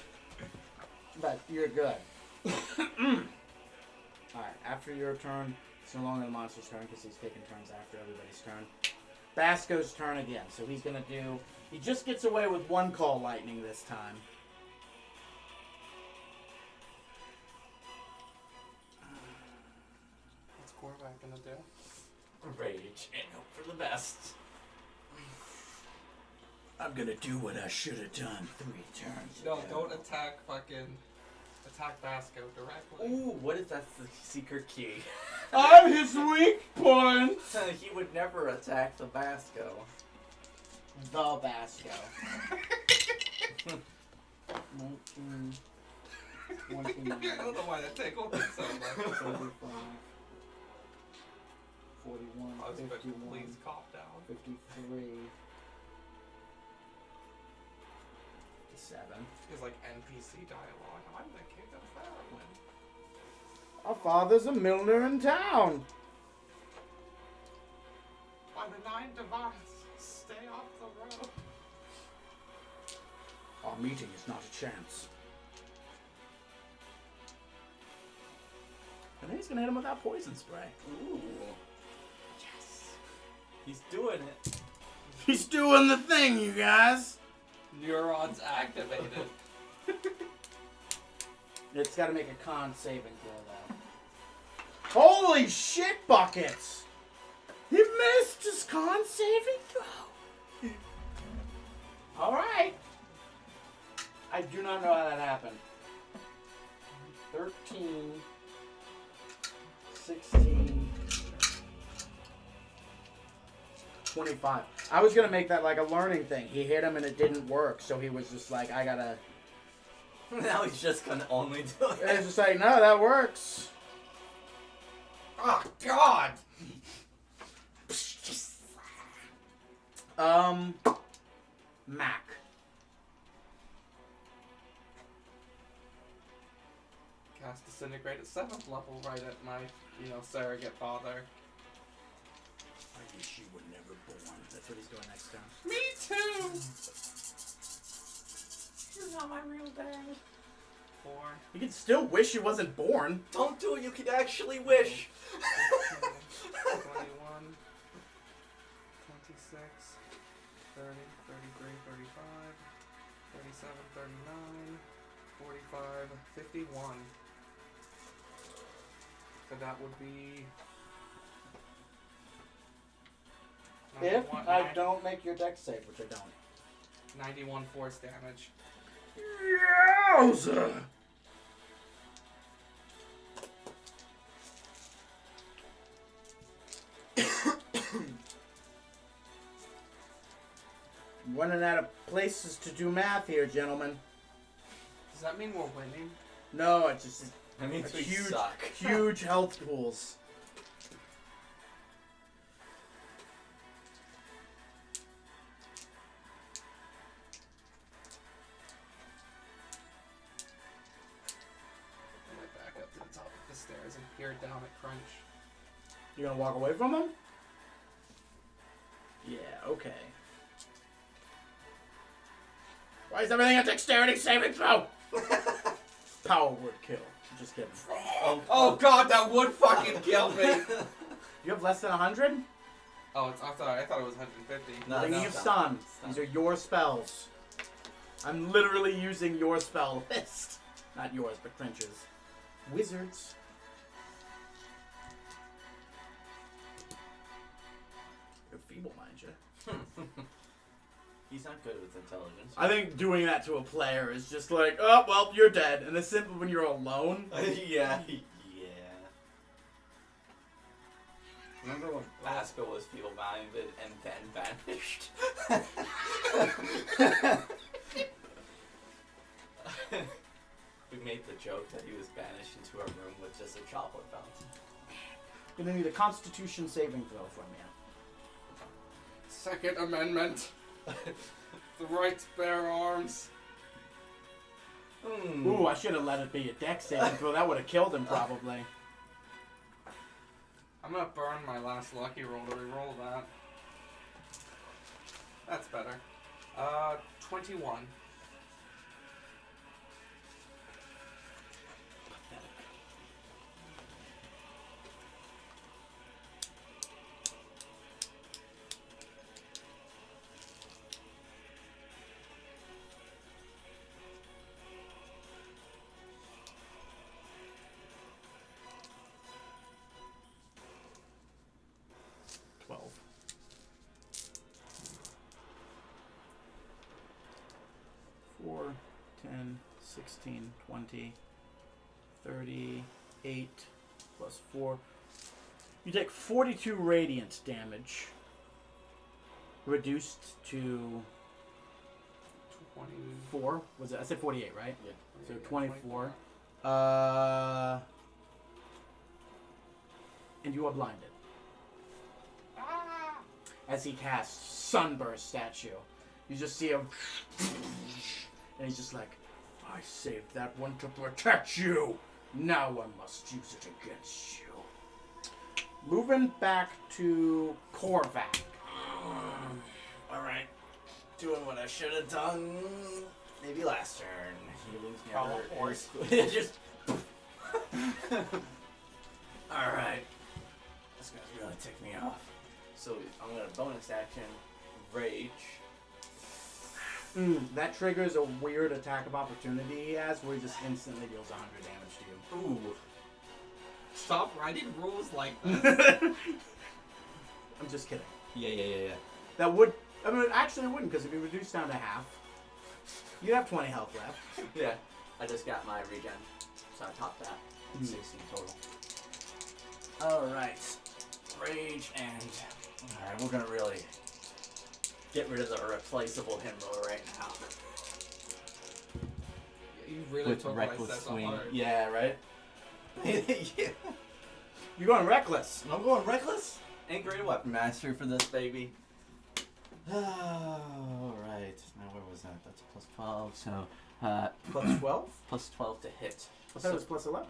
But you're good. Alright, after your turn, it's no longer the monster's turn because he's taking turns after everybody's turn. Basco's turn again, so he's gonna do... He just gets away with one Call Lightning this time. What's Korvac gonna do? Rage and hope for the best. I'm gonna do what I should have done 3 turns No, ago. don't attack Basco directly. Ooh, what if that's the secret key? I'm his weak point! He would never attack the Basco. The Basco. 19, 29, I don't know why that tickled me so much. 35, 41, I was expecting 51, please calm down. 53, 57. It's like NPC dialogue. I'm the king of Fairwind. Our father's a milliner in town. By the 9 divines, stay off the road. Our meeting is not a chance. I think he's gonna hit him with that poison spray. Ooh. Yes. He's doing it. He's doing the thing, you guys. Neurons activated. It's got to make a con saving throw though. Holy shit buckets! He missed his con saving throw. Alright. I do not know how that happened. 13, 16, 25. I was gonna make that like a learning thing. He hit him and it didn't work, so he was just like, I gotta. Now he's just gonna only do it. It's just like, no, that works. Oh God! Mac. Cast Disintegrate at 7th level right at my, surrogate father. I wish you were never born. That's what he's doing next time. Me too! You're not my real dad. 4, You can still wish he wasn't born. Don't do it, you can actually wish. 21, 26, 30, 33, 35, 37, 39, 45, 51. So that would be... If 91 I don't make your deck save, which I don't. 91 force damage. Yowza! Running out of places to do math here, gentlemen. Does that mean we're winning? No, it's just That means we huge, suck. huge health pools. I went back up to the top of the stairs and peered down at Crunch. You gonna walk away from him? Yeah, okay. Why is everything a dexterity saving throw? Power would kill. Just kidding. Oh God, that would fucking kill me! You have less than 100? Oh, I thought it was 150. No, Ringing no. of Stun. These are your spells. I'm literally using your spell list. Not yours, but Crinch's. Wizards. You're feeble, mind you. He's not good with intelligence. I think doing that to a player is just like, oh, well, you're dead. And it's simple when you're alone. Yeah. Remember when Pascal was feeble-minded and then vanished? We made the joke that he was banished into a room with just a chocolate fountain. Gonna need a Constitution saving throw from you. Second Amendment. The right to bear arms. Ooh, I should have let it be a dex saving throw. That would have killed him, probably. I'm gonna burn my last lucky roll to reroll that. That's better. 21. Four, 10, 16, 20, 38, plus 4. You take 42 radiant damage. Reduced to 24. Was it? I said 48, right? Yeah. So 24. And you are blinded. As he casts Sunburst at you, you just see him, and he's just like, I saved that one to protect you. Now I must use it against you. Moving back to Korvac. Alright. Doing what I should have done maybe last turn. Healing's Follow never horse. just Alright. This guy's really ticked me off. So I'm gonna bonus action rage. That triggers a weird attack of opportunity he has, where he just instantly deals 100 damage to you. Ooh. Stop writing rules like this. I'm just kidding. Yeah. That would. I mean, actually, it wouldn't because it'd be reduced down to half. You'd have 20 health left. Yeah. I just got my regen, so I topped that. 16 total. Alright. Rage and... Alright, we're gonna really... Get rid of the replaceable himbo right now. You really with took my reckless sets swing. apart. Yeah, right? Yeah. You're going reckless. I'm going reckless? And great weapon. Master for this baby. Alright. Now where was that? That's plus 12, so... Plus 12? plus 12 to hit. I thought it was plus 11.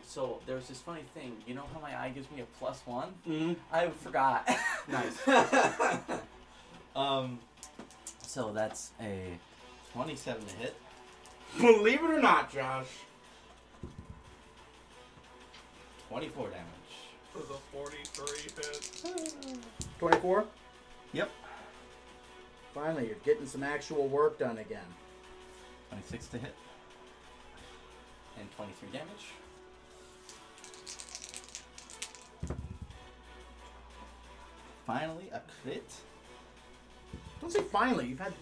So there's this funny thing. You know how my eye gives me a +1? Mm-hmm. I forgot. Nice. So that's a 27 to hit. Believe it or not, Josh. 24 damage. For the 43 hit. 24? Yep. Finally, you're getting some actual work done again. 26 to hit. And 23 damage. Finally, a crit. Don't say finally. You've had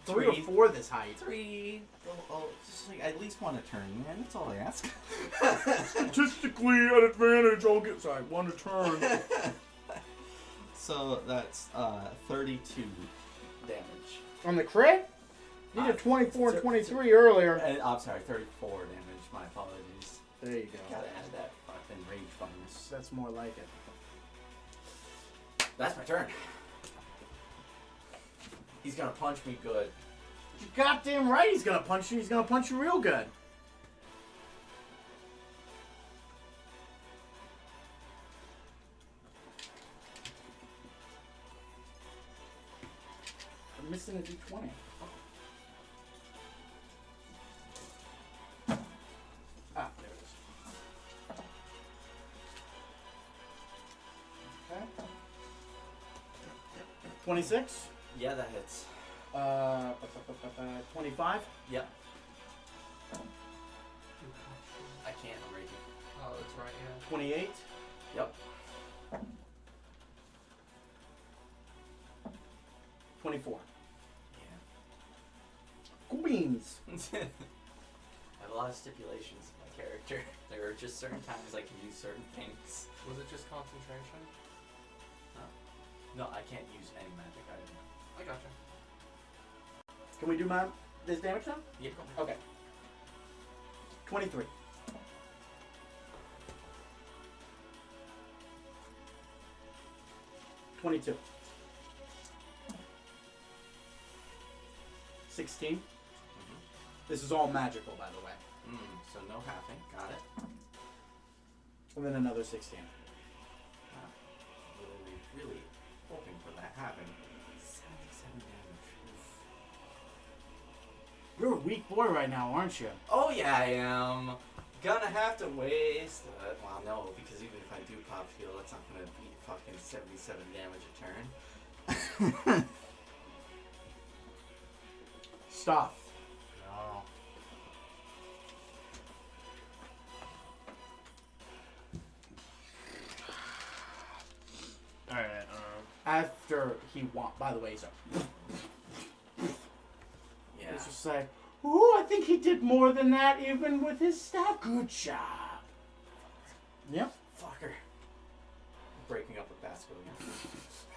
3 Three. or 4 this height. 3. Oh, just like at least one a turn, man. That's all I ask. Statistically, at advantage, I'll get... Sorry, 1 a turn. So that's 32 damage. On the crit? You did 24 and so- 23 earlier. I'm sorry, 34 damage. My apologies. There you go. Gotta add that fucking rage bonus. That's more like it. That's my turn. He's gonna punch me good. You're goddamn right he's gonna punch you. He's gonna punch you real good. I'm missing a d20. Ah, there it is. Okay. 26. Yeah, that hits. 25. Yep. I can't. I'm raging. Oh, that's right, yeah. 28. Yep. 24. Yeah. Cool beans. I have a lot of stipulations in my character. There are just certain times I can use certain things. Was it just concentration? No, I can't use any magic item. I gotcha. Can we do this damage now? Yeah. Okay. 23. 22. 16. This is all magical, by the way. So no halving. Got it. And then another 16. Really hoping for that halving. 77 damage. Oof. You're a weak boy right now, aren't you? Oh yeah, I am. Gonna have to waste. Well, no, because even if I do pop heal, that's not gonna beat fucking 77 damage a turn. Stop. No. Alright, After he by the way, he's like, Yeah. it's just like, ooh, I think he did more than that even with his staff. Good job. Yep. Fucker. Breaking up with Basco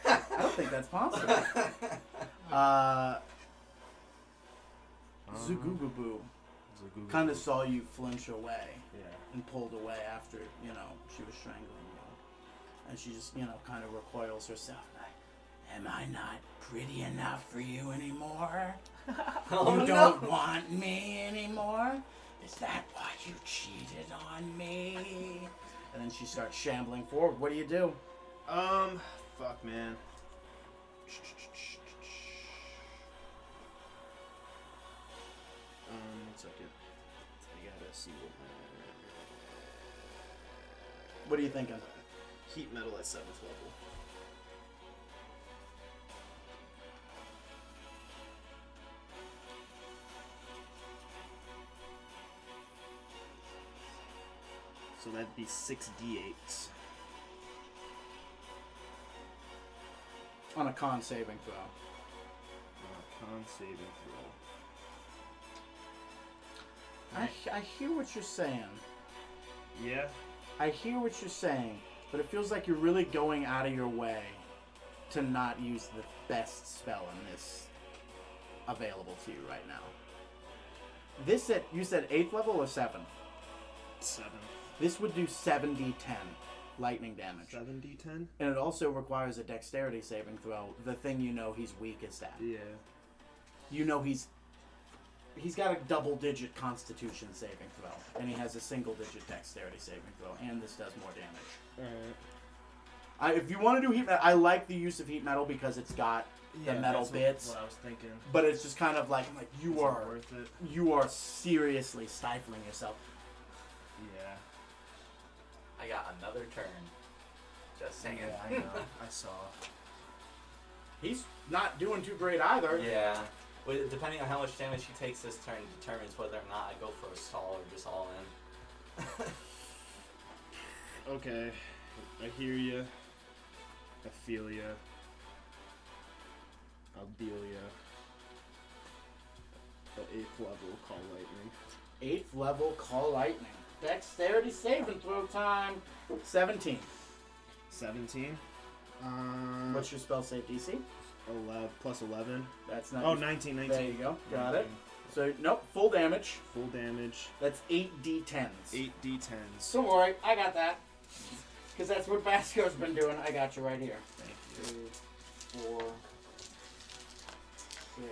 I don't think that's possible. Zugugaboo kind of saw you flinch away Yeah. and pulled away after, she was strangling you. And she just, kind of recoils herself. Like, am I not pretty enough for you anymore? Oh, You don't want me anymore? Is that why you cheated on me? And then she starts shambling forward. What do you do? fuck, man. 1 second. I gotta see what What are you thinking? my heat metal at 7th level. So that'd be 6d8s. On a con saving throw. Con saving throw. I hear what you're saying. Yeah. I hear what you're saying, but it feels like you're really going out of your way to not use the best spell in this available to you right now. This you said 8th level or 7th? 7. This would do 7d10 lightning damage. 7d10? And it also requires a dexterity saving throw, the thing you know he's weakest at. Yeah. You know he's got a double-digit constitution saving throw, and he has a single-digit dexterity saving throw, and this does more damage. Alright. If you want to do heat metal, I like the use of heat metal because it's got the metal that's bits. What I was thinking. But it's just kind of like you Is it are worth it? you are seriously stifling yourself. Yeah. I got another turn. Just saying. Yeah, I know. I saw. He's not doing too great either. Yeah. Well, depending on how much damage he takes this turn determines whether or not I go for a stall or just all in. Okay. I hear ya. I feel ya. I'll deal ya. The 8th level, call lightning. 8th level, call lightning. Dexterity saving throw time. 17. 17. What's your spell save DC? 11 plus 11. That's not. Oh, 19. There you go. Got 19. it. So nope, full damage. Full damage. That's 8d10s. 8d10s. Don't worry, I got that. Because that's what Basco's been doing. I got you right here. Thank you. 2, 4, 6,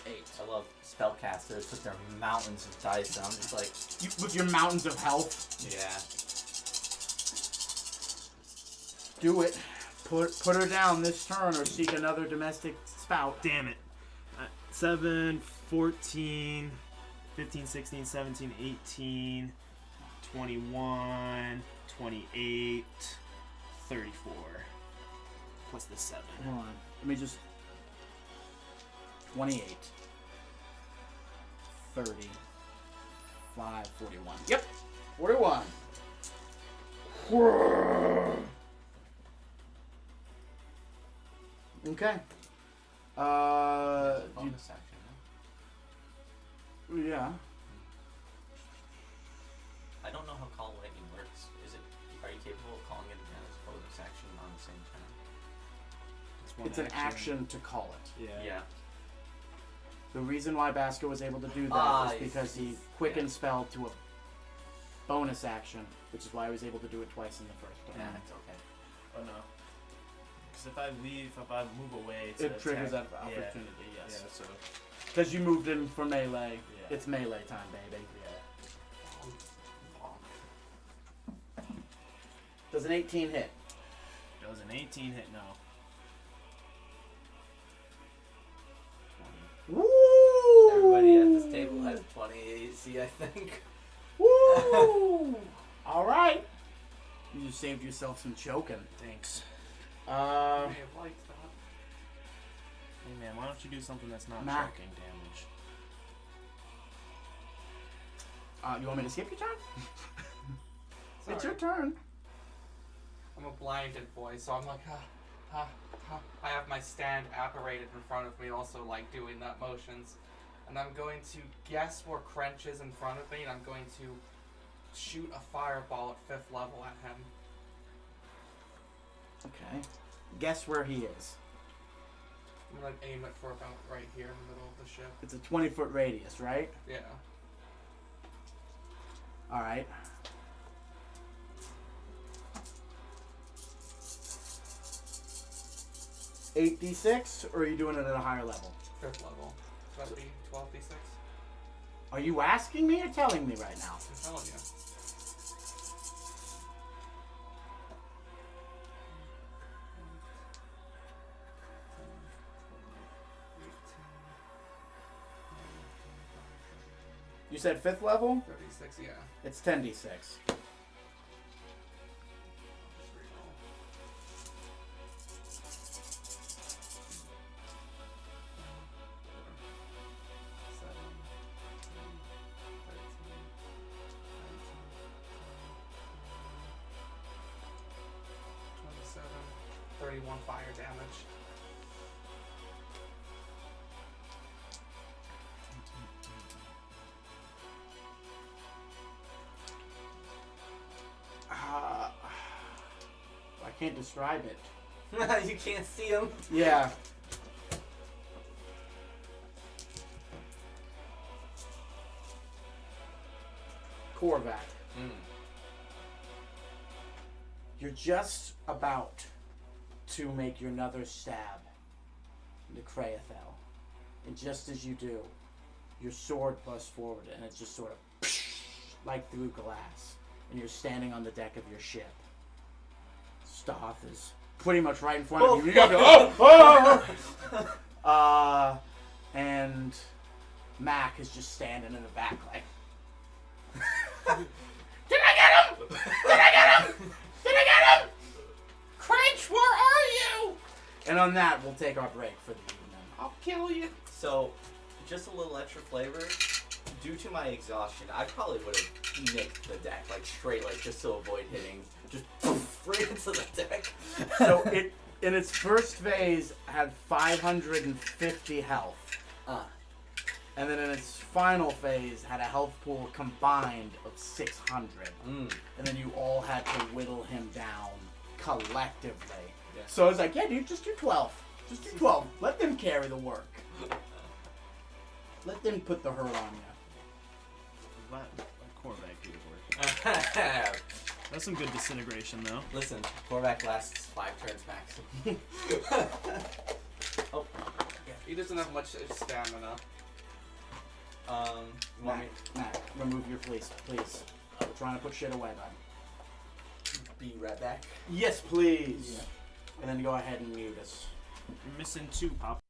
8. I love spellcasters with their mountains of dice, and I'm just like, With your mountains of health, yeah. do it. Put her down this turn or seek another domestic spout. Damn it. 7, 14, 15, 16, 17, 18, 21, 28, 34. Plus the 7. Hold on. Let me just... 28. 30. 5, 41. Yep. 41. Okay. Bonus action, huh? Yeah. I don't know how call lightning works. Are you capable of calling it again as a bonus action on the same turn? It's an action to call it. Yeah. Yeah. The reason why Basco was able to do that is because he quickened yeah. spell to a bonus action, which is why he was able to do it twice in the first turn. Yeah, it's okay. Oh no. Because if I move away, It triggers that attack. opportunity, Yeah. yes. Yeah, so. Because you moved in for melee. Yeah. It's melee time, baby. Yeah. Does an 18 hit? Does an 18 hit? No. Woo! Everybody at this table has 20 AC, I think. Woo! All right. You just saved yourself some choking. Thanks. I may have liked that. Hey man, why don't you do something that's not Nah. choking damage? You want me to skip your turn? It's Sorry. your turn. I'm a blinded boy, so I'm like, I have my stand apparated in front of me, also like doing that motions. And I'm going to guess where Crench is in front of me, and I'm going to shoot a fireball at 5th level at him. Okay. Guess where he is. I'm going to aim it for about right here in the middle of the ship. It's a 20-foot radius, right? Yeah. All right. $8d6, or are you doing it at a higher level? 5th level. So that'd be 12d6. Are you asking me or telling me right now? I'm telling you. You said 5th level? 36, yeah. It's 10d6. Just reroll. fire damage. I can't describe it. You can't see him. Yeah. Korvac, you're just about to make your another stab into Kraethel. And just as you do, your sword busts forward and it's just sort of like through glass. And you're standing on the deck of your ship. Stoth is pretty much right in front of you. You gotta go, oh! And Mac is just standing in the back like, Did I get him? Did I get him? Did I get him? Cringe, where are you? And on that, we'll take our break for the evening. I'll kill you. So, just a little extra flavor. Due to my exhaustion, I probably would have nicked the deck, like straight, like just to avoid hitting, just right into the deck. So it, in its first phase, had 550 health. And then in its final phase, had a health pool combined of 600. And then you all had to whittle him down collectively. Yeah. So I was like, yeah, dude, just do 12. Just do 12. Let them carry the work. Let them put the hurt on you. Let Korvac do the work. That's some good disintegration, though. Listen, Korvac lasts 5 turns maximum. Oh, He doesn't have much stamina. you want me Mac, remove your fleece, please. We're trying to put shit away, bud. to be right back? Yes, please. Yeah. And then go ahead and mute us. You're missing 2, Pop.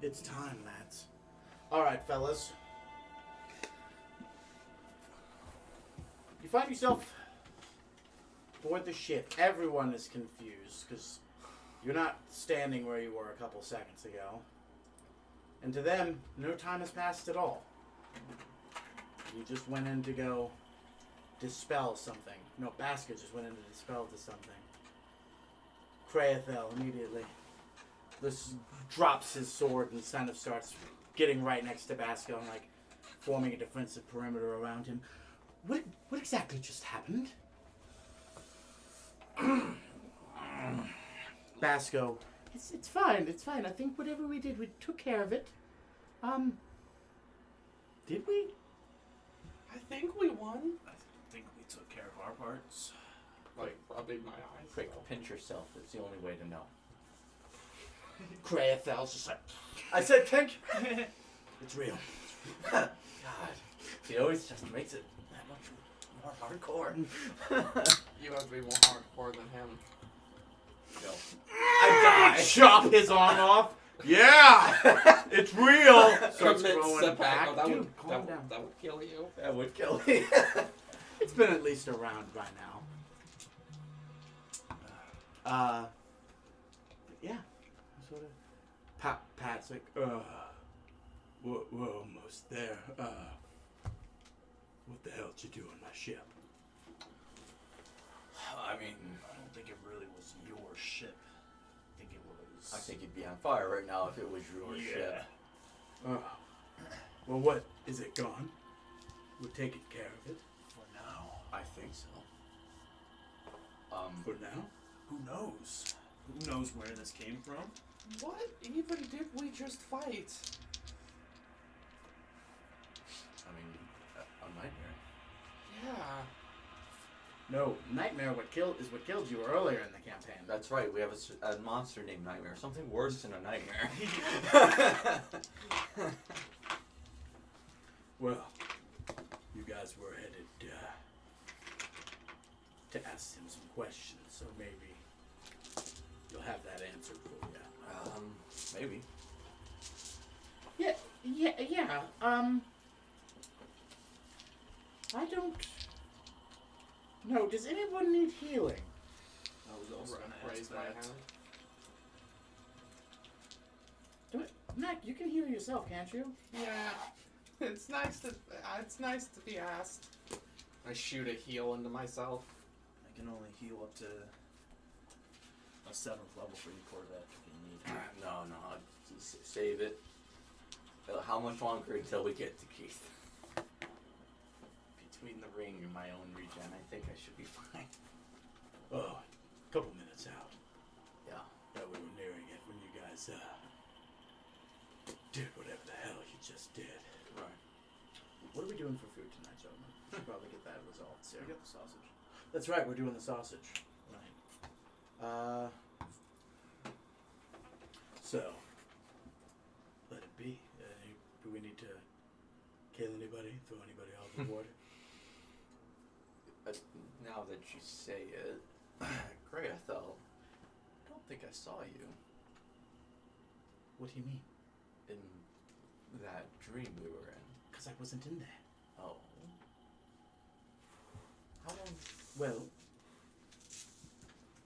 It's time, lads. All right, fellas. You find yourself aboard the ship. Everyone is confused because you're not standing where you were a couple seconds ago. And to them, no time has passed at all. You just went in to go dispel something. No, Basker just went in to dispel to something. Kraethel immediately drops his sword and kind of starts getting right next to Basker and like forming a defensive perimeter around him. What exactly just happened? Basco, it's fine. I think whatever we did, we took care of it. Did we? I think we won. I think we took care of our parts. Like, rubbing my eyes. Quick, pinch yourself. It's the only way to know. Kraethel's just like, I said pink. it's real. God, he always just makes it that much more hardcore. You have to be more hardcore than him. No. I die. Chop his arm off. Yeah, it's real. Starts Commit throwing seppuku. back. Oh, that Dude, would, calm that, down. that would kill you. That would kill me. It's been at least a round by now. Yeah, sort of. Pat's like, we're almost there. What the hell did you do on my ship? I mean, I don't think it really was your ship. I think it was. I think you'd be on fire right now if it was your ship. Well, what? Is it gone? We're taking care of it. For now. I think so. For now? Who knows? Who knows where this came from? What even did we just fight? I mean, a nightmare. Yeah. No, Nightmare what killed you earlier in the campaign. That's right. We have a monster named Nightmare. Something worse than a nightmare. Well, you guys were headed to ask him some questions, so maybe you'll have that answered for you. Maybe. Yeah. I don't know. Does anyone need healing? I was also going to Raise ask my that. hand. Do it, Mac. You can heal yourself, can't you? Yeah. It's nice to be asked. I shoot a heal into myself. I can only heal up to a 7th level for you, Corvette, if you need. No. Save it. How much longer until we get to Keith? Between the ring and my own regen, I think I should be fine. Oh, a couple minutes out. Yeah. Yeah, we were nearing it when you guys did whatever the hell you just did. Right. What are we doing for food tonight, gentlemen? Should probably get that resolved soon. We got the sausage. That's right, we're doing the sausage. Right. So, let it be. Do we need to kill anybody? Throw anybody overboard? Now that you say it, Graethel, I don't think I saw you What do you mean? in that dream we were in. Because I wasn't in there. Oh. How long? Well,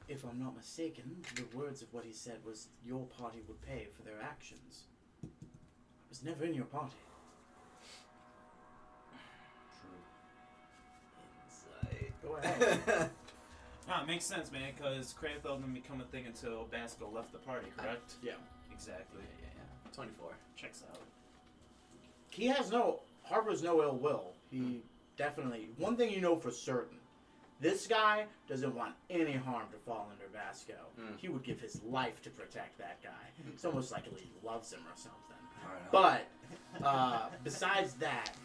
if I'm not mistaken, the words of what he said was your party would pay for their actions. I was never in your party. Insight. Go ahead. It makes sense, man, because Krathel didn't become a thing until Basco left the party, correct? Yeah. Exactly. Yeah. 24. Checks out. He harbors no ill will. He definitely, one thing you know for certain, this guy doesn't want any harm to fall under Vasco. He would give his life to protect that guy. It's almost like he loves him or something. But, besides that,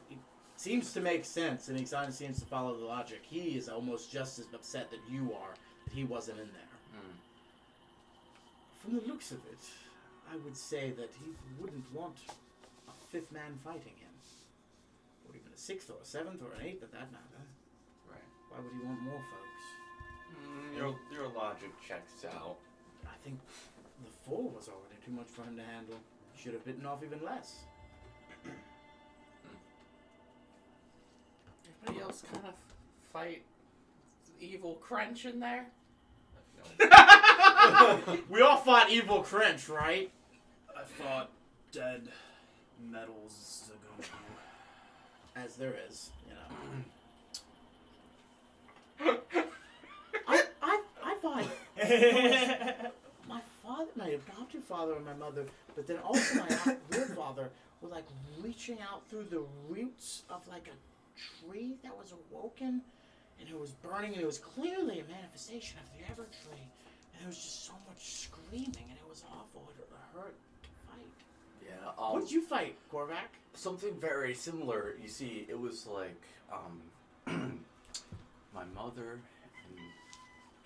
it seems to make sense, and he kind of seems to follow the logic. He is almost just as upset that you are that he wasn't in there. From the looks of it, I would say that he wouldn't want a 5th man fighting him. Or even a 6th or a 7th or an 8th at that matter. Right. Why would he want more folks? Your logic checks out. I think the 4 was already too much for him to handle. Should have bitten off even less. Anybody else kind of fight evil Crunch in there? We all fought Evil Cringe, right? I fought dead metals ago. As there is, you know. I fought my father, my adopted father and my mother, but then also my real father were like reaching out through the roots of like a tree that was awoken, and it was burning, and it was clearly a manifestation of the Ever Tree, and there was just so much screaming, and it was awful. It hurt to fight. Yeah. What did you fight, Korvac? Something very similar. You see, it was like my mother and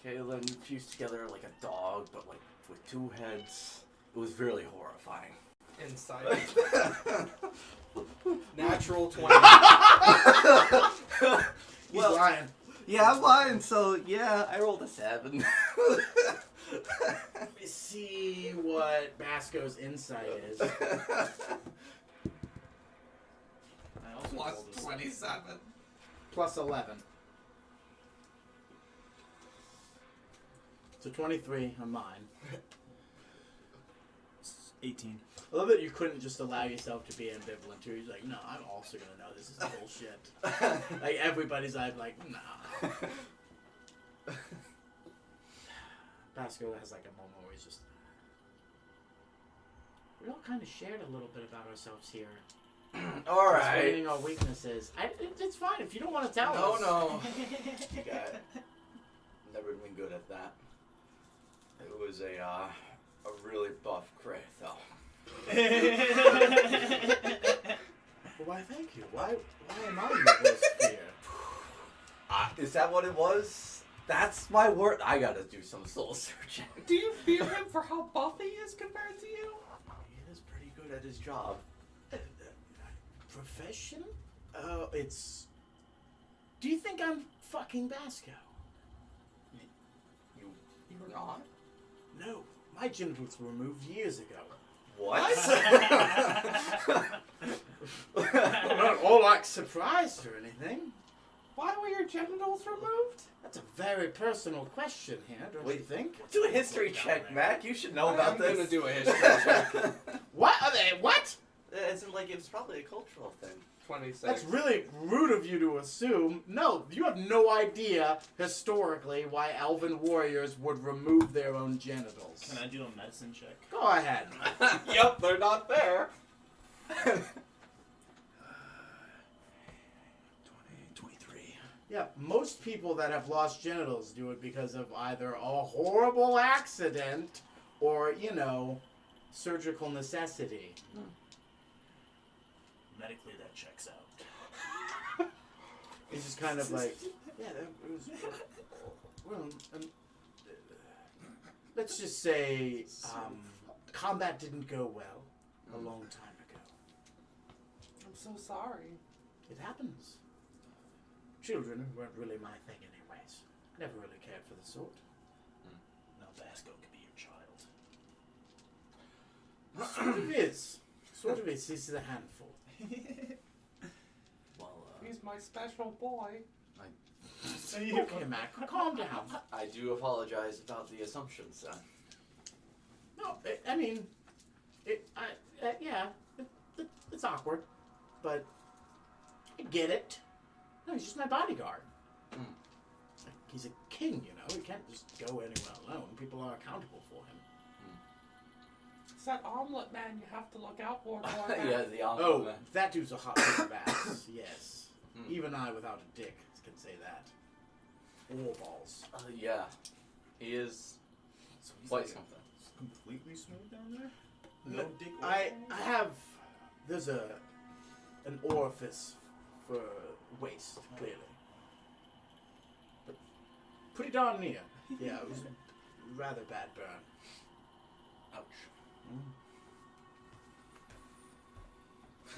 Kaylin fused together like a dog, but like with 2 heads. It was really horrifying. Inside. Natural 20. He's lying. Yeah, I'm lying. So yeah, I rolled a 7. Let me see what Basco's insight is. I also Plus rolled a 27. Plus 11. So 23 on mine. 18. I love that you couldn't just allow yourself to be ambivalent too. He's like, no, I'm also gonna know this is bullshit. Like everybody's like, nah. Basco has like a moment where he's just. We all kind of shared a little bit about ourselves here. All right. Explaining our weaknesses. It's fine if you don't want to tell us. No. You got it. Never been good at that. It was a really buff crit, though. Well, why? Thank you. Why am I your worst fear? Is that what it was? That's my word. I gotta do some soul searching. Do you fear him for how buff he is compared to you? He is pretty good at his job. Profession? Oh, it's. Do you think I'm fucking Basco? You're not? No, my genitals were removed years ago. What? I'm not all like surprised or anything. Why were your genitals removed? That's a very personal question here, don't you think? Do a history check, Mac. You should know about I'm this. gonna do a history check. What are they? What? It's like it was probably a cultural thing. 26. That's really rude of you to assume. No, you have no idea historically why elven warriors would remove their own genitals. Can I do a medicine check? Go ahead. Yep, they're not there. 23. Yeah, most people that have lost genitals do it because of either a horrible accident or, surgical necessity. Medically, that checks out. It's just kind of like, yeah, it was. Well, let's just say combat didn't go well a long time ago. I'm so sorry. It happens. Children weren't really my thing anyways. I never really cared for the sort. Now Basco could be your child. Sort of is. Sort of is. He's a handful. Well, He's my special boy. Okay, Mac, calm down. I do apologize about the assumptions, then. No, it's awkward, but I get it. No, he's just my bodyguard. Like, he's a king, He can't just go anywhere alone. People are accountable for him. It's that omelet man you have to look out for. Yeah, the Oh, man. that dude's a hot pair of ass. Yes. Even I, without a dick, can say that. Or balls. Yeah. He is So he's quite like something. completely smooth down there? No, dick I oil? have. There's an orifice for waste, clearly. But pretty darn near. Yeah, it was a rather bad burn. Ouch.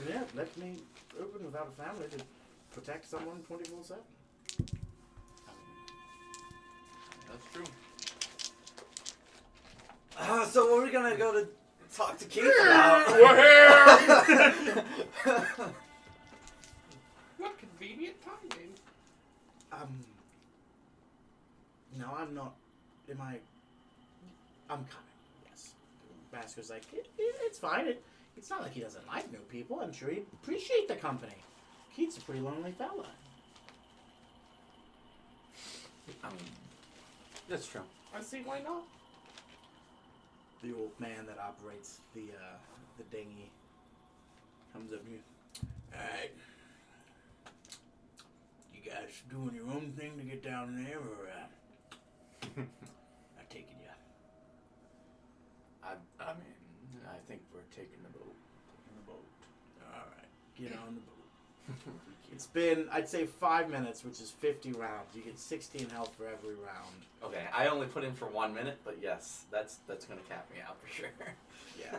Yeah, left me open without a family to protect someone 24/7. That's true. So what are we gonna go to talk to Keith about? We're here! What convenient timing. No, I'm not. I'm coming, yes. Basker's like, it's fine. It's not like he doesn't like new people. I'm sure he'd appreciate the company. Keith's a pretty lonely fella. I mean, that's true. I see why not. The old man that operates the dinghy comes up to you. Alright. You guys doing your own thing to get down there, or I taking you? I mean, I think we're taking the boat. Alright. Get on the boat. It's been, I'd say, 5 minutes, which is 50 rounds. You get 16 health for every round. Okay, I only put in for 1 minute, but yes, that's gonna cap me out for sure. Yeah.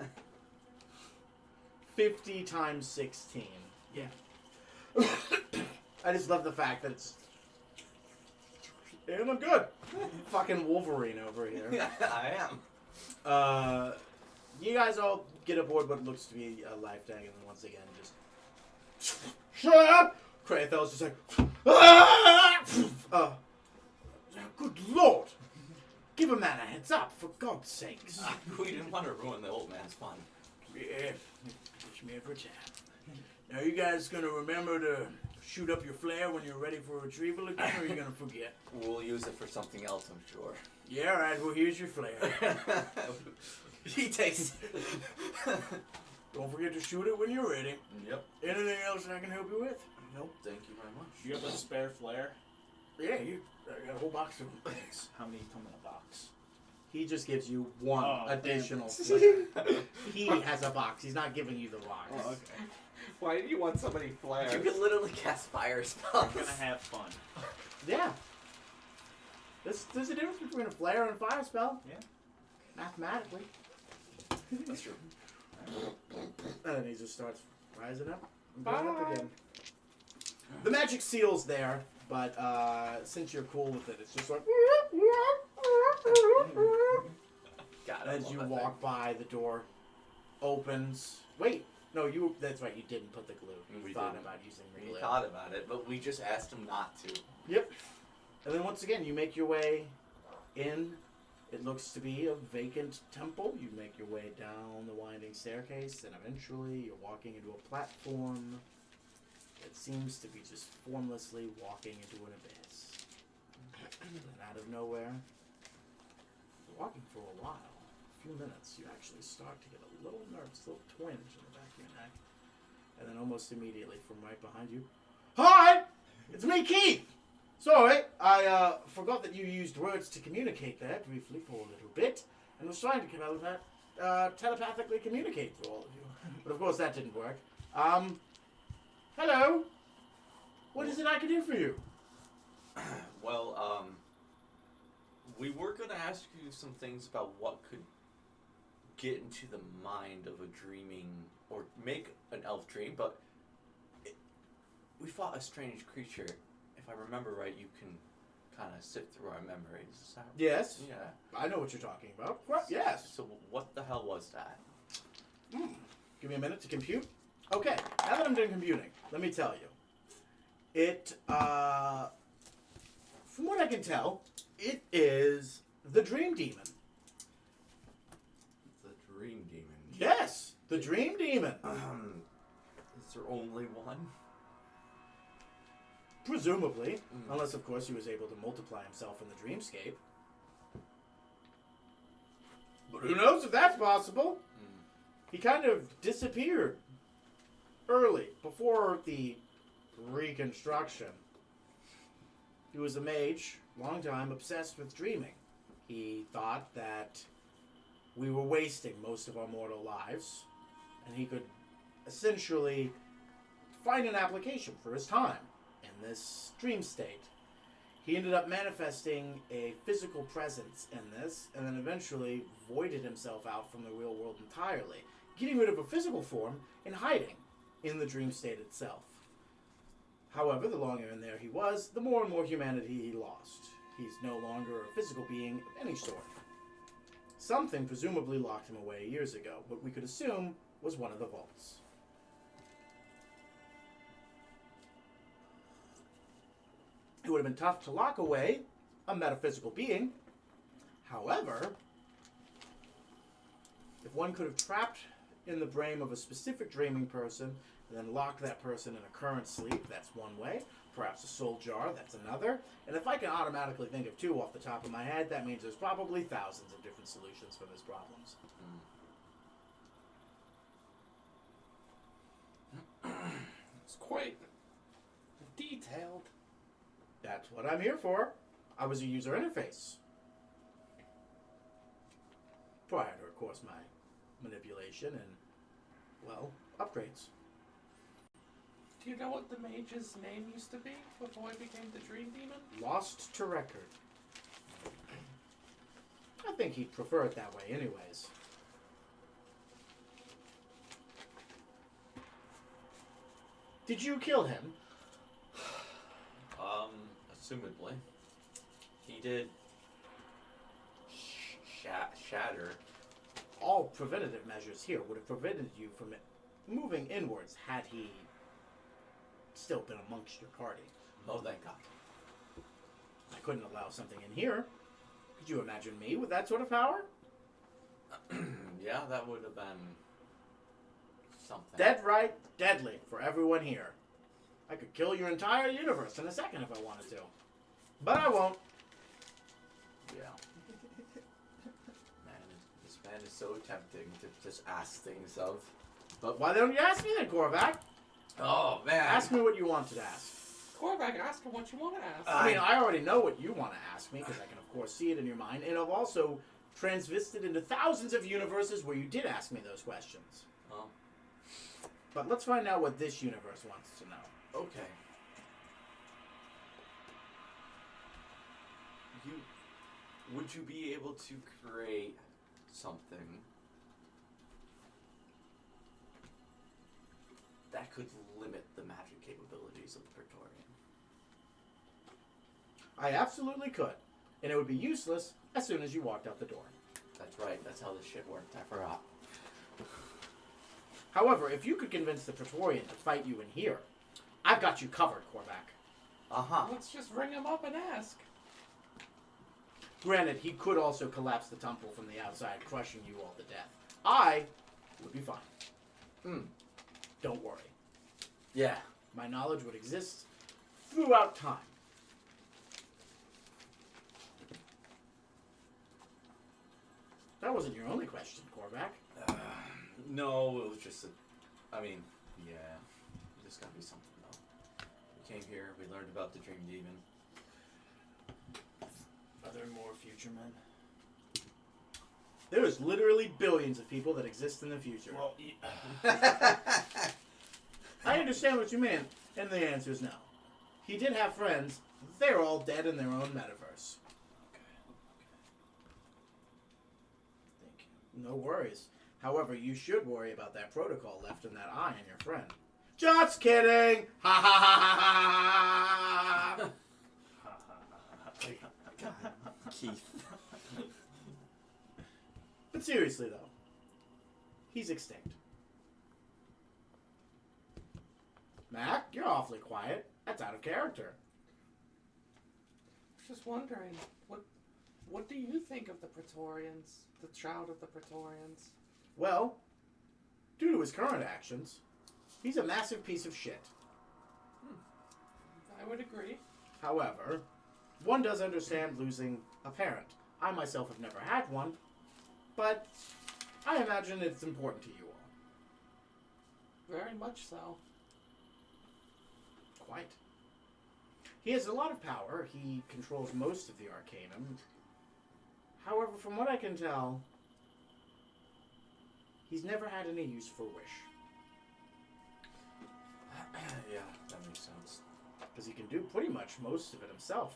50 times 16. Yeah. I just love the fact that it's... And I'm good. Fucking Wolverine over here. Yeah, I am. You guys all get aboard what looks to be a life tag, and then once again, just... Shut up! Krathell's just like... Good lord! Give a man a heads up, for God's sakes. We didn't want to ruin the old man's fun. Yeah, push me every time. Now you guys gonna remember to shoot up your flare when you're ready for retrieval again, or are you gonna forget? We'll use it for something else, I'm sure. Yeah, alright, well here's your flare. He takes. Don't forget to shoot it when you're ready. Yep. Anything else I can help you with? Nope. Thank you very much. You have a spare flare? Yeah, I got a whole box of them. Thanks. How many come in a box? He just gives you one Oh, additional flare. He has a box. He's not giving you the box. Oh, okay. Why do you want so many flares? You can literally cast fire spells. We're gonna have fun. Yeah. There's a difference between a flare and a fire spell. Yeah. Mathematically. That's true. And then he just starts rising up and going up Bye. again. The magic seal's there, but since you're cool with it, it's just like... God, I As love you that walk by, the door opens. Wait, no, that's right, you didn't put the glue. You We thought didn't. about using the thing. glue. We thought about it, but we just asked him not to. Yep. And then once again, you make your way in. It looks to be a vacant temple. You make your way down the winding staircase, and eventually you're walking into a platform that seems to be just formlessly walking into an abyss. And out of nowhere, you're walking for a while, a few minutes, you actually start to get a little nervous, a little twinge in the back of your neck. And then almost immediately from right behind you, "Hi! It's me, Keith! Sorry, I forgot that you used words to communicate there briefly for a little bit, and was trying to telepathically communicate to all of you. But of course that didn't work. Hello? What is it I can do for you?" Well, we were going to ask you some things about what could get into the mind of a dreaming, or make an elf dream, but we fought a strange creature. If I remember right, you can kind of sift through our memories. Is that Yes. Yeah. I know what you're talking about. What? Yes. So what the hell was that? Give me a minute to compute. Okay, now that I'm done computing, let me tell you. It, from what I can tell, it is the Dream Demon. The dream demon. Yes, the Dream Demon. Is there only one? Presumably, unless of course he was able to multiply himself in the dreamscape. But who knows if that's possible? He kind of disappeared early, before the reconstruction. He was a mage, long time obsessed with dreaming. He thought that we were wasting most of our mortal lives, and he could essentially find an application for his time in this dream state. He ended up manifesting a physical presence in this, and then eventually voided himself out from the real world entirely, getting rid of a physical form and hiding in the dream state itself. However, the longer in there he was, the more and more humanity he lost. He's no longer a physical being of any sort. Something presumably locked him away years ago, what we could assume was one of the vaults. It would have been tough to lock away a metaphysical being. However, if one could have trapped in the brain of a specific dreaming person and then locked that person in a current sleep, that's one way. Perhaps a soul jar, that's another. And if I can automatically think of two off the top of my head, that means there's probably thousands of different solutions for this problems. It's quite detailed. That's what I'm here for. I was a user interface. Prior to, of course, my manipulation and, well, upgrades. Do you know what the mage's name used to be before he became the Dream Demon? Lost to record. I think he'd prefer it that way anyways. Did you kill him? Assumedly. He did shatter. All preventative measures here would have prevented you from moving inwards had he still been amongst your party. Oh, thank God. I couldn't allow something in here. Could you imagine me with that sort of power? Yeah, that would have been something. Dead right, deadly for everyone here. I could kill your entire universe in a second if I wanted to. But I won't. Yeah. Man, this man is so tempting to just ask things of. But why don't you ask me then, Korvac? Oh, man. Ask me what you want to ask. Korvac, ask him what you want to ask. I mean, I already know what you want to ask me, because I can, of course, see it in your mind. And I've also transvested into thousands of universes where you did ask me those questions. Oh. But let's find out what this universe wants to know. Okay. Would you be able to create something that could limit the magic capabilities of the Praetorian? I absolutely could. And it would be useless as soon as you walked out the door. That's right, that's how this shit worked. I forgot. However, if you could convince the Praetorian to fight you in here, I've got you covered, Korvac. Uh-huh. Let's just ring him up and ask. Granted, he could also collapse the temple from the outside, crushing you all to death. I would be fine. Don't worry. Yeah. My knowledge would exist throughout time. That wasn't your only question, Korvac. No, it was just I mean, yeah. There's gotta be something, though. We came here, we learned about the Dream Demon. Are there more future men? There's literally billions of people that exist in the future. Well, I understand what you mean, and the answer is no. He did have friends. They're all dead in their own metaverse. Thank you. No worries. However, you should worry about that protocol left in that eye in your friend. Just kidding! Ha ha ha ha ha! Keith. But seriously, though, he's extinct. Mac, you're awfully quiet. That's out of character. Just wondering, what do you think of the Praetorians? The Shroud of the Praetorians? Well, due to his current actions, he's a massive piece of shit. I would agree. However, one does understand losing a parent. I myself have never had one, but I imagine it's important to you all. Very much so. Quite. He has a lot of power. He controls most of the Arcanum. However, from what I can tell, he's never had any use for Wish. Yeah, that makes sense. Because he can do pretty much most of it himself.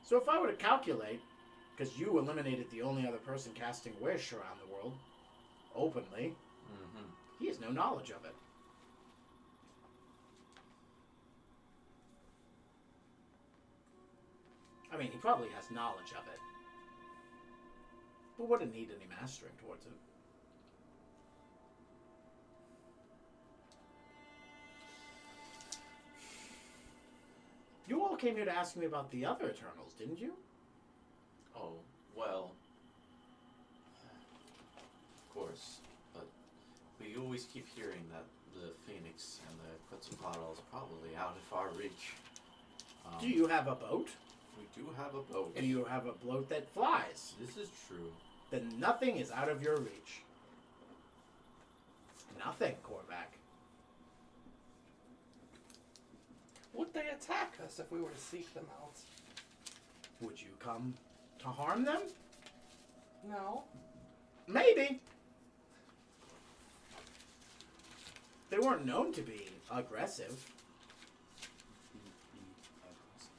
So if I were to calculate, because you eliminated the only other person casting Wish around the world, openly, he has no knowledge of it. I mean, he probably has knowledge of it. but wouldn't need any mastering towards it. You all came here to ask me about the other Eternals, didn't you? Oh, well. Of course. But we always keep hearing that the Phoenix and the Quetzalcoatl is probably out of our reach. Do you have a boat? We do have a boat. Do you have a boat that flies? This is true. Then nothing is out of your reach. Nothing, Korvac. Would they attack us if we were to seek them out? Would you come to harm them? No. Maybe. They weren't known to be aggressive.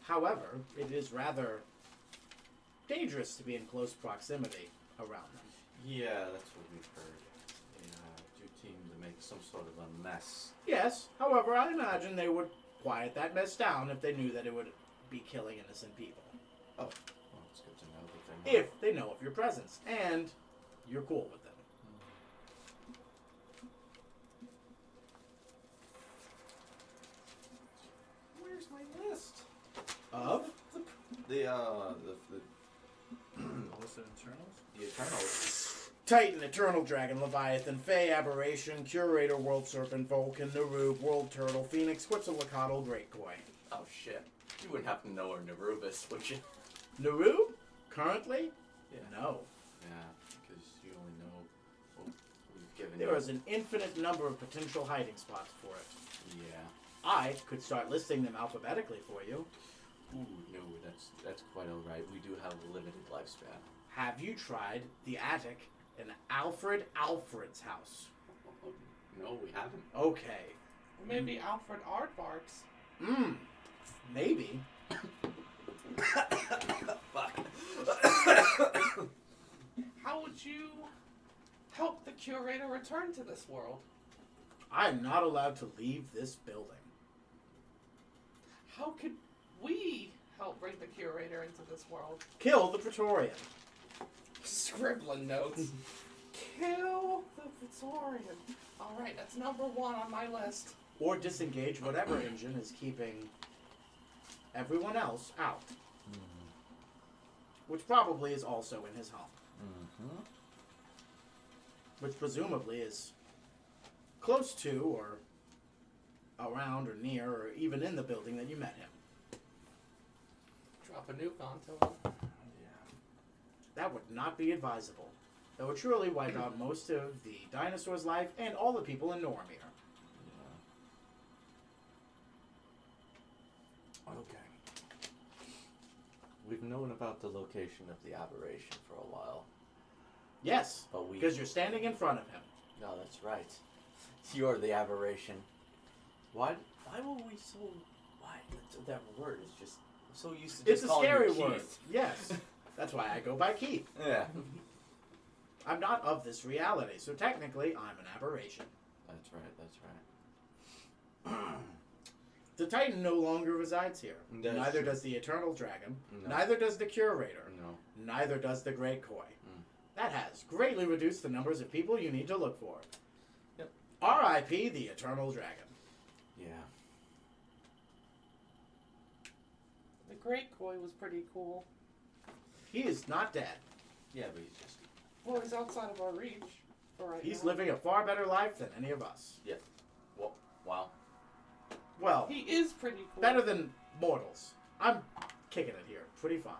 However, it is rather dangerous to be in close proximity around them. Yeah, that's what we've heard. They do seem to make some sort of a mess. Yes, however, I imagine they would quiet that mess down if they knew that it would be killing innocent people. Oh, well, it's good to know that they know. If they know of your presence, and you're cool with them. Where's my list? Of? The List of Eternals? the Eternals. Titan, Eternal Dragon, Leviathan, Fey, Aberration, Curator, World Serpent, Vulcan, Narub, World Turtle, Phoenix, Quetzalcoatl, Great Koi. Oh shit. You wouldn't happen to know where Narub is, would you? Narub? Currently? Yeah. No. Yeah, because you only know what we've given There you. is an infinite number of potential hiding spots for it. Yeah. I could start listing them alphabetically for you. Ooh, no, that's quite alright. We do have a limited lifespan. Have you tried the attic in Alfred's house? No, we haven't. Okay. Maybe Alfred Aardvark's. Maybe. Fuck. How would you help the curator return to this world? I'm not allowed to leave this building. How could we help bring the curator into this world? Kill the Praetorian. Scribbling notes. Kill the Praetorian. Alright, that's number 1 on my list. Or disengage whatever engine is keeping everyone else out. Which probably is also in his home. Which presumably is close to or around or near or even in the building that you met him. Drop a nuke onto him. That would not be advisable. That would truly wipe out most of the dinosaur's life and all the people in Normir. Okay. We've known about the location of the aberration for a while. Yes, But we... because you're standing in front of him. No, that's right. You're the aberration. Why were we so... Why? That word is just... I'm so used to just It's a calling scary you word. Keith. Yes. That's why I go by Keith. Yeah. I'm not of this reality, so technically I'm an aberration. That's right. The Titan no longer resides here. That's Neither true. does the Eternal Dragon. No. Neither does the Curator. No. Neither does the Great Koi. That has greatly reduced the numbers of people you need to look for. Yep. R.I.P. the Eternal Dragon. Yeah. The Great Koi was pretty cool. He is not dead. Yeah, but he's just... Well, he's outside of our reach for right He's now. living a far better life than any of us. Well, wow. Well, He is pretty cool. better than mortals. I'm kicking it here. Pretty fine.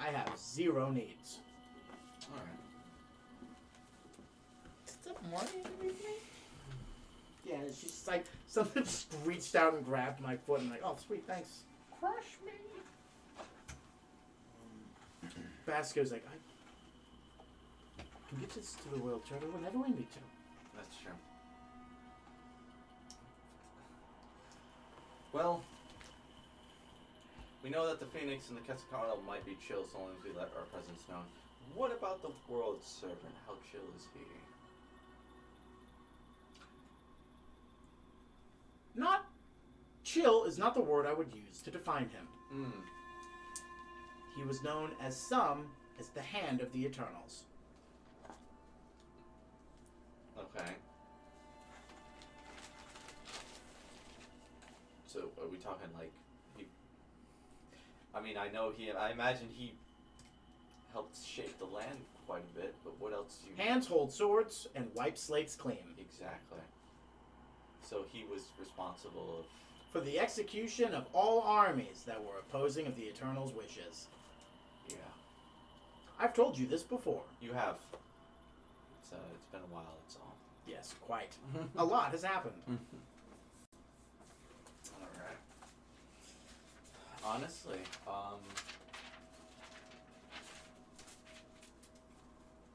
I have 0 needs. Alright. Is that Marty underneath me? Yeah, she's just like, something just reached out and grabbed my foot and like, oh, sweet, thanks. Crush me. Basco's like, I can get this to the World Turtle whenever we need to. That's true. Well, we know that the Phoenix and the Quetzalcoatl might be chill so long as we let our presence known. What about the World Serpent? How chill is he? Not chill is not the word I would use to define him. he was known as some as the Hand of the Eternals. Okay. So are we talking like he? I mean, I imagine he helped shape the land quite a bit. But what else do you? Hands hold swords and wipe slates clean. Exactly. So he was responsible For the execution of all armies that were opposing of the Eternals' wishes. yeah. I've told you this before. You have. It's been a while. That's all. Yes, quite. A lot has happened. All right. Honestly,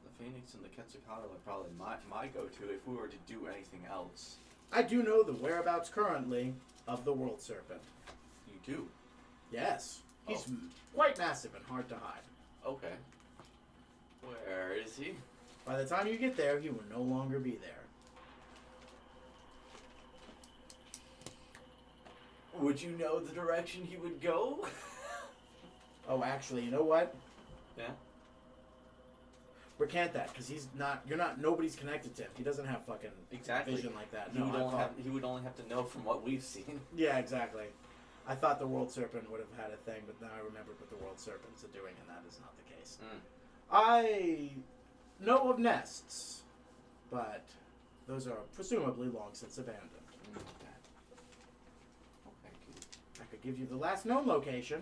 the Phoenix and the Quetzalcoatl are probably my go-to if we were to do anything else. I do know the whereabouts currently of the World Serpent. You do? Yes. He's quite massive and hard to hide. Okay. Where is he? By the time you get there, he will no longer be there. Would you know the direction he would go? Oh, actually, you know what? Yeah. Recant that, because nobody's connected to him. He doesn't have fucking Exactly. vision like that. He would only have to know from what we've seen. Yeah, exactly. I thought the World Serpent would have had a thing, but now I remembered what the World Serpents are doing, and that is not the case. I know of nests, but those are presumably long since abandoned. Okay, cool. I could give you the last known location.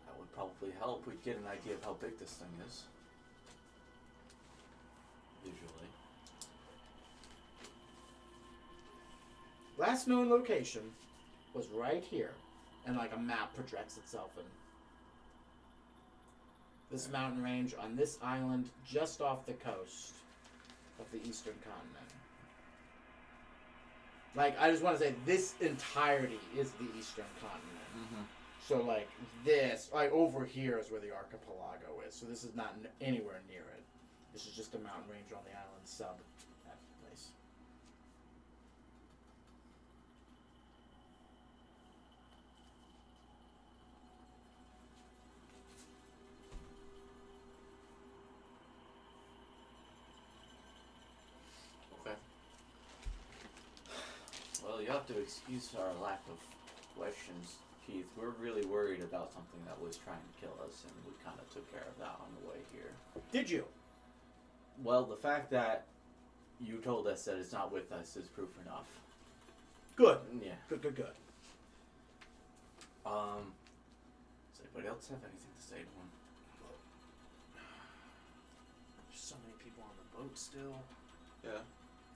That would probably help. We'd get an idea of how big this thing is. Visually. Last known location was right here, and like a map projects itself in. This mountain range on this island just off the coast of the eastern continent. Like, I just want to say, this entirety is the eastern continent. Mm-hmm. So, like, this, like, over here is where the archipelago is. So this is not anywhere near it. This is just a mountain range on the island sub that place. Okay. Well, you have to excuse our lack of questions, Keith. We're really worried about something that was trying to kill us, and we kind of took care of that on the way here. Did you? Well, the fact that you told us that it's not with us is proof enough. Good. Yeah. Good. Does anybody else have anything to say to him? There's so many people on the boat still. Yeah.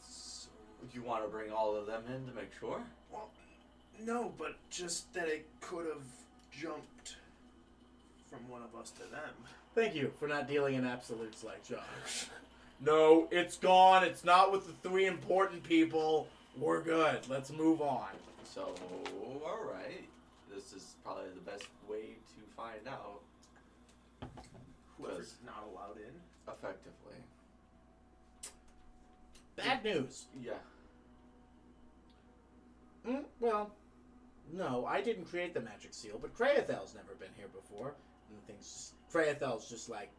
So You want to bring all of them in to make sure? well, no, but just that it could have jumped from one of us to them. Thank you for not dealing in absolutes like Josh. No, it's gone. It's not with the 3 important people. We're good. Let's move on. So, alright. This is probably the best way to find out. Whoever's not allowed in. Effectively. Bad news. Yeah. Well, no, I didn't create the magic seal, but Kreathel's never been here before. And Kreathel's just like,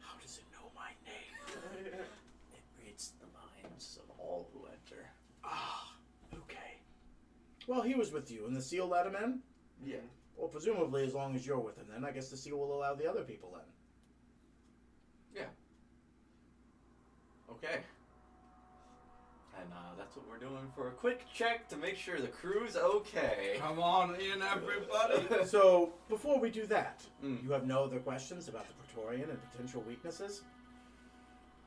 how does it know my name? It reads the minds of all who enter. Ah, okay. Well, he was with you, and the seal let him in? Yeah. Well, presumably, as long as you're with him, then I guess the seal will allow the other people in. Yeah. Okay. And that's what we're doing for a quick check to make sure the crew's okay. Come on in, everybody. So, before we do that, Mm. you have no other questions about the Praetorian and potential weaknesses?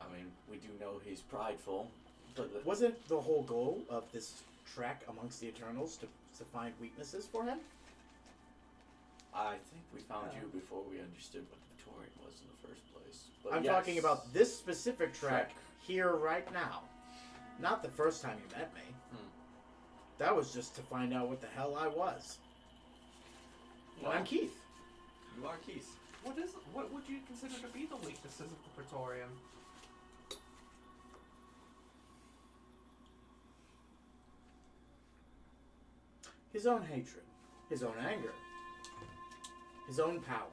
I mean, we do know he's prideful, but Wasn't the whole goal of this trek amongst the Eternals to find weaknesses for him? I think we found you before we understood what the Praetorian was in the first place. But I'm yes. talking about this specific trek Trek. here right now. Not the first time you met me. That was just to find out what the hell I was. Well, I'm Keith. You are Keith. What would you consider to be the weaknesses of the Praetorian? His own hatred. His own anger. his own power.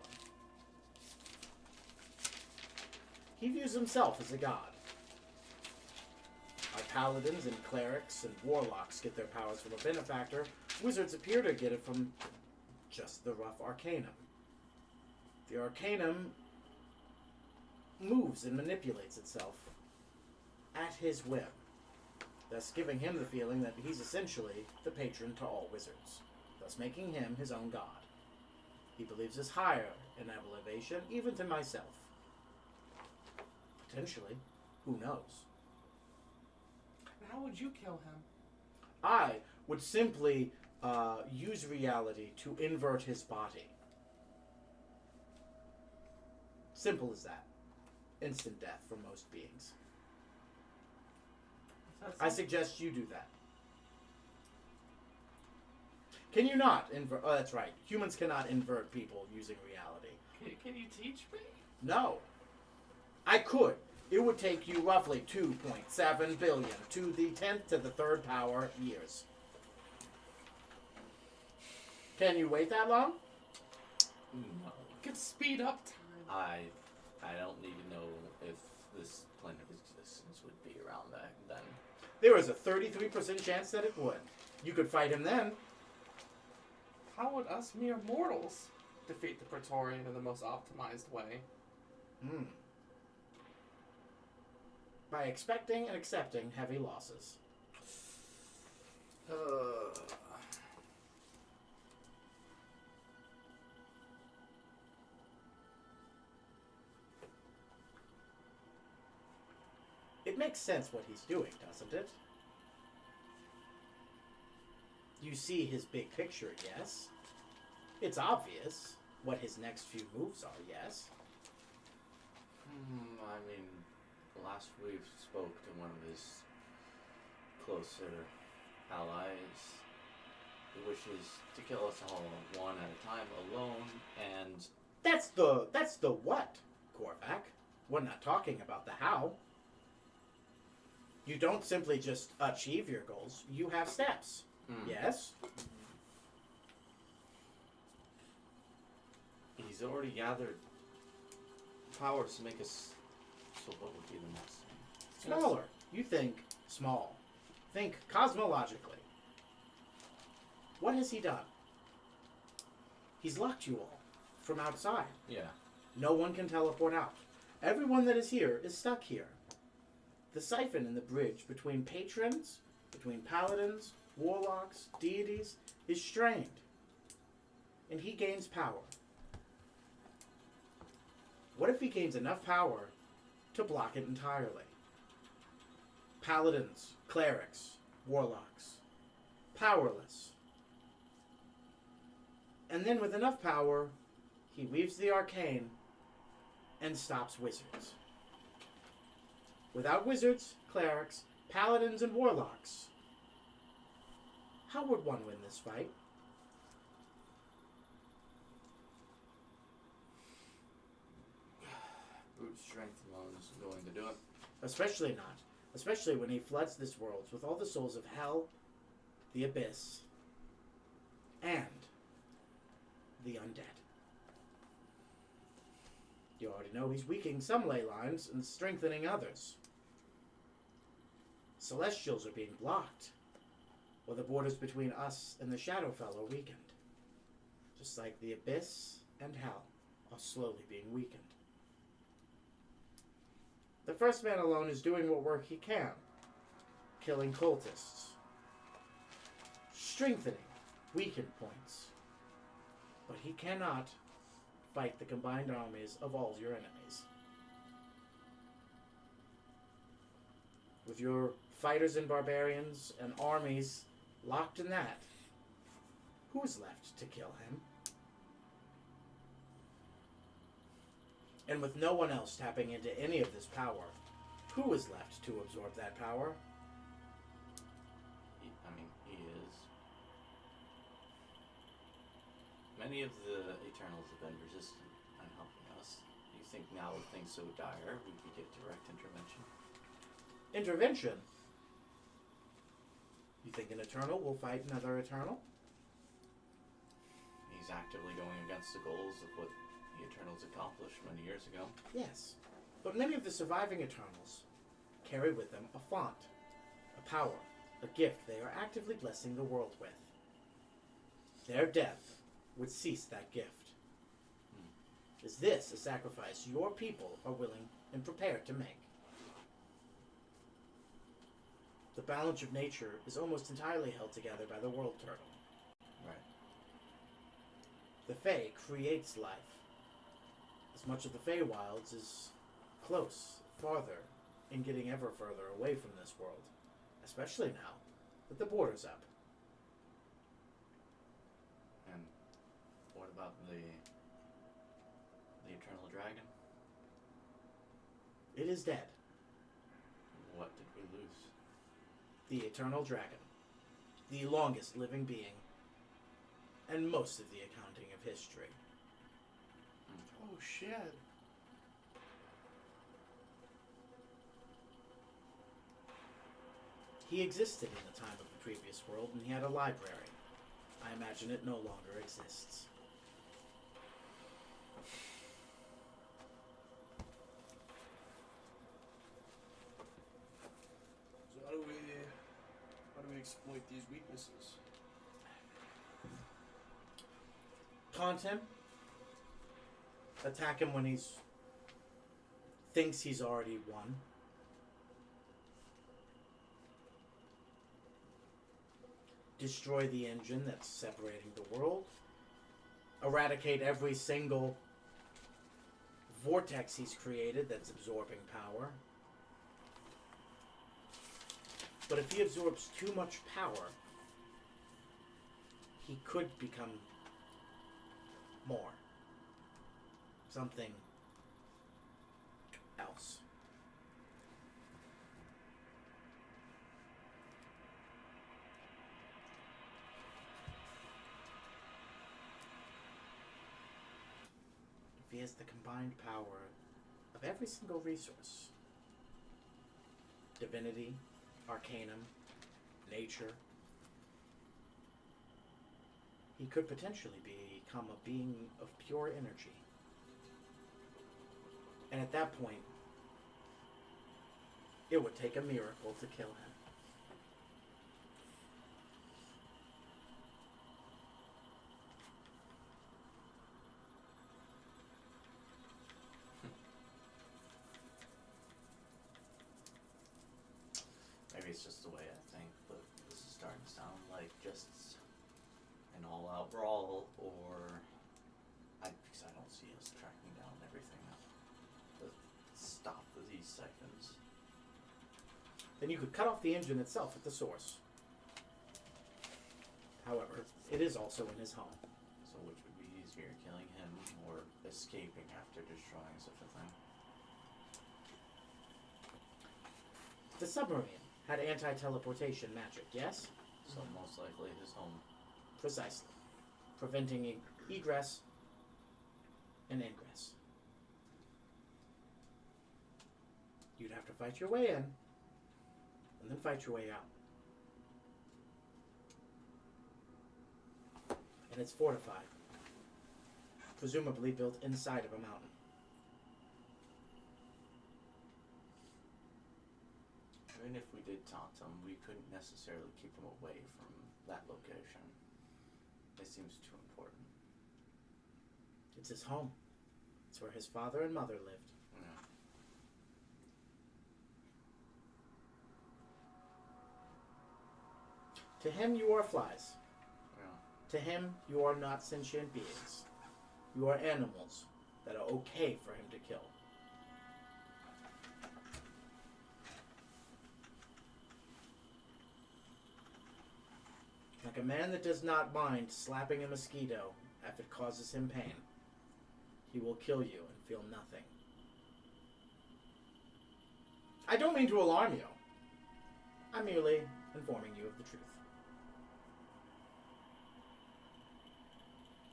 He views himself as a god. Our paladins and clerics and warlocks get their powers from a benefactor. Wizards appear to get it from just the rough arcanum. The arcanum moves and manipulates itself at his whim, thus giving him the feeling that he's essentially the patron to all wizards, thus making him his own god. He believes is higher in elevation, even to myself. Potentially. Who knows? And how would you kill him? I would simply use reality to invert his body. Simple as that. Instant death for most beings. I suggest you do that. Can you not invert? Oh, that's right. Humans cannot invert people using reality. Can you teach me? No. I could. It would take you roughly 2.7 billion to the 10th to the 3rd power years. Can you wait that long? No. Could speed up time. I don't even know if this plane of existence would be around that then. There is a 33% chance that it would. You could fight him then. How would us mere mortals defeat the Praetorian in the most optimized way? By expecting and accepting heavy losses. It makes sense what he's doing, doesn't it? You see his big picture, yes? It's obvious what his next few moves are, yes? I mean, last we spoke to one of his closer allies. He wishes to kill us all one at a time alone, and That's the what, Korvac. We're not talking about the how. You don't simply just achieve your goals. You have steps. Yes? he's already gathered powers to make us. So what would be the next thing? Smaller. You think small. Think cosmologically. What has he done? He's locked you all from outside. Yeah. No one can teleport out. Everyone that is here is stuck here. The siphon in the bridge between patrons, between paladins, warlocks, deities, is strained. And he gains power. What if he gains enough power to block it entirely? Paladins, clerics, warlocks, powerless. And then with enough power, he weaves the arcane and stops wizards. Without wizards, clerics, paladins, and warlocks, how would one win this fight? Brute strength alone isn't going to do it. Especially not. Especially when he floods this world with all the souls of hell, the abyss, and the undead. You already know he's weakening some ley lines and strengthening others. Celestials are being blocked, while the borders between us and the Shadowfell are weakened. Just like the abyss and hell are slowly being weakened. The first man alone is doing what work he can, killing cultists, strengthening weakened points. But he cannot fight the combined armies of all your enemies. With your fighters and barbarians and armies locked in that, who's left to kill him? And with no one else tapping into any of this power, who is left to absorb that power? He is. Many of the Eternals have been resistant and helping us. Do you think now with things so dire, we could get direct intervention? Intervention? You think an Eternal will fight another Eternal? he's actively going against the goals of what the Eternals accomplished many years ago. Yes, but many of the surviving Eternals carry with them a font, a power, a gift they are actively blessing the world with. Their death would cease that gift. Is this a sacrifice your people are willing and prepared to make? The balance of nature is almost entirely held together by the world turtle. Right. The Fae creates life. As much of the Feywilds is close, farther, and getting ever further away from this world. Especially now that the border's up. And what about the Eternal Dragon? It is dead. What did we lose? The Eternal Dragon. The longest living being. And most of the accounting of history. Oh shit. He existed in the time of the previous world, and he had a library. I imagine it no longer exists. So how do we exploit these weaknesses? Taunt him. Attack him when thinks he's already won. Destroy the engine that's separating the world. Eradicate every single vortex he's created that's absorbing power. But if he absorbs too much power, he could become more. Something else. If he has the combined power of every single resource, divinity, arcanum, nature, he could potentially become a being of pure energy. And at that point, it would take a miracle to kill him. Maybe it's just the way I think, but this is starting to sound like just an all-out brawl, or because I don't see us tracking down everything to stop these siphons. Then you could cut off the engine itself at the source. However, it is also in his home. So which would be easier, killing him or escaping after destroying such a thing? The submarine had anti-teleportation magic, yes? So most likely his home. Precisely. Preventing egress and ingress. You'd have to fight your way in, and then fight your way out. And it's fortified. Presumably built inside of a mountain. Even if we did taunt him, we couldn't necessarily keep him away from that location. It seems too important. It's his home. It's where his father and mother lived. Yeah. To him, you are flies. Yeah. To him, you are not sentient beings. You are animals that are okay for him to kill. Like a man that does not mind slapping a mosquito if it causes him pain, he will kill you and feel nothing. I don't mean to alarm you. I'm merely informing you of the truth.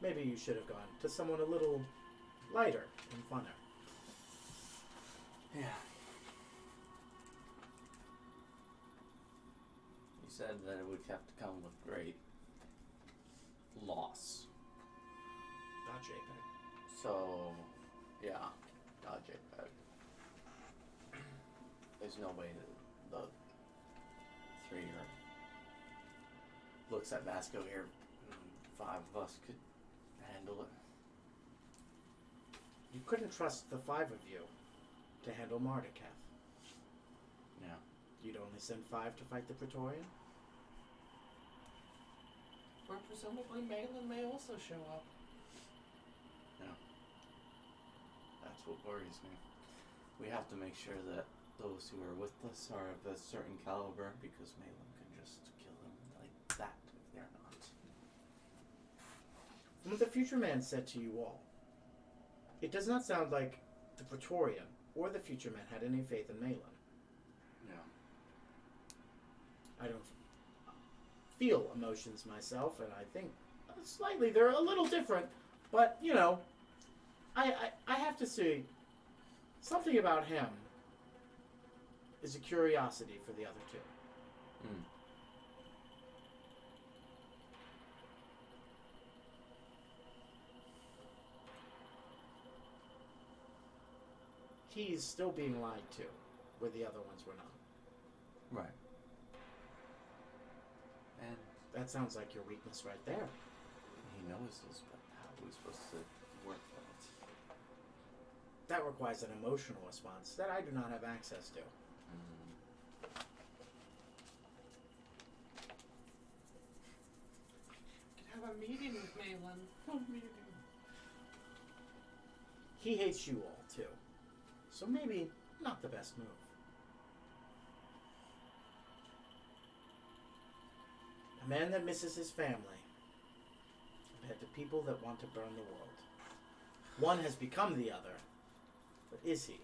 Maybe you should have gone to someone a little lighter and funner. Yeah. You said that it would have to come with great loss. JPEG. So, yeah, not JPEG. There's no way that the 3 looks at Vasco here. 5 of us could handle it. You couldn't trust the 5 of you to handle Mardikath. Yeah. You'd only send 5 to fight the Praetorian? Or presumably Malin may also show up. That's what worries me. We have to make sure that those who are with us are of a certain caliber, because Malin can just kill them like that if they're not. From what the Future Man said to you all, it does not sound like the Praetorian or the Future Man had any faith in Malin. Yeah. I don't feel emotions myself, and I think slightly they're a little different, but, you know, I have to say, something about him is a curiosity for the other 2. Mm. He's still being lied to, where the other ones were not. Right. And That sounds like your weakness right there. he knows this, but how are we supposed to work that? That requires an emotional response that I do not have access to. Could have a meeting with Malin. He hates you all, too. So maybe not the best move. A man that misses his family compared to people that want to burn the world. One has become the other, but is he? If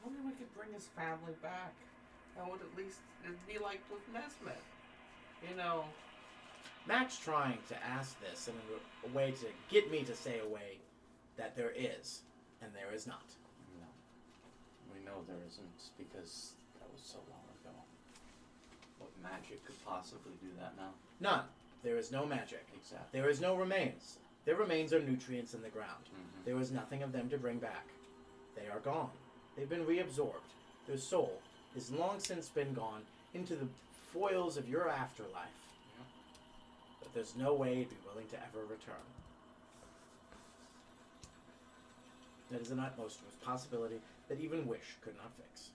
only we could bring his family back. That would at least it'd be like with Nesmith. You know, Mac's trying to ask this in a way to get me to say a way that there is, and there is not. No. We know there isn't, because that was so long ago. What magic could possibly do that now? None. There is no magic. Exactly. There is no remains. Their remains are nutrients in the ground. Mm-hmm. There is nothing of them to bring back. They are gone. They've been reabsorbed. Their soul is long since been gone into the foils of your afterlife. Yep. But there's no way you'd be willing to ever return. That is an utmost possibility that even wish could not fix.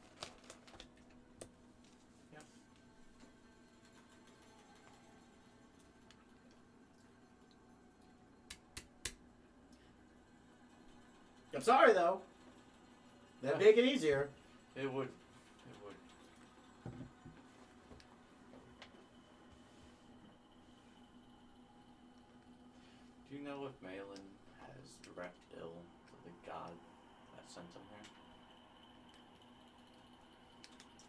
Yep. I'm sorry, though. That'd make it easier. It would. Do you know if Malin has direct ill to the god that sent him here?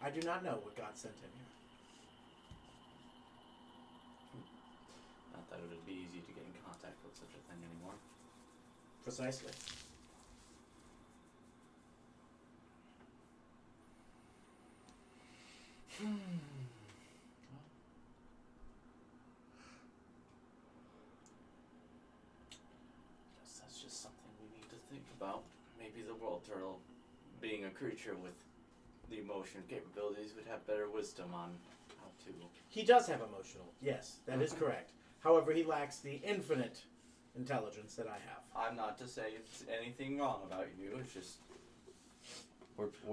I do not know what God sent him here. Not that it would be easy to get in contact with such a thing anymore. Precisely. Guess that's just something we need to think about. Maybe the world turtle, being a creature with the emotion capabilities, would have better wisdom on how to. He does have emotional. Yes, that is correct. However, he lacks the infinite intelligence that I have. I'm not to say it's anything wrong about you. It's just.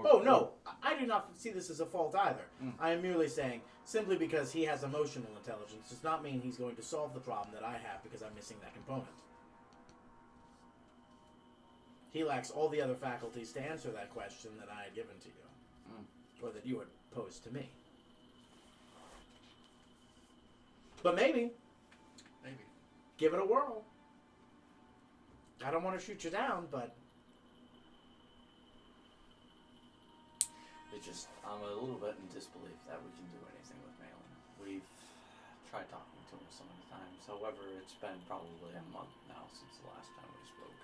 Oh, no. I do not see this as a fault either. Mm. I am merely saying, simply because he has emotional intelligence does not mean he's going to solve the problem that I have because I'm missing that component. He lacks all the other faculties to answer that question that I had given to you. Mm. Or that you had posed to me. But maybe. Maybe. Give it a whirl. I don't want to shoot you down, but... It's just, I'm a little bit in disbelief that we can do anything with Malin. We've tried talking to him so many times. However, it's been probably a month now since the last time we spoke.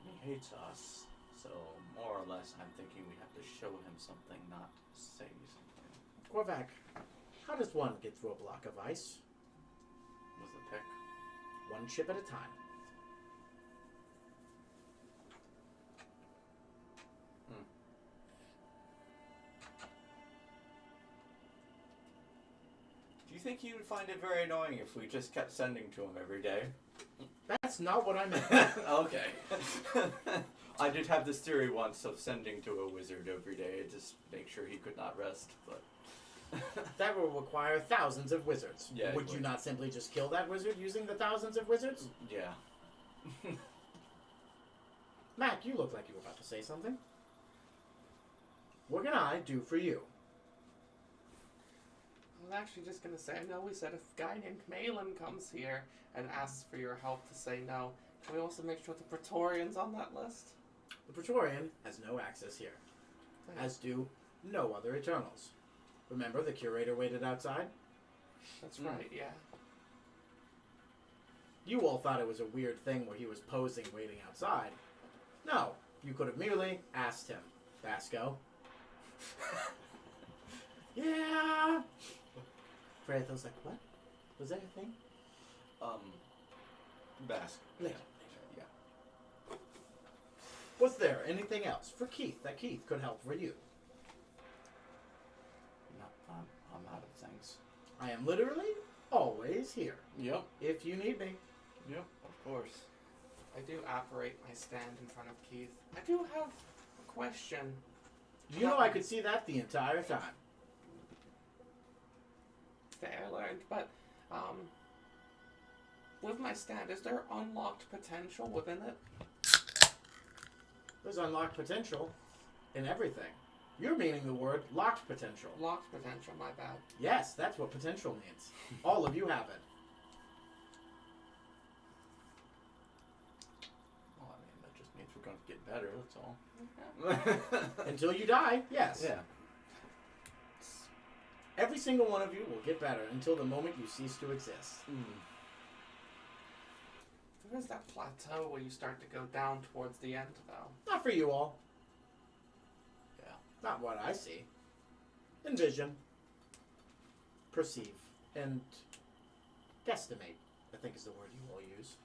He hates us, so more or less I'm thinking we have to show him something, not say something. Korvac, how does one get through a block of ice? was the pick? One chip at a time. Do you think you would find it very annoying if we just kept sending to him every day? That's not what I meant. Okay. I did have this theory once of sending to a wizard every day to just make sure he could not rest, but... That will require thousands of wizards. Yeah, it would you would. not simply just kill that wizard using the thousands of wizards? Yeah. Mac, you look like you were about to say something. What can I do for you? I was actually just gonna say, I know we said if a guy named Malin comes here and asks for your help to say no, can we also make sure the Praetorian's on that list? The Praetorian has no access here, as do no other Eternals. Remember the curator waited outside? That's right, yeah. You all thought it was a weird thing where he was posing waiting outside. No, you could have merely asked him. Vasco. Yeah! Freya's like, what? Was that a thing? Bask. Yeah. Yeah. Was there anything else for Keith that Keith could help for you? No, I'm out of things. I am literally always here. Yep. If you need me. Yep. Of course. I do operate my stand in front of Keith. I do have a question. You know I could see that the entire time. Fair learned, but with my stand, is there unlocked potential within it? There's unlocked potential in everything. You're meaning the word locked potential. Locked potential, my bad. Yes, that's what potential means. All of you have it. Well, I mean, that just means we're going to get better, that's all. Until you die, yes. Yeah. Every single one of you will get better until the moment you cease to exist. There is that plateau where you start to go down towards the end, though. Not for you all. Yeah. Not what I see. Envision. Perceive. And guesstimate, I think is the word you all use.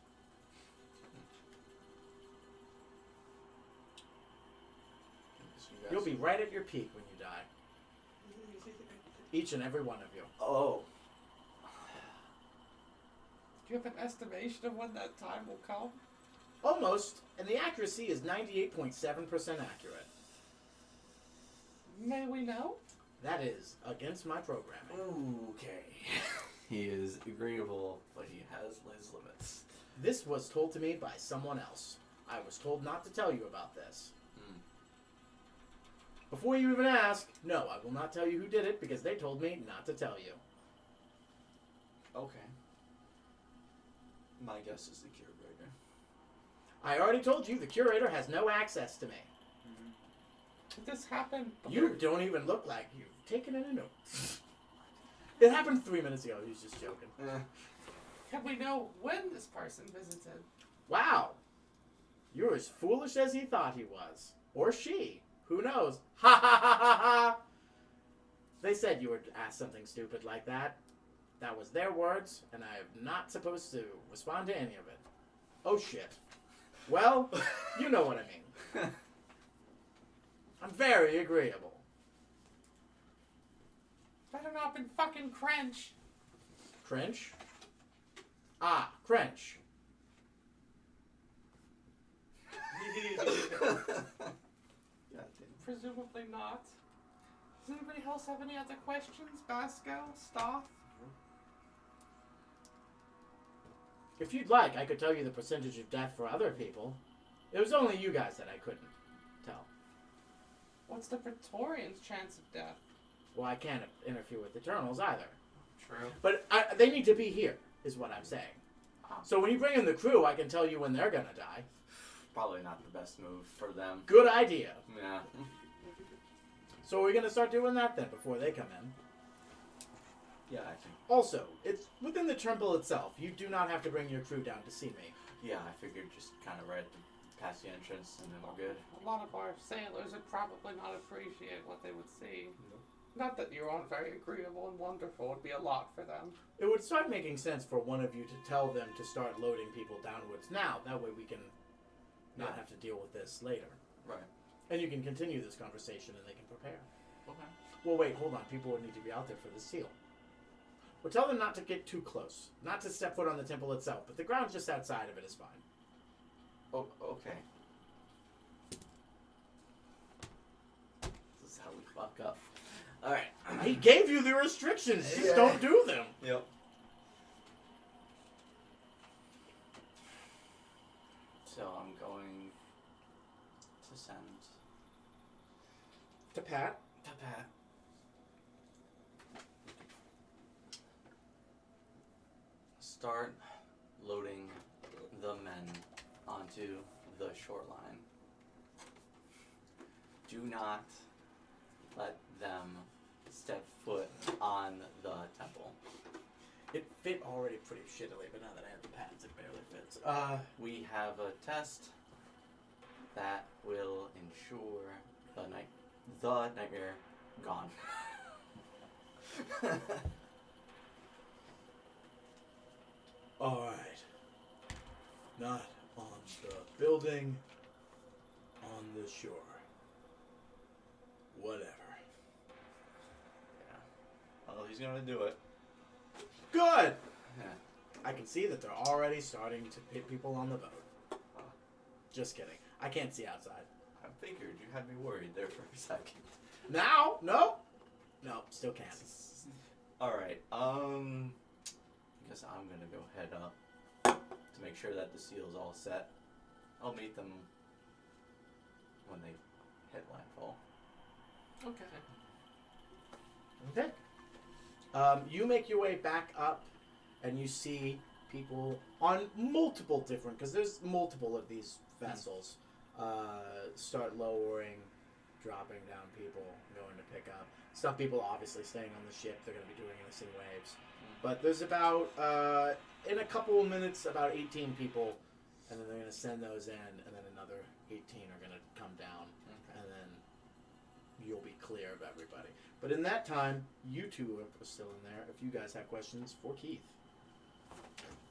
You'll be right at your peak when you die. Each and every one of you. Oh. Do you have an estimation of when that time will come? Almost, and the accuracy is 98.7% accurate. May we know? That is against my programming. Okay. He is agreeable, but he has his limits. This was told to me by someone else. I was told not to tell you about this. Before you even ask, no, I will not tell you who did it because they told me not to tell you. Okay. My guess is the curator. I already told you the curator has no access to me. Did this happen before? You don't even look like you've taken any notes. It happened 3 minutes ago. He was just joking. Can we know when this person visited? Wow. You're as foolish as he thought he was. Or she. Who knows? Ha ha ha ha ha! They said you would ask something stupid like that. That was their words, and I am not supposed to respond to any of it. Oh shit. Well, you know what I mean. I'm very agreeable. Better not been fucking Crench. Crench? Ah, Crench. Presumably not. Does anybody else have any other questions? Basco? Stoff? If you'd like, I could tell you the percentage of death for other people. It was only you guys that I couldn't tell. What's the Praetorian's chance of death? Well, I can't interfere with Eternals either. True. But they need to be here, is what I'm saying. So when you bring in the crew, I can tell you when they're gonna die. Probably not the best move for them. Good idea. Yeah. So we're gonna start doing that then before they come in. Yeah, I think. Also, it's within the temple itself. You do not have to bring your crew down to see me. Yeah, I figured just kind of right past the entrance and then we're good. A lot of our sailors would probably not appreciate what they would see. Not that you aren't very agreeable and wonderful. It'd be a lot for them. It would start making sense for one of you to tell them to start loading people downwards now. That way we can not have to deal with this later. Right. And you can continue this conversation and they can prepare. Okay. Well, wait, hold on. People would need to be out there for the seal. Well, tell them not to get too close. Not to step foot on the temple itself, but the ground just outside of it is fine. Oh, okay. This is how we fuck up. Alright. He gave you the restrictions. Just Yeah. don't do them. Yep. So I'm going to send To Pat. to Pat. Start loading the men onto the shoreline. Do not let them step foot on the temple. It fit already pretty shittily, but now that I have the pads, it barely fits. We have a test that will ensure the nightmare gone. Alright. Not on the building, on the shore. Whatever. Well, he's gonna do it. Good! Yeah. I can see that they're already starting to hit people on the boat. Just kidding. I can't see outside. I figured you had me worried there for a second. Now? Nope. Nope, still can't. Alright, I guess I'm gonna go head up to make sure that the seal's all set. I'll meet them when they hit landfall. Okay. Okay. You make your way back up, and you see people on multiple different, because there's multiple of these vessels, start lowering, dropping down people, going to pick up. Some people obviously staying on the ship. They're going to be doing this in waves. But there's about, in a couple of minutes, about 18 people, and then they're going to send those in, and then another 18 are going to come down, and then you'll be clear of everybody. But in that time, you two are still in there. If you guys have questions for Keith.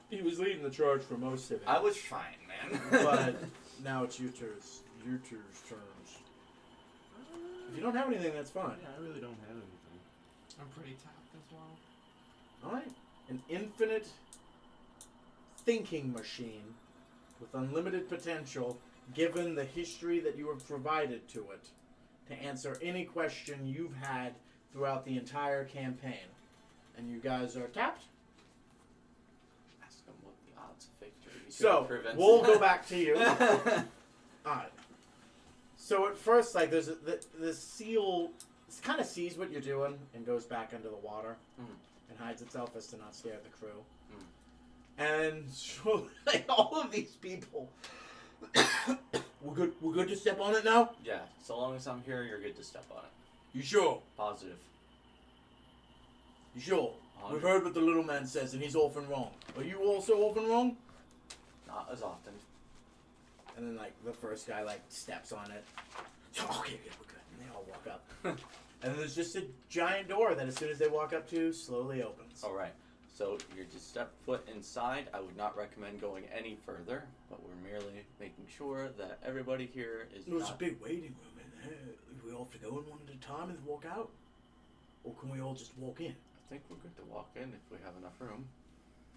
He was leading the charge for most of it. I was fine, man. But now it's your turns. Your two's turns. If you don't have anything, that's fine. Yeah, I really don't have anything. I'm pretty tapped as well. Alright. An infinite thinking machine with unlimited potential, given the history that you have provided to it, to answer any question you've had throughout the entire campaign. And you guys are tapped? Ask them what the odds of victory So, we'll go back to you. Alright. So at first, like, there's the seal kind of sees what you're doing and goes back under the water and hides itself as to not scare the crew. And so, like, all of these people, we're good to step on it now? Yeah, so long as I'm here, you're good to step on it. You sure? Positive. You sure? 100. We've heard what the little man says, and he's often wrong. Are you also often wrong? Not as often. And then, like, the first guy, like, steps on it. Okay, yeah, we're good. And they all walk up. And then there's just a giant door that, as soon as they walk up to, slowly opens. Alright, so you're to step foot inside. I would not recommend going any further, but we're merely making sure that everybody here is There's a not... big waiting room in there. Do we all have to go in one at a time and walk out? Or can we all just walk in? I think we're good to walk in if we have enough room.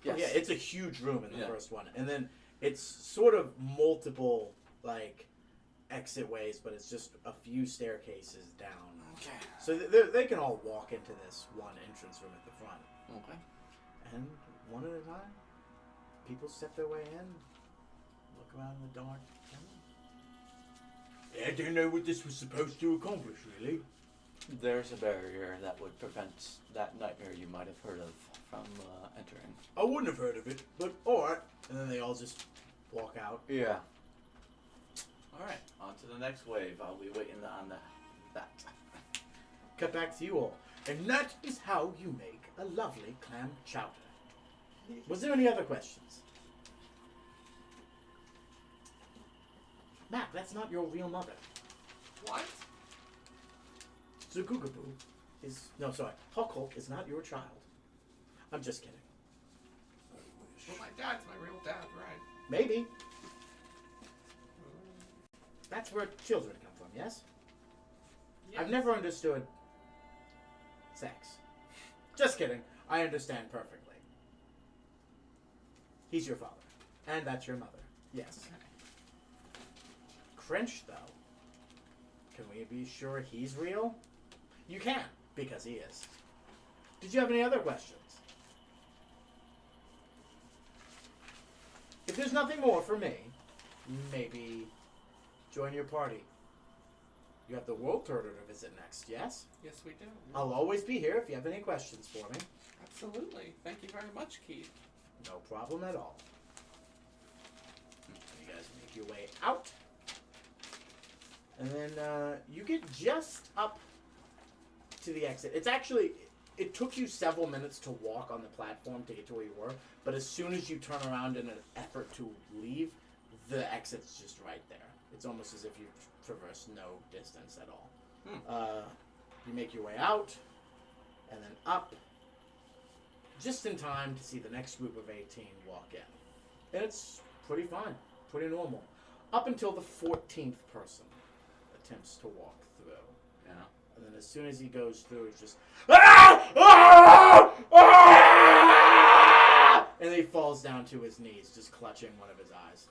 Oh, yeah, it's a huge room in the Yeah. first one. And then it's sort of multiple, like, exit ways, but it's just a few staircases down. Okay. So they can all walk into this one entrance room at the front. Okay. And one at a time, people step their way in, look around in the dark. I don't know what this was supposed to accomplish, really. There's a barrier that would prevent that nightmare you might have heard of from entering. I wouldn't have heard of it, but alright. And then they all just walk out. Yeah. Alright, on to the next wave. I'll be waiting on that. Cut back to you all. And that is how you make a lovely clam chowder. Was there any other questions? Matt, that's not your real mother. What? Zugugaboo Hulk is not your child. I'm just kidding. Well, my dad's my real dad, right? Maybe. That's where children come from, yes? I've never understood sex. Just kidding. I understand perfectly. He's your father. And that's your mother. Yes. Cringe, though. Can we be sure he's real? You can, because he is. Did you have any other questions? If there's nothing more for me, maybe join your party. You have the world tour to visit next, yes? Yes, we do. I'll always be here if you have any questions for me. Absolutely. Thank you very much, Keith. No problem at all. You guys make your way out. And then you get just up to the exit. It took you several minutes to walk on the platform to get to where you were, but as soon as you turn around in an effort to leave, the exit's just right there. It's almost as if you've traversed no distance at all. You make your way out, and then up, just in time to see the next group of 18 walk in. And it's pretty fine, pretty normal. Up until the 14th person attempts to walk through. Yeah. And then as soon as he goes through, it's just, ah! Ah! Ah! And he falls down to his knees, just clutching one of his eyes.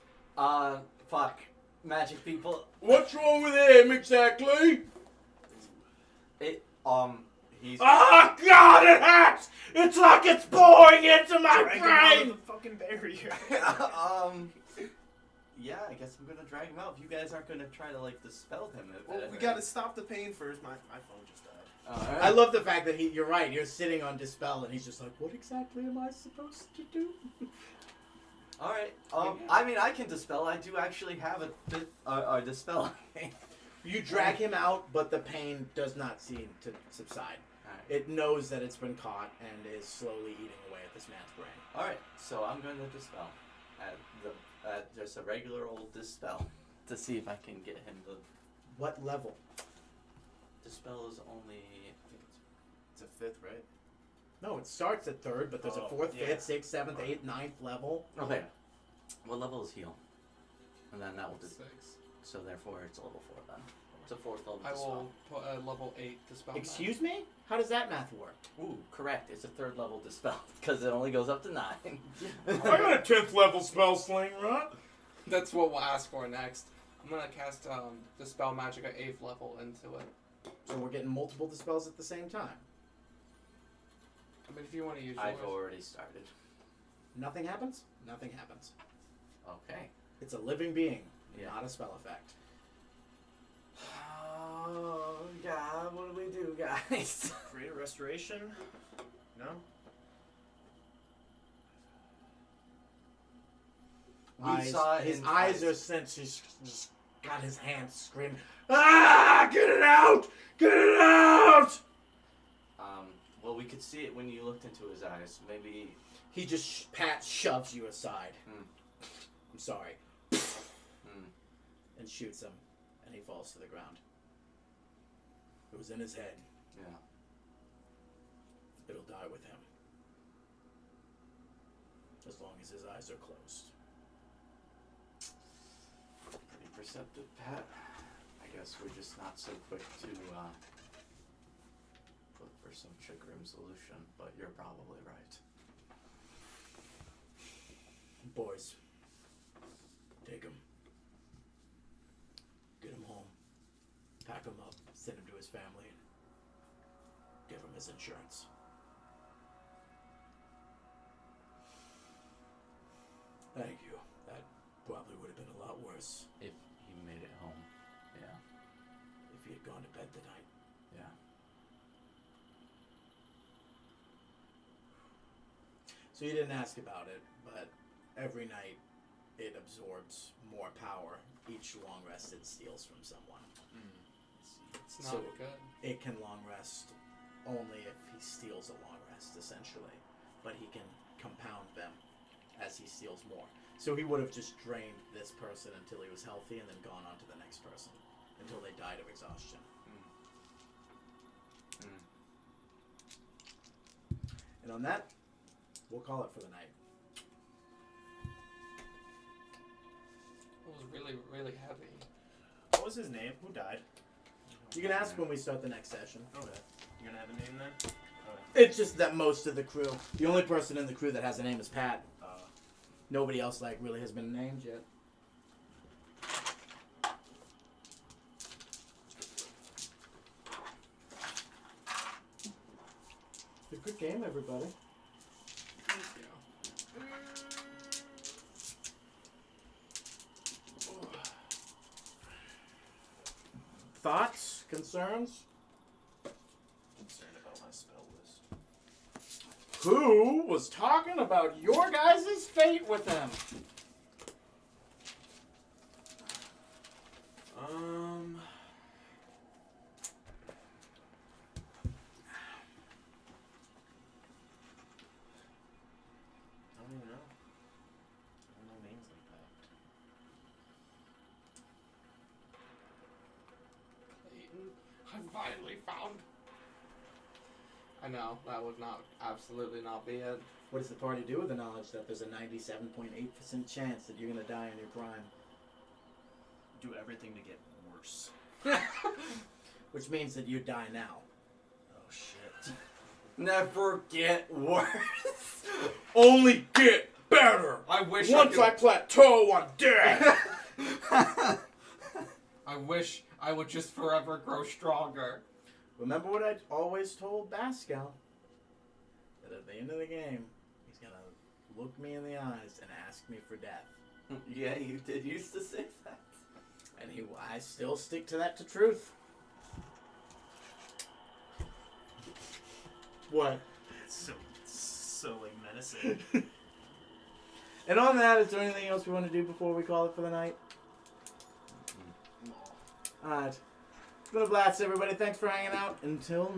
Fuck. Magic people. What's wrong with him exactly? He's... Oh God, it hurts! It's like it's pouring into my Drag him out of brain! the fucking barrier. Yeah, I guess I'm gonna drag him out. If you guys aren't gonna try to, like, dispel him. Well, we gotta stop the pain first. My phone just died. Alright. I love the fact that you're right, you're sitting on Dispel and he's just like, what exactly am I supposed to do? Alright. I mean, I can dispel. I do actually have a dispel. You drag him out, but the pain does not seem to subside. Alright. It knows that it's been caught and is slowly eating away at this man's brain. Alright, so I'm going to dispel. Just a regular old dispel. To see if I can get him to... What level? Dispel is only... It's a 5th, right? No, it starts at 3rd, but there's a 4th, yeah. 5th, 6th, 7th, 8th, 9th level. Okay. What level is heal? And then that will... 6. So therefore it's a level 4 then. It's a 4th level I dispel. will put a level 8 dispel. Excuse me? How does that math work? Ooh, correct. It's a 3rd level dispel. Because it only goes up to 9. I got a 10th level spell sling, right? That's what we'll ask for next. I'm gonna cast dispel magic at 8th level into it. So we're getting multiple dispels at the same time. I mean, if you want to use yours. I've already started. Nothing happens? Nothing happens. Okay. It's a living being, Yeah. not a spell effect. Oh, God, what do we do, guys? Create a restoration? No? His eyes are since he's just got his hands screaming, ah! Get it out! Get it out! Well, we could see it when you looked into his eyes. Maybe... He just shoves you aside. I'm sorry. And shoots him, and he falls to the ground. It was in his head. Yeah. It'll die with him. As long as his eyes are closed. Pretty perceptive, Pat. I guess we're just not so quick to look for some grim solution, but you're probably right. Boys, take him. Get him home. Pack him up. Send him to his family. Give him his insurance. Thank you. That probably would have been a lot worse If he made it home. Yeah. if he had gone to bed tonight. Yeah. So you didn't ask about it, but every night it absorbs more power each long rest it steals from someone. It's not So good. it can long rest only if he steals a long rest, essentially. But he can compound them as he steals more. So he would have just drained this person until he was healthy and then gone on to the next person until they died of exhaustion. And on that, we'll call it for the night. It was really, really heavy. What was his name? Who died? You can ask when we start the next session. Okay. You're gonna have a name then? Okay. It's just that most of the crew, the only person in the crew that has a name is Pat. Nobody else really has been named yet. It's a good game, everybody. Thank you. Thoughts? Concerns? Concerned about my spell list. Who was talking about your guys' fate with him? I don't even know. I don't know names like that. Clayton, I finally found. I know, that would absolutely not be it. What does the party do with the knowledge that there's a 97.8% chance that you're going to die in your prime? Do everything to get worse. Which means that you die now. Oh shit. Never get worse. Only get better! I wish Once I plateau, I'm dead! I wish I would just forever grow stronger. Remember what I always told Pascal? That at the end of the game, he's going to look me in the eyes and ask me for death. Yeah, you did used to say that. And I still stick to that to truth. What? It's so like menacing. And on that, is there anything else we want to do before we call it for the night? Alright. It's been a blast, everybody. Thanks for hanging out. Until